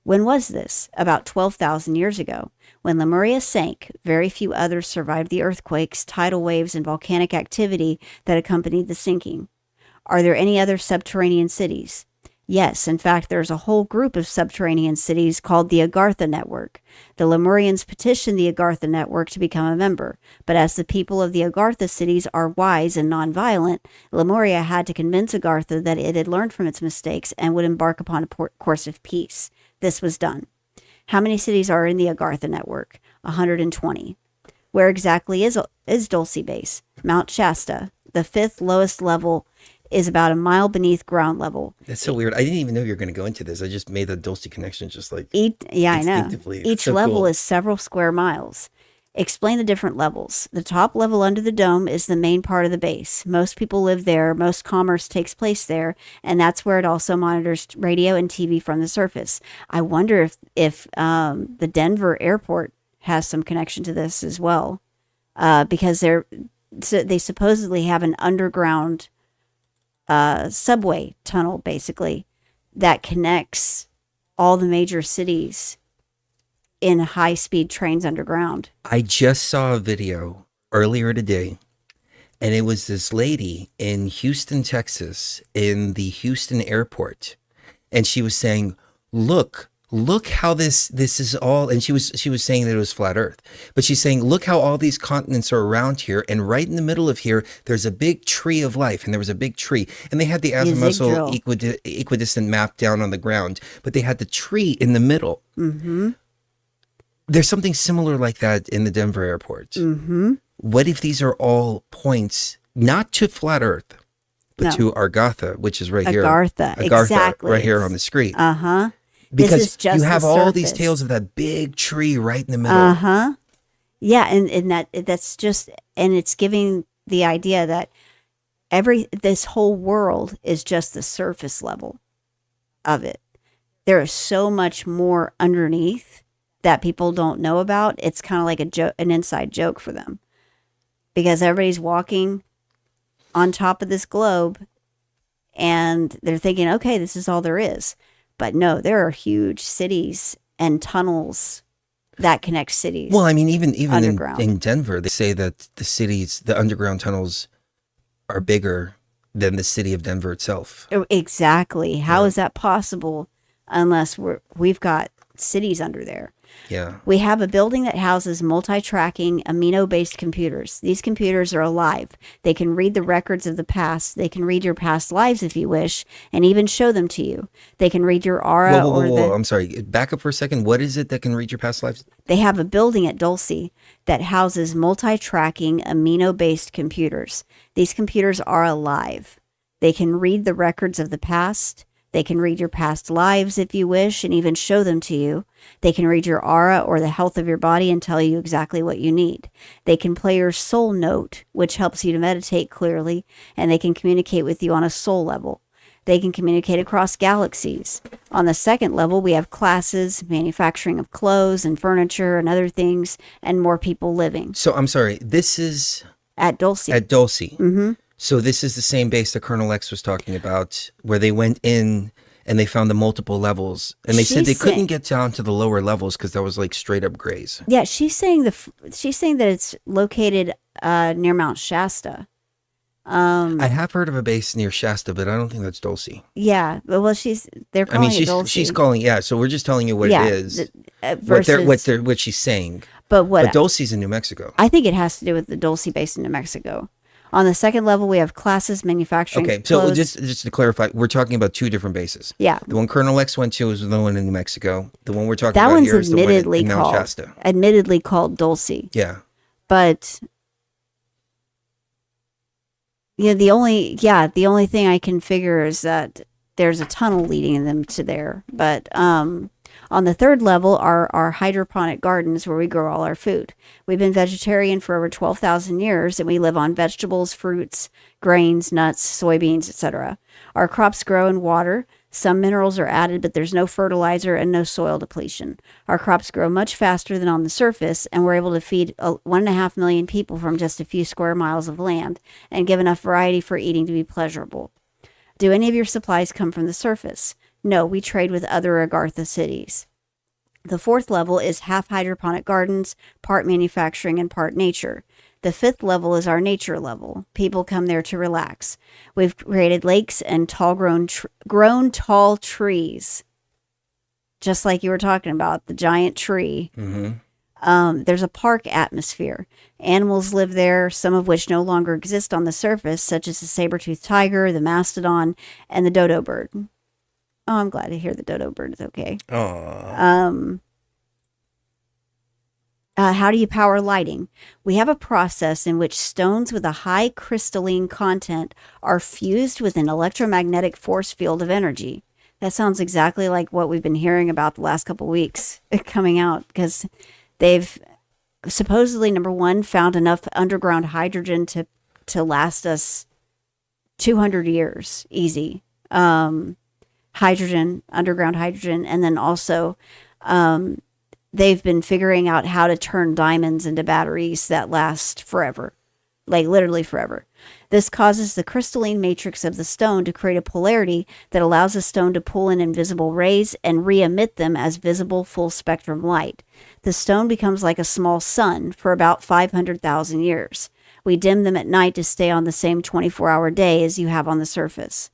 B: When was this? About 12,000 years ago. When Lemuria sank, very few others survived the earthquakes, tidal waves, and volcanic activity that accompanied the sinking. Are there any other subterranean cities? Yes, in fact, there's a whole group of subterranean cities called the Agartha Network. The Lemurians petitioned the Agartha Network to become a member, but as the people of the Agartha cities are wise and nonviolent, Lemuria had to convince Agartha that it had learned from its mistakes and would embark upon a course of peace. This was done. How many cities are in the Agartha Network? 120. Where exactly is Dulce Base? Mount Shasta. The 5th lowest level is about a mile beneath ground level.
A: That's so weird. I didn't even know you were going to go into this. I just made the Dulce connection just like
B: I know.
A: instinctively.
B: Each level is several square miles. Explain the different levels. The top level under the dome is the main part of the base. Most people live there. Most commerce takes place there. And that's where it also monitors radio and TV from the surface. I wonder if the Denver airport has some connection to this as well. Because they supposedly have an underground subway tunnel, basically, that connects all the major cities in high-speed trains underground.
A: I just saw a video earlier today, and it was this lady in Houston, Texas, in the Houston airport, and she was saying, look how this is all, and she was saying that it was flat earth, but she's saying, look how all these continents are around here, and right in the middle of here there's a big tree of life, and there was a big tree, and they had the azimuthal equidistant map down on the ground, but they had the tree in the middle.
B: Mm-hmm.
A: There's something similar like that in the Denver airport.
B: Mm-hmm.
A: What if these are all points not to flat earth, but to Agartha, which is right here.
B: Agartha, exactly.
A: Right here on the screen.
B: Uh-huh.
A: Because you have all these tales of that big tree right in the middle.
B: Uh-huh. Yeah, and that's just, and it's giving the idea that this whole world is just the surface level of it. There is so much more underneath that people don't know about. It's kind of like an inside joke for them, because everybody's walking on top of this globe and they're thinking, okay, this is all there is. But no, there are huge cities and tunnels that connect cities.
A: Well, I mean, even in Denver, they say that the underground tunnels are bigger than the city of Denver itself.
B: Exactly. How is that possible unless we've got cities under there?
A: Yeah.
B: We have a building that houses multi-tracking amino-based computers. These computers are alive. They can read the records of the past. They can read your past lives if you wish, and even show them to you. They can read your aura.
A: Whoa, I'm sorry. Back up for a second. What is it that can read your past lives?
B: They have a building at Dulce that houses multi-tracking amino-based computers. These computers are alive. They can read the records of the past. They can read your past lives if you wish and even show them to you. They can read your aura or the health of your body and tell you exactly what you need. They can play your soul note, which helps you to meditate clearly, and they can communicate with you on a soul level. They can communicate across galaxies. On the second level, we have classes, manufacturing of clothes and furniture and other things, and more people living.
A: So I'm sorry, this is...
B: At Dulce.
A: At Dulce.
B: Mm-hmm.
A: So this is the same base that Colonel X was talking about, where they went in and they found the multiple levels, and they said they couldn't get down to the lower levels because that was like straight up grays.
B: Yeah, she's saying that it's located near Mount Shasta.
A: I have heard of a base near Shasta, but I don't think that's Dulce.
B: Yeah, well, they're calling it Dulce.
A: She's calling, yeah. So we're just telling you what it is, what she's saying.
B: But
A: Dulce's in New Mexico.
B: I think it has to do with the Dulce base in New Mexico. On the second level, we have classes, manufacturing. Okay,
A: so
B: clothes.
A: just to clarify, we're talking about two different bases.
B: Yeah.
A: The one Colonel X went to is the one in New Mexico. The one we're talking about here is the one in Mount Shasta.
B: Admittedly called Dulce.
A: Yeah.
B: But the only thing I can figure is that there's a tunnel leading them to there. But On the third level are our hydroponic gardens where we grow all our food. We've been vegetarian for over 12,000 years, and we live on vegetables, fruits, grains, nuts, soybeans, etc. Our crops grow in water. Some minerals are added, but there's no fertilizer and no soil depletion. Our crops grow much faster than on the surface, and we're able to feed 1.5 million people from just a few square miles of land and give enough variety for eating to be pleasurable. Do any of your supplies come from the surface? No, we trade with other Agartha cities. The fourth level is half hydroponic gardens, part manufacturing, and part nature. The fifth level is our nature level. People come there to relax. We've created lakes and grown tall trees. Just like you were talking about, the giant tree. There's a park atmosphere. Animals live there, some of which no longer exist on the surface, such as the saber-toothed tiger, the mastodon, and the dodo bird. Oh, I'm glad to hear the dodo bird is okay.
A: Aww.
B: How do you power lighting? We have a process in which stones with a high crystalline content are fused with an electromagnetic force field of energy. That sounds exactly like what we've been hearing about the last couple weeks coming out, because they've supposedly, number one, found enough underground hydrogen to last us 200 years easy. Underground hydrogen, and then also they've been figuring out how to turn diamonds into batteries that last forever, like literally forever. This causes the crystalline matrix of the stone to create a polarity that allows the stone to pull in invisible rays and re-emit them as visible full spectrum light. The stone becomes like a small sun for about 500,000 years. We dim them at night to stay on the same 24-hour day as you have on the surface.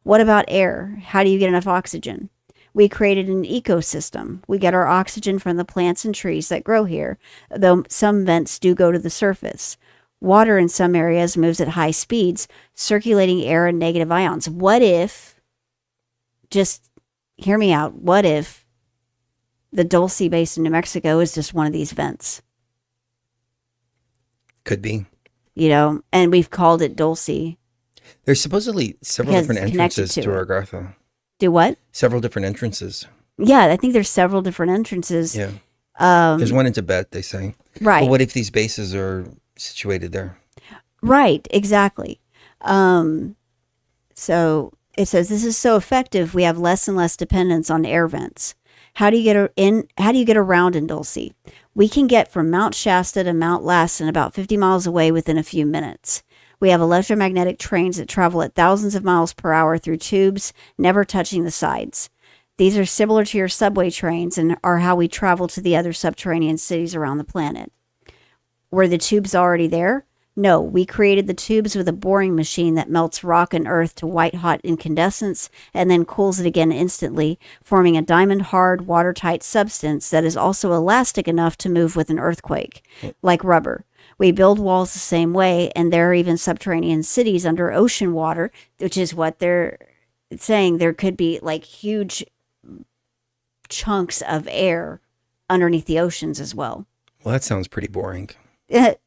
B: What about air? How do you get enough oxygen? We created an ecosystem. We get our oxygen from the plants and trees that grow here, though some vents do go to the surface. Water in some areas moves at high speeds, circulating air and negative ions. What if, just hear me out, what if the Dulce Basin, New Mexico is just one of these vents?
A: Could be.
B: And we've called it Dulce.
A: There's supposedly several different entrances to Agartha.
B: Do what?
A: Several different entrances.
B: Yeah, I think there's several different entrances.
A: Yeah. There's one in Tibet, they say.
B: Right.
A: But what if these bases are situated there?
B: Right, exactly. So it says this is so effective, we have less and less dependence on air vents. How do you get around in Dulce? We can get from Mount Shasta to Mount Lassen about 50 miles away within a few minutes. We have electromagnetic trains that travel at thousands of miles per hour through tubes, never touching the sides. These are similar to your subway trains and are how we travel to the other subterranean cities around the planet. Were the tubes already there? No, we created the tubes with a boring machine that melts rock and earth to white-hot incandescence and then cools it again instantly, forming a diamond-hard, watertight substance that is also elastic enough to move with an earthquake, like rubber. We build walls the same way, and there are even subterranean cities under ocean water, which is what they're saying. There could be like huge chunks of air underneath the oceans as well.
A: Well, that sounds pretty boring.
B: But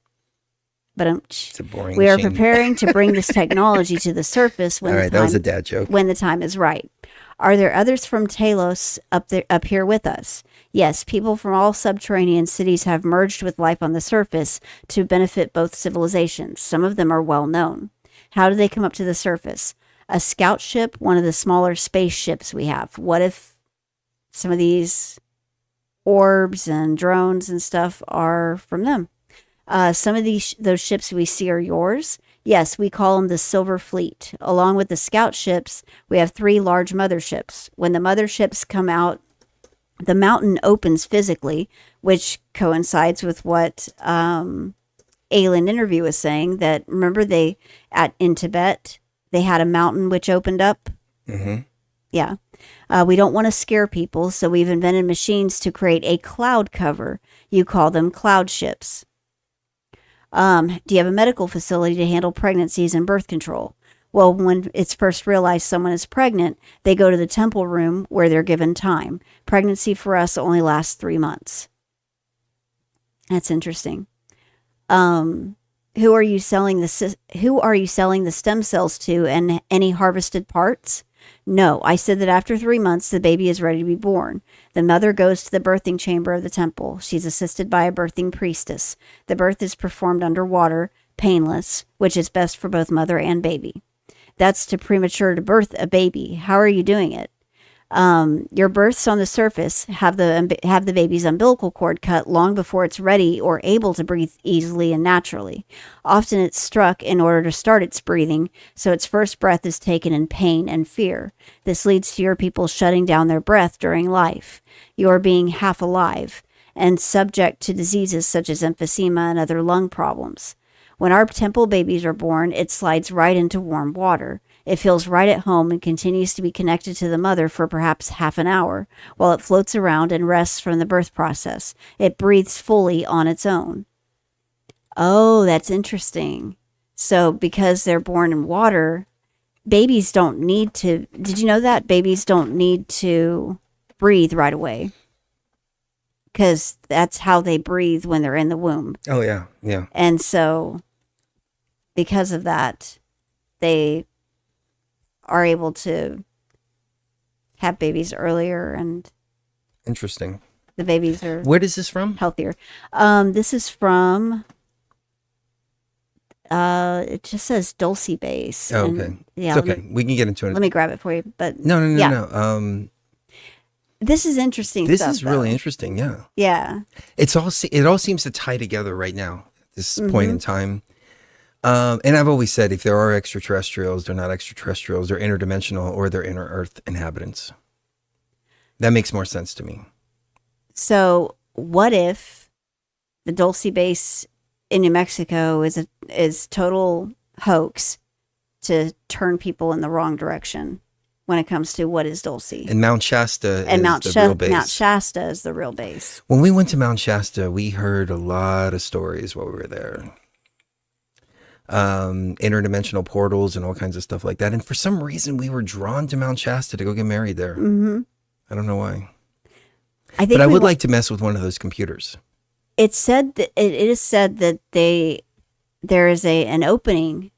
A: it's a boring
B: we are
A: machine.
B: preparing to bring this technology to the surface when
A: All right, that was a dad joke.
B: When the time is right. Are there others from Talos up here with us? Yes, people from all subterranean cities have merged with life on the surface to benefit both civilizations. Some of them are well known. How do they come up to the surface? A scout ship, one of the smaller spaceships we have. What if some of these orbs and drones and stuff are from them? Some of those ships we see are yours. Yes, we call them the Silver Fleet. Along with the scout ships, we have 3 large motherships. When the motherships come out, the mountain opens physically, which coincides with what Alien Interview was saying, that remember in Tibet, they had a mountain which opened up?
A: Mm-hmm.
B: Yeah. We don't want to scare people, so we've invented machines to create a cloud cover. You call them cloud ships. Do you have a medical facility to handle pregnancies and birth control? Well, when it's first realized someone is pregnant, they go to the temple room where they're given time. Pregnancy for us only lasts 3 months. That's interesting. Who are you selling the stem cells to and any harvested parts? No, I said that after 3 months, the baby is ready to be born. The mother goes to the birthing chamber of the temple. She's assisted by a birthing priestess. The birth is performed underwater, painless, which is best for both mother and baby. That's too premature to birth a baby. How are you doing it? Your births on the surface have the baby's umbilical cord cut long before it's ready or able to breathe easily and naturally. Often it's struck in order to start its breathing, so its first breath is taken in pain and fear. This leads to your people shutting down their breath during life. Your being half alive and subject to diseases such as emphysema and other lung problems. When our temple babies are born, it slides right into warm water. It feels right at home and continues to be connected to the mother for perhaps half an hour, while it floats around and rests from the birth process. It breathes fully on its own. Oh, that's interesting. So because they're born in water, babies don't need to... Did you know that? Babies don't need to breathe right away. Because that's how they breathe when they're in the womb.
A: Oh, yeah, yeah.
B: And so because of that, they are able to have babies earlier, and
A: Interesting.
B: the babies are
A: Where is this from?
B: healthier. This is from it just says Dulce Base.
A: Oh,
B: and-
A: okay.
B: Yeah.
A: It's okay. We can get into it.
B: Let me grab it for you. But
A: No.
B: yeah. This is interesting
A: This
B: stuff,
A: is really
B: though.
A: interesting. Yeah.
B: Yeah.
A: It all seems to tie together right now, this point in
B: Mhm.
A: time. And I've always said, if there are extraterrestrials, they're not extraterrestrials, they're interdimensional, or they're inner Earth inhabitants. That makes more sense to me.
B: So what if the Dulce Base in New Mexico is total hoax to turn people in the wrong direction when it comes to what is Dulce?
A: And Mount Shasta
B: And
A: is the real base.
B: Mount Shasta is the real base.
A: When we went to Mount Shasta, we heard a lot of stories while we were there. Interdimensional portals and all kinds of stuff like that. And for some reason, we were drawn to Mount Shasta to go get married there.
B: Mm-hmm.
A: I don't know why.
B: But
A: I would like to mess with one of those computers.
B: It said that it is said that there is an opening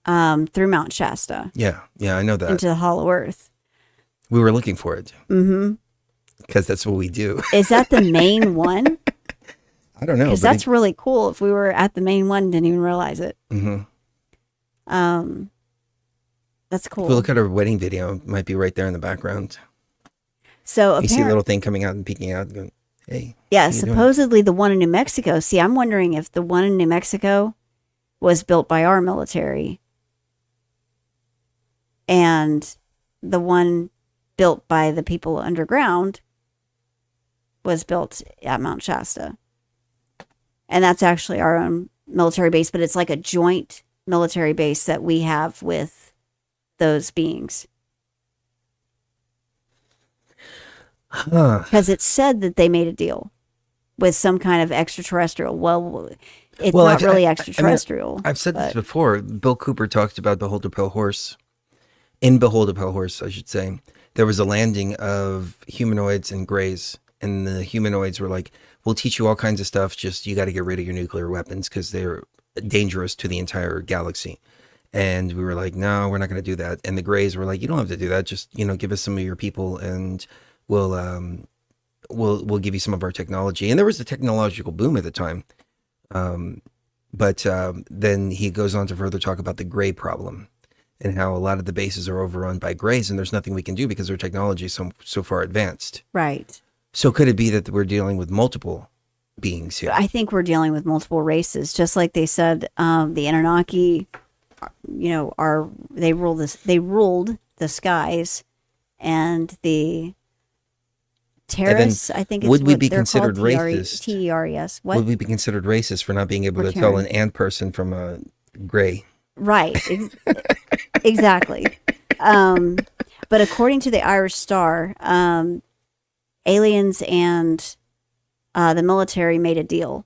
B: through Mount Shasta
A: Yeah, I know that.
B: into the Hollow Earth.
A: We were looking for it
B: Mm-hmm.
A: because that's what we do.
B: Is that the main one?
A: I don't know.
B: Because
A: but
B: that's really cool. If we were at the main one, didn't even realize it.
A: Mhm.
B: That's cool.
A: If we look at our wedding video, it might be right there in the background.
B: So
A: You see a little thing coming out and peeking out and going, hey.
B: yeah,
A: how you doing?
B: supposedly the one in New Mexico. See, I'm wondering if the one in New Mexico was built by our military and the one built by the people underground was built at Mount Shasta. And that's actually our own military base, but it's like a joint military base that we have with those beings. Because it said that they made a deal with some kind of extraterrestrial. Well, it's not really extraterrestrial.
A: I've said this
B: but-
A: before. Bill Cooper talked about Behold a Pale Horse. In Behold a Pale Horse, I should say, there was a landing of humanoids and grays. And the humanoids were like, we'll teach you all kinds of stuff. Just you got to get rid of your nuclear weapons because they're dangerous to the entire galaxy. And we were like, no, we're not going to do that. And the grays were like, you don't have to do that. Just, give us some of your people and we'll give you some of our technology. And there was a technological boom at the time. But then he goes on to further talk about the gray problem and how a lot of the bases are overrun by grays and there's nothing we can do because their technology is so far advanced.
B: Right.
A: So could it be that we're dealing with multiple beings here?
B: I think we're dealing with multiple races, just like they said. The Anunnaki, they ruled the skies, and the Terrorists. I think.
A: Would we
B: what
A: be
B: they're
A: considered
B: called,
A: racist?
B: TERES. What?
A: Would we be considered racist for not being able
B: Or
A: to tell
B: Terran.
A: an ant person from a gray?
B: Right. Exactly. But according to the Irish Star, aliens and the military made a deal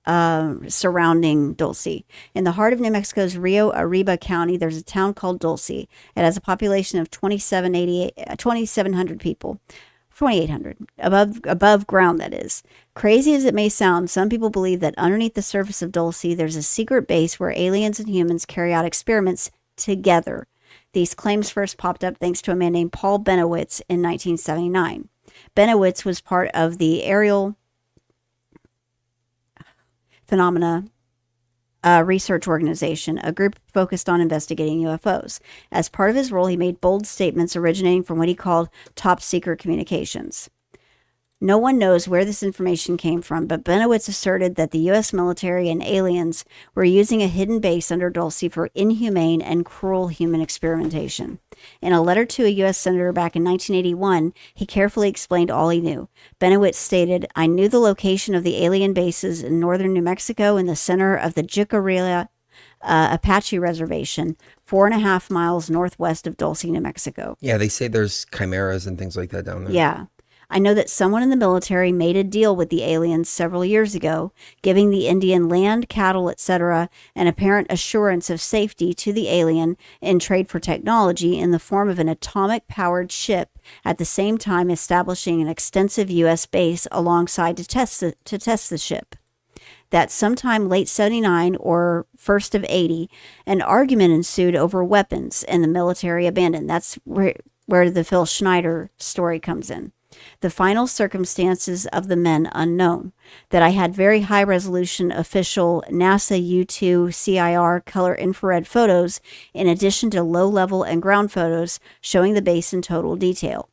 B: surrounding Dulce. In the heart of New Mexico's Rio Arriba County, there's a town called Dulce. It has a population of 2,700 people. 2,800 above ground, that is. Crazy as it may sound, some people believe that underneath the surface of Dulce, there's a secret base where aliens and humans carry out experiments together. These claims first popped up thanks to a man named Paul Benowitz in 1979. Benowitz was part of the aerial phenomena research organization, a group focused on investigating UFOs. As part of his role, he made bold statements originating from what he called top secret communications. No one knows where this information came from, but Benowitz asserted that the U.S. military and aliens were using a hidden base under Dulce for inhumane and cruel human experimentation. In a letter to a U.S. senator back in 1981, he carefully explained all he knew. Benowitz stated, "I knew the location of the alien bases in northern New Mexico in the center of the Jicarilla Apache Reservation, 4.5 miles northwest of Dulce, New Mexico."
A: Yeah, they say there's chimeras and things like that down there.
B: Yeah. I know that someone in the military made a deal with the aliens several years ago, giving the Indian land, cattle, etc., an apparent assurance of safety to the alien in trade for technology in the form of an atomic-powered ship, at the same time establishing an extensive U.S. base alongside to test the ship. That sometime late 79 or first of 80, an argument ensued over weapons, and the military abandoned. That's where the Phil Schneider story comes in. The final circumstances of the men unknown. That I had very high resolution official NASA U2 CIR color infrared photos in addition to low level and ground photos showing the base in total detail.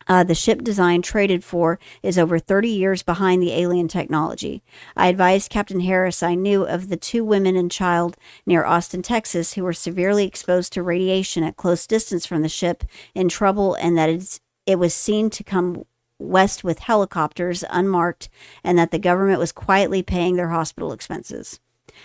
B: The ship design traded for is over 30 years behind the alien technology. I advised Captain Harris I knew of the 2 women and child near Austin, Texas, who were severely exposed to radiation at close distance from the ship, in trouble, and that it was seen to come west with helicopters unmarked, and that the government was quietly paying their hospital expenses.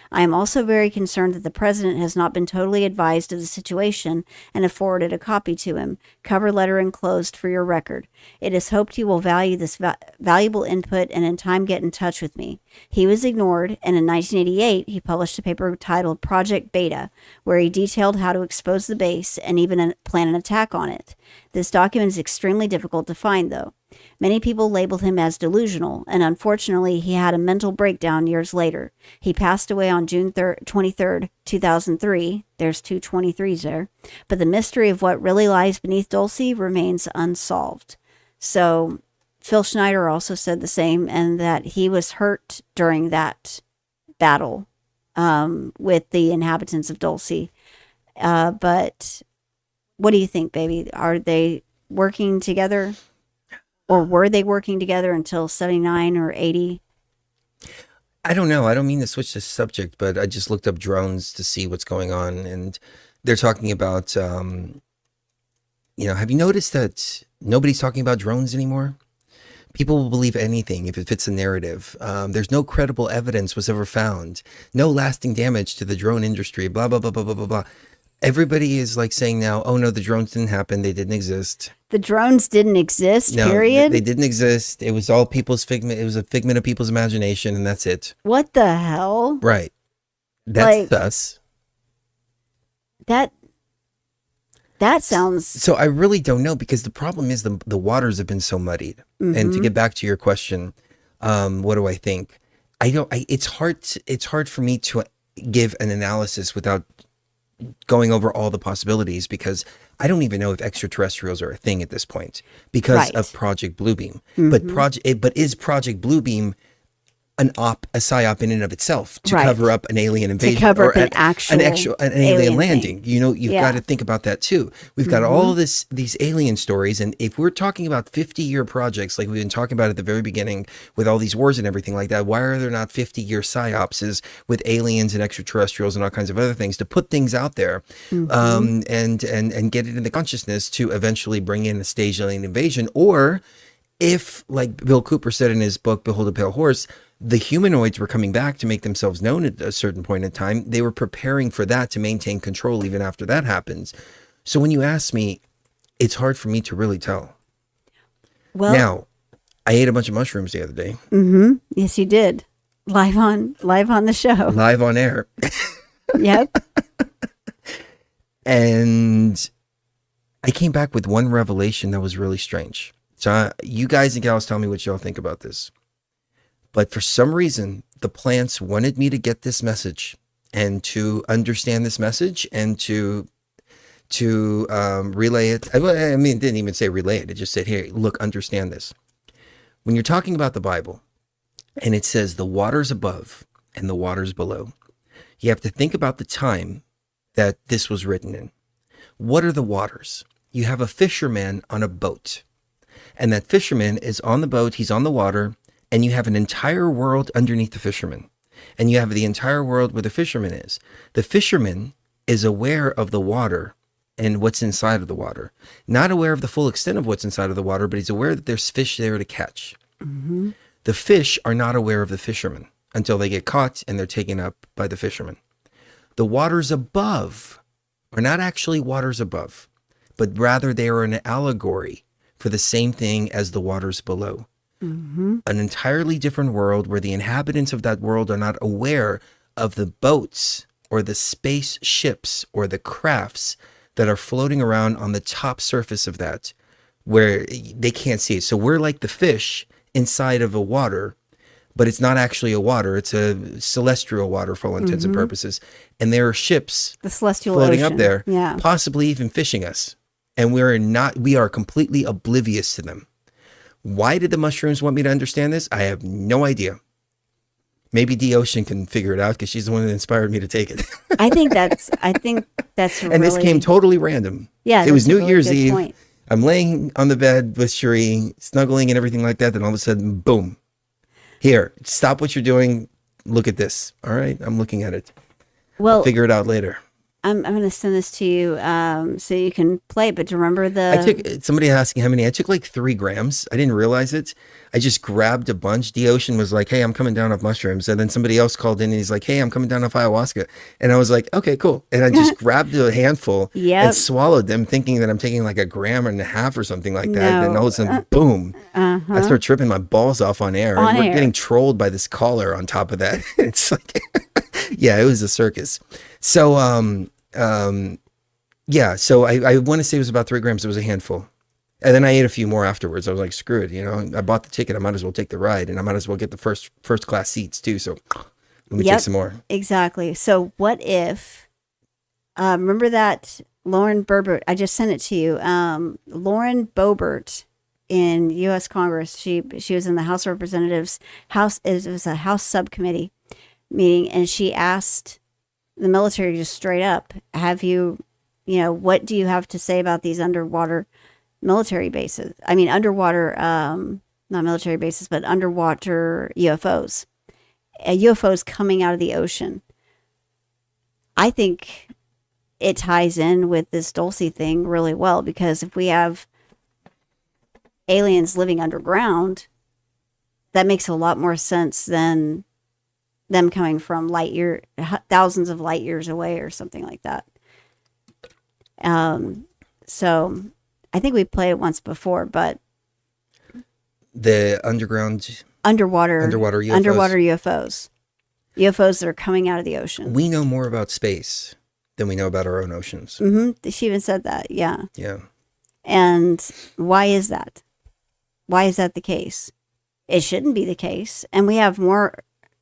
B: I am also very concerned that the president has not been totally advised of the situation and have forwarded a copy to him, cover letter enclosed for your record. It is hoped he will value this valuable input and in time get in touch with me. He was ignored, and in 1988 he published a paper titled Project Beta, where he detailed how to expose the base and even plan an attack on it. This document is extremely difficult to find, though. Many people labeled him as delusional, and unfortunately, he had a mental breakdown years later. He passed away on June 23rd, 2003. There's 2 23s there. But the mystery of what really lies beneath Dulce remains unsolved. So, Phil Schneider also said the same, and that he was hurt during that battle with the inhabitants of Dulce. But what do you think, baby? Are they working together? Or were they working together until 79 or 80?
A: I don't know. I don't mean to switch the subject, but I just looked up drones to see what's going on. And they're talking about, have you noticed that nobody's talking about drones anymore? People will believe anything if it fits a narrative. There's no credible evidence was ever found. No lasting damage to the drone industry, blah, blah, blah, blah, blah, blah, blah. Everybody is like saying now, oh no, the drones didn't happen. They didn't exist.
B: The drones didn't exist,
A: no,
B: period?
A: They didn't exist. It was all people's figment. It was a figment of people's imagination, and that's it.
B: What the hell?
A: Right. That's us.
B: That sounds...
A: So I really don't know, because the problem is the waters have been so muddied.
B: Mm-hmm.
A: And to get back to your question, what do I think? It's hard for me to give an analysis without going over all the possibilities, because I don't even know if extraterrestrials are a thing at this point because of Project Bluebeam.
B: Mm-hmm.
A: But is Project Bluebeam a psyop in and of itself to cover up an alien invasion,
B: to cover
A: or
B: up an
A: alien landing?
B: Thing.
A: You've got to think about that too. We've got all these alien stories, and if we're talking about 50-year projects like we've been talking about at the very beginning with all these wars and everything like that, why are there not 50-year psyopses with aliens and extraterrestrials and all kinds of other things to put things out there, and get it in the consciousness to eventually bring in a staged alien invasion? Or if, like Bill Cooper said in his book Behold a Pale Horse, the humanoids were coming back to make themselves known at a certain point in time. They were preparing for that to maintain control even after that happens. So when you ask me, it's hard for me to really tell. Well, now, I ate a bunch of mushrooms the other day.
B: Mm-hmm. Yes, you did. Live on the show.
A: Live on air.
B: Yep.
A: And I came back with one revelation that was really strange. So you guys and gals tell me what y'all think about this. But for some reason, the plants wanted me to get this message and to understand this message and to to relay it. I mean, it didn't even say relay it. It just said, "Here, look, understand this. When you're talking about the Bible, and it says the waters above and the waters below, you have to think about the time that this was written in. What are the waters? You have a fisherman on a boat, and that fisherman is on the boat. He's on the water, and you have an entire world underneath the fisherman, and you have the entire world where the fisherman is. The fisherman is aware of the water and what's inside of the water, not aware of the full extent of what's inside of the water, but he's aware that there's fish there to catch.
B: Mm-hmm.
A: The fish are not aware of the fisherman until they get caught and they're taken up by the fisherman. The waters above are not actually waters above, but rather they are an allegory for the same thing as the waters below.
B: Mm-hmm.
A: An entirely different world where the inhabitants of that world are not aware of the boats or the spaceships or the crafts that are floating around on the top surface of that, where they can't see it. So we're like the fish inside of a water, but it's not actually a water. It's a celestial water for all intents and purposes. And there are ships
B: The celestial
A: floating
B: ocean.
A: up there,
B: Yeah.
A: possibly even fishing us. And we are completely oblivious to them. Why did the mushrooms want me to understand this? I have no idea. Maybe D Ocean can figure it out because she's the one that inspired me to take it.
B: I think that's
A: And this came totally random.
B: Yeah,
A: it was
B: that's a
A: New
B: really
A: Year's
B: good
A: Eve.
B: point.
A: I'm laying on the bed with Cherie, snuggling and everything like that. Then all of a sudden, boom. Here, stop what you're doing. Look at this. All right, I'm looking at it.
B: Well,
A: I'll figure it out later.
B: I'm going to send this to you so you can play it. But to remember
A: I took somebody asking how many. I took like 3 grams. I didn't realize it. I just grabbed a bunch. D Ocean was like, "Hey, I'm coming down off mushrooms," and then somebody else called in and he's like, "Hey, I'm coming down off ayahuasca," and I was like, "Okay, cool." And I just grabbed a handful and swallowed them, thinking that I'm taking like 1.5 grams or something like that.
B: No.
A: And all of a sudden, boom! I start tripping my balls off on air.
B: On
A: and we're
B: air.
A: getting trolled by this caller on top of that. It's like, yeah, it was a circus. So, yeah, so I want to say it was about 3 grams. It was a handful. And then I ate a few more afterwards. I was like, screw it. You know, I bought the ticket. I might as well take the ride, and I might as well get the first class seats too. So let me take some more.
B: Exactly. So what if, remember that Lauren Boebert, I just sent it to you. Lauren Boebert in U.S. Congress, she was in the House of Representatives, it was a House subcommittee meeting, and she asked the military just straight up, what do you have to say about these underwater military bases? I mean, underwater, not military bases, but underwater UFOs. UFOs coming out of the ocean. I think it ties in with this Dulce thing really well, because if we have aliens living underground, that makes a lot more sense than them coming from thousands of light years away or something like that. So I think we played it once before, but
A: the underwater
B: UFOs that are coming out of the ocean.
A: We know more about space than we know about our own oceans.
B: Mm-hmm. She even said that. Yeah.
A: Yeah.
B: And why is that? Why is that the case? It shouldn't be the case. And we have more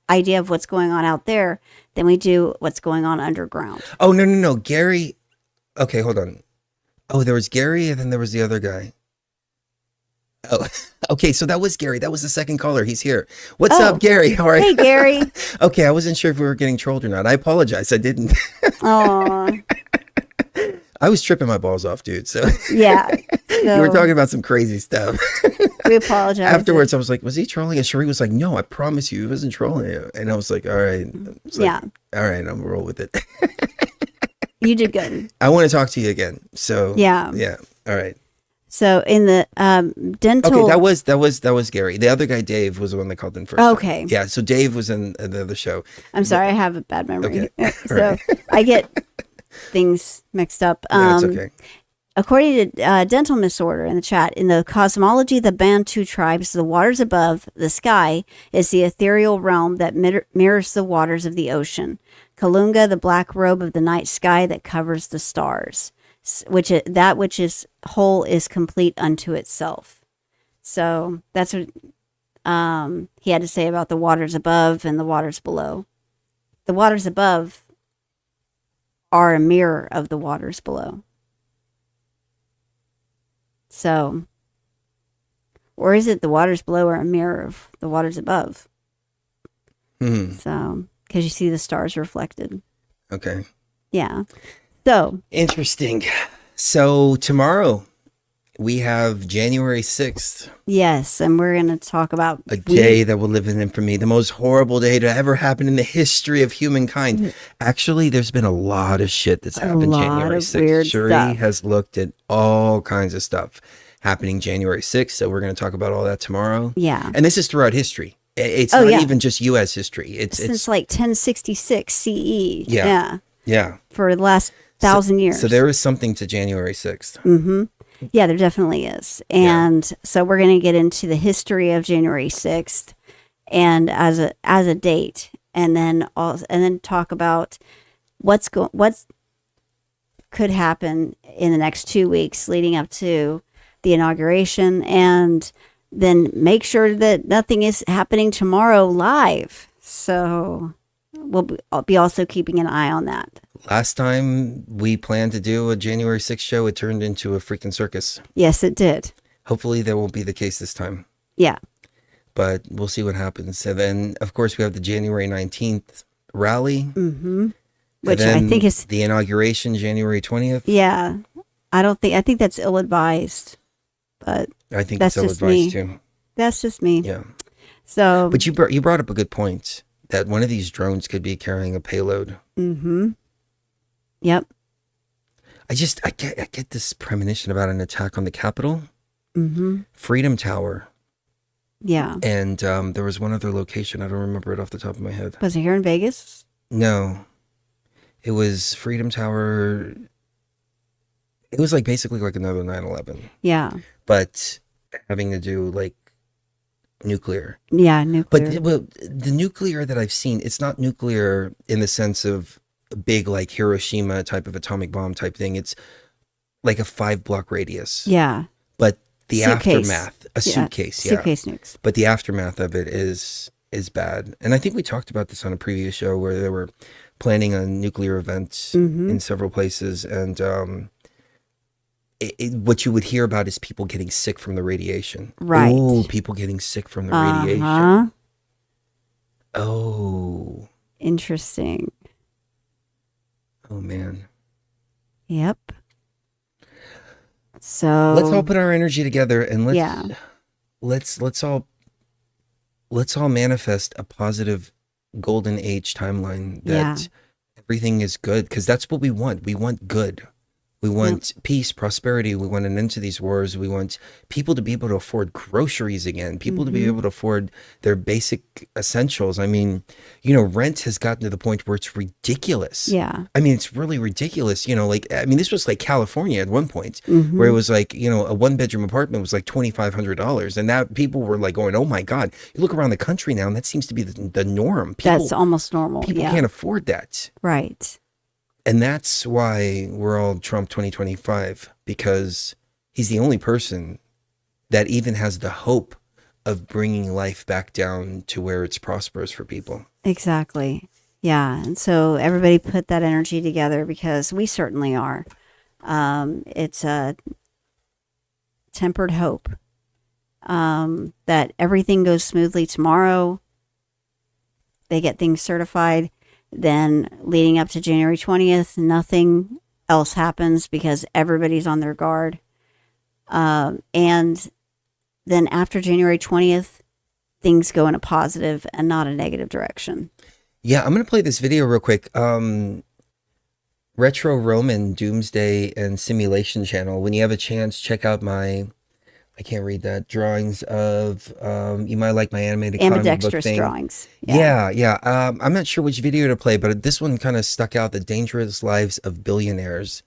B: idea of what's going on out there than we do what's going on underground.
A: Oh, no. Gary. Okay, hold on. Oh, there was Gary and then there was the other guy. Oh, okay. So that was Gary. That was the second caller. He's here. What's up, Gary? All right.
B: Hey, Gary.
A: Okay. I wasn't sure if we were getting trolled or not. I apologize. I didn't.
B: Oh.
A: I was tripping my balls off, dude. So
B: yeah.
A: You were talking about some crazy stuff.
B: We apologize.
A: Afterwards, I was like, was he trolling? And Cherie was like, no, I promise you, he wasn't trolling you. And I was like, all right.
B: Yeah.
A: All right, I'm going to roll with it.
B: You did good.
A: I want to talk to you again. So
B: yeah.
A: All right.
B: So in the dental.
A: Okay, that was Gary. The other guy, Dave, was the one that called in first.
B: Okay.
A: Yeah. So Dave was in the other show.
B: I'm sorry, I have a bad memory.
A: Okay.
B: So
A: Right.
B: I get things mixed up.
A: Yeah, it's okay.
B: According to Dental Misorder in the chat, in the cosmology of the Bantu tribes, the waters above the sky is the ethereal realm that mirrors the waters of the ocean. Kalunga, the black robe of the night sky that covers the stars, which is whole is complete unto itself. So that's what he had to say about the waters above and the waters below. The waters above are a mirror of the waters below. So, or is it the waters below are a mirror of the waters above? So, because you see the stars reflected.
A: Okay.
B: Yeah. So
A: interesting. So tomorrow we have January 6th.
B: Yes, and we're going to talk about
A: a day that will live in infamy, the most horrible day to ever happen in the history of humankind. Actually, there's been a lot of shit that's happened January 6th.
B: Weird
A: Shuri
B: stuff.
A: has looked at all kinds of stuff happening January 6th, so we're going to talk about all that tomorrow.
B: Yeah.
A: And this is throughout history. It's not even just U.S. history. It's
B: since like 1066 CE.
A: Yeah.
B: For the last 1,000 years.
A: So there is something to January 6th.
B: Mm-hmm. Yeah, there definitely is. And so we're going to get into the history of January 6th and as a date, and then talk about what could happen in the next 2 weeks leading up to the inauguration, and then make sure that nothing is happening tomorrow live. So I'll be also keeping an eye on that.
A: Last time we planned to do a January 6th show, it turned into a freaking circus.
B: Yes, it did.
A: Hopefully that won't be the case this time.
B: Yeah.
A: But we'll see what happens. And then, of course, we have the January 19th rally.
B: Mm-hmm. Which I think is
A: the inauguration, January 20th.
B: Yeah. I think that's ill-advised. But
A: I think
B: that's
A: it's
B: just
A: ill-advised
B: me.
A: too.
B: That's just me.
A: Yeah.
B: So,
A: but you brought up a good point that one of these drones could be carrying a payload.
B: Mm-hmm. Yep.
A: I get this premonition about an attack on the Capitol,
B: mm-hmm.
A: Freedom Tower.
B: Yeah.
A: And there was one other location. I don't remember it off the top of my head.
B: Was it here in Vegas?
A: No. It was Freedom Tower. It was like basically like another 9/11.
B: Yeah.
A: But having to do like nuclear.
B: Yeah, nuclear.
A: But the nuclear that I've seen, it's not nuclear in the sense of a big like Hiroshima type of atomic bomb type thing. It's like a 5-block radius.
B: Yeah.
A: But the
B: suitcase.
A: aftermath, suitcase,
B: Suitcase nukes.
A: But the aftermath of it is bad. And I think we talked about this on a previous show where they were planning a nuclear event
B: mm-hmm.
A: in several places, and what you would hear about is people getting sick from the radiation.
B: Right.
A: Oh, people getting sick from the radiation. Oh.
B: Interesting.
A: Oh, man.
B: Yep. So
A: let's all put our energy together and let's all manifest a positive golden age timeline that everything is good, because that's what we want. We want good. We want peace, prosperity. We want an end to these wars. We want people to be able to afford groceries again, people to be able to afford their basic essentials. I mean, rent has gotten to the point where it's ridiculous.
B: Yeah.
A: I mean, it's really ridiculous. This was like California at one point where it was like, a 1-bedroom apartment was like $2,500. And that people were like going, oh my God, you look around the country now and that seems to be the norm.
B: That's almost normal.
A: People can't afford that.
B: Right.
A: And that's why we're all Trump 2025, because he's the only person that even has the hope of bringing life back down to where it's prosperous for people.
B: Exactly. Yeah. And so everybody put that energy together, because we certainly are. It's a tempered hope that everything goes smoothly tomorrow. They get things certified. Then leading up to January 20th, nothing else happens because everybody's on their guard. And then after January 20th, things go in a positive and not a negative direction.
A: Yeah, I'm going to play this video real quick. Retro Roman Doomsday and Simulation channel. When you have a chance, check out my... I can't read that. Drawings of, you might like my animated comic book
B: ambidextrous
A: thing.
B: drawings.
A: Yeah. I'm not sure which video to play, but this one kind of stuck out. The Dangerous Lives of Billionaires,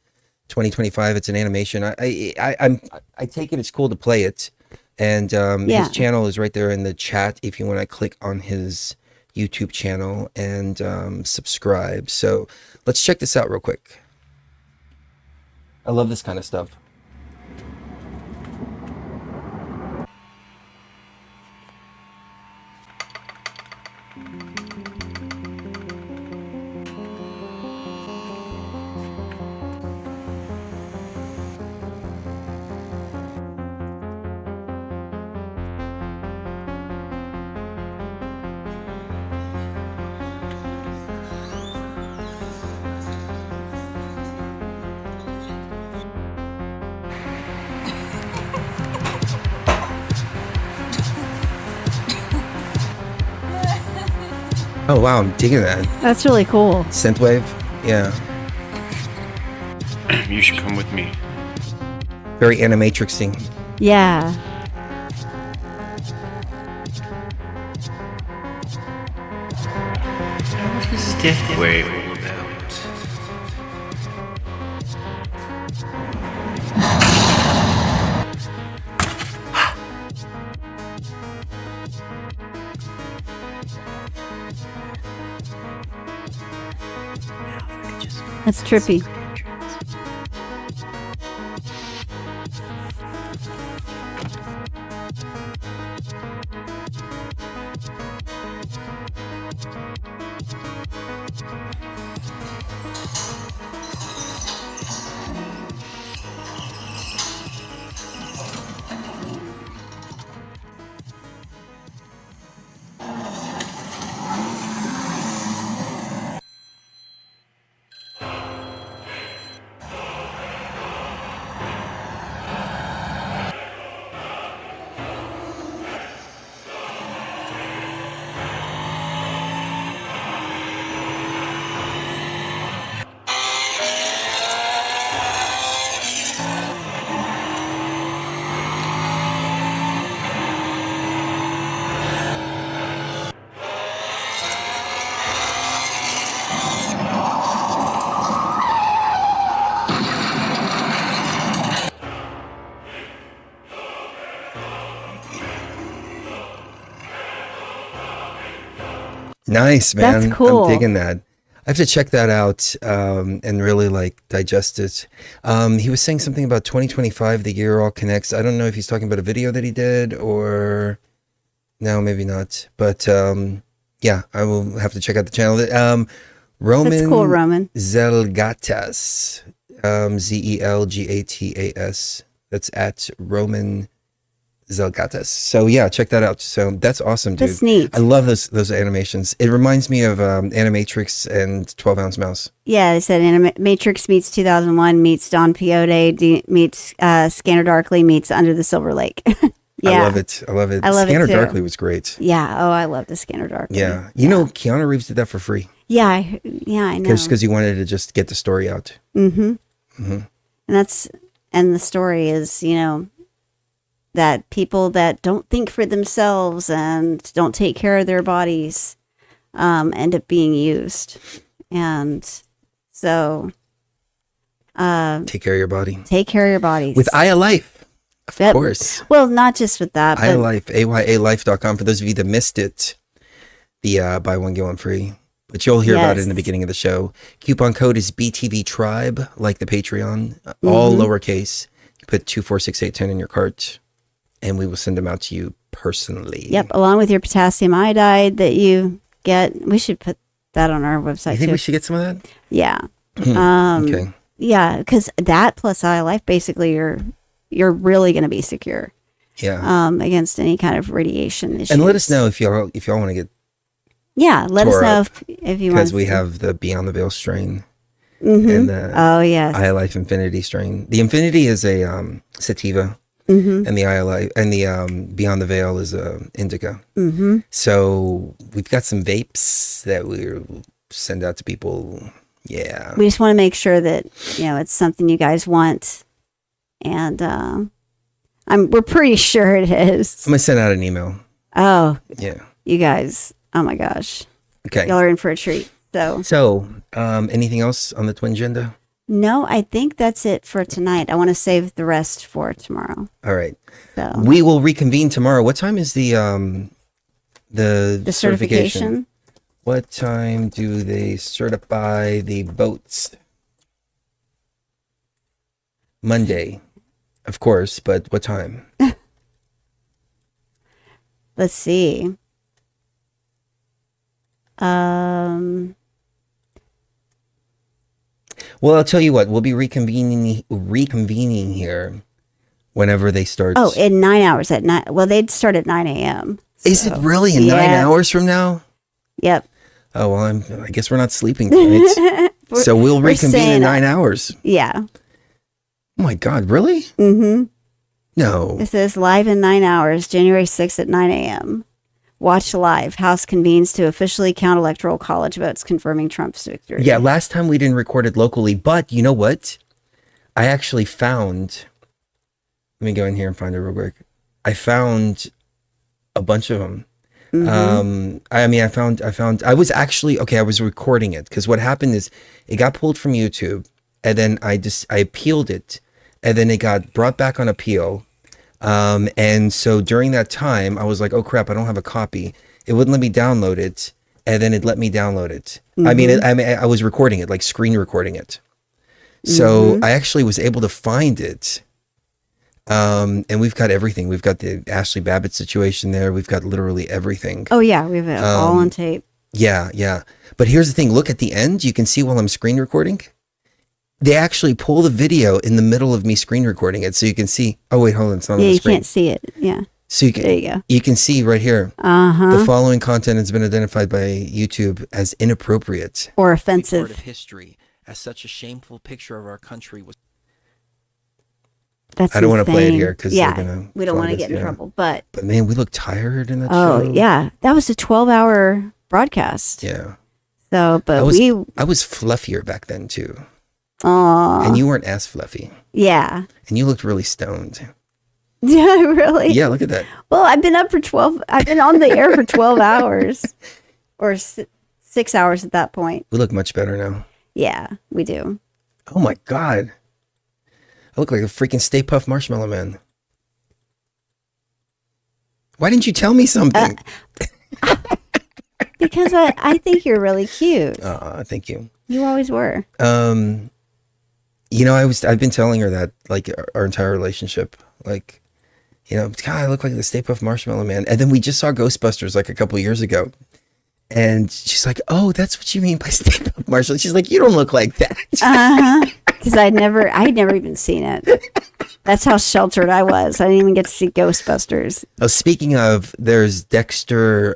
A: 2025. It's an animation. I take it it's cool to play it. And his channel is right there in the chat if you want to click on his YouTube channel and subscribe. So let's check this out real quick. I love this kind of stuff. Oh wow, I'm digging that.
B: That's really cool.
A: Synthwave, yeah.
T: You should come with me.
A: Very animatrixing.
B: Yeah.
T: What is Deathwave all about?
B: That's trippy.
A: Nice, man.
B: That's cool.
A: I'm digging that. I have to check that out and really like digest it. He was saying something about 2025, the year all connects. I don't know if he's talking about a video that he did or no, maybe not. But yeah, I will have to check out the channel. Roman
B: That's cool, Roman.
A: Zelgatas, Zelgatas. That's at Roman Zelgatas. So yeah, check that out. So that's awesome, dude.
B: That's neat.
A: I love those animations. It reminds me of Animatrix and 12-ounce mouse.
B: Yeah, they said Matrix meets 2001 meets Don Quixote meets Scanner Darkly meets Under the Silver Lake. Yeah.
A: I love it. I love it.
B: I love
A: Scanner
B: it too.
A: Darkly was great.
B: Yeah. Oh, I love the Scanner Darkly.
A: Yeah. You know, Keanu Reeves did that for free.
B: Yeah. I know.
A: Because he wanted to just get the story out.
B: Mm-hmm.
A: Mm-hmm.
B: And the story is, you know, that people that don't think for themselves and don't take care of their bodies end up being used. And so
A: take care of your body.
B: Take care of your bodies.
A: With Aya Life, of
B: Yep.
A: course.
B: Well, not just with that.
A: Aya
B: But
A: Life, AYALife.com. For those of you that missed it, the buy one, get one free. But you'll hear about it in the beginning of the show. Coupon code is BTV Tribe, like the Patreon, all lowercase. You put 246810 in your cart, and we will send them out to you personally.
B: Yep, along with your potassium iodide that you get. We should put that on our website.
A: You think
B: too.
A: we should get some of that?
B: Yeah.
A: Okay.
B: Yeah, because that plus Aya Life, basically, you're really going to be secure.
A: Yeah.
B: Against any kind of radiation issues.
A: And let us know if y'all want to get.
B: Yeah, let us know if you want.
A: Because we have the Beyond the Veil strain.
B: Mm-hmm.
A: And the
B: yes.
A: Aya Life Infinity strain. The Infinity is a sativa.
B: Mm-hmm.
A: And the Aya Life and the Beyond the Veil is a indica.
B: Mm-hmm.
A: So we've got some vapes that we'll send out to people. Yeah.
B: We just want to make sure that, you know, it's something you guys want. And we're pretty sure it is.
A: I'm gonna send out an email.
B: Oh.
A: Yeah.
B: You guys. Oh my gosh.
A: Okay.
B: Y'all are in for a treat.
A: So anything else on the twin agenda?
B: No, I think that's it for tonight. I want to save the rest for tomorrow.
A: All right.
B: So
A: we will reconvene tomorrow. What time is the certification? What time do they certify the boats? Monday, of course, but what time?
B: Let's see.
A: Well, I'll tell you what. We'll be reconvening here whenever they start.
B: Oh, in 9 hours at night. Well, they'd start at 9 a.m.
A: Is it really in 9 hours from now?
B: Yep.
A: Oh, well, I guess we're not sleeping tonight. So we'll reconvene in 9 hours.
B: Yeah.
A: Oh my God, really?
B: Mm-hmm.
A: No.
B: It says live in 9 hours, January 6th at 9 a.m. Watch live. House convenes to officially count electoral college votes confirming Trump's victory.
A: Yeah, last time we didn't record it locally, but you know what? I actually found, let me go in here and find it real quick. I found a bunch of them. I was actually, okay, I was recording it because what happened is it got pulled from YouTube and then I appealed it and then it got brought back on appeal. And so during that time, I was like, oh crap, I don't have a copy. It wouldn't let me download it. And then it let me download it. I was recording it, like screen recording it. So I actually was able to find it. And we've got everything. We've got the Ashley Babbitt situation there. We've got literally everything.
B: Oh yeah, we have it all on tape.
A: Yeah. But here's the thing. Look at the end. You can see while I'm screen recording, they actually pull the video in the middle of me screen recording it. So you can see, oh wait, hold on. It's not on the screen.
B: You can't see it. Yeah.
A: So you can,
B: there you go.
A: You can see right here. The following content has been identified by YouTube as inappropriate
B: or offensive.
A: Part of history, as such a shameful picture of our country was.
B: That's
A: I don't want to play it here because
B: we don't want to get in trouble. But
A: man, we look tired in that show.
B: Oh yeah, that was a 12-hour broadcast.
A: Yeah.
B: So, but
A: I was fluffier back then too.
B: Aww.
A: And you weren't as fluffy.
B: Yeah.
A: And you looked really stoned.
B: Yeah, really?
A: Yeah, look at that.
B: Well, I've been on the air for 12 hours or 6 hours at that point.
A: We look much better now.
B: Yeah, we do.
A: Oh my God. I look like a freaking Stay Puft Marshmallow Man. Why didn't you tell me something?
B: Because I think you're really cute.
A: Thank you.
B: You always were.
A: You know, I've been telling her that like our entire relationship, like, you know, God, I look like the Stay Puft Marshmallow Man. And then we just saw Ghostbusters like a couple years ago. And she's like, oh, that's what you mean by Stay Puft Marshmallow. She's like, you don't look like that.
B: Because I'd never even seen it. That's how sheltered I was. I didn't even get to see Ghostbusters.
A: Oh, speaking of, there's Dexter.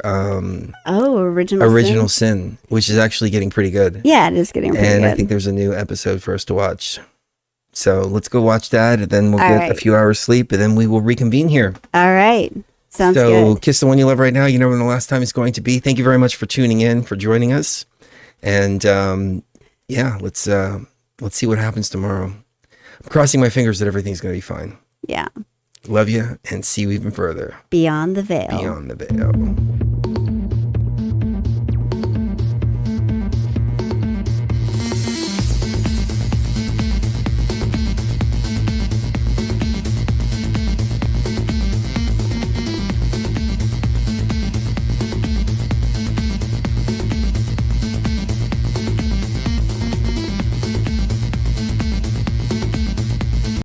A: Original Sin, which is actually getting pretty good.
B: Yeah, it is getting pretty good.
A: And I think there's a new episode for us to watch. So let's go watch that, and then we'll get a few hours sleep, and then we will reconvene here.
B: All right. Sounds good.
A: So kiss the one you love right now. You know when the last time is going to be. Thank you very much for tuning in, for joining us. And yeah, let's see what happens tomorrow. I'm crossing my fingers that everything's going to be fine.
B: Yeah.
A: Love you, and see you even further.
B: Beyond the veil.
A: Beyond the veil.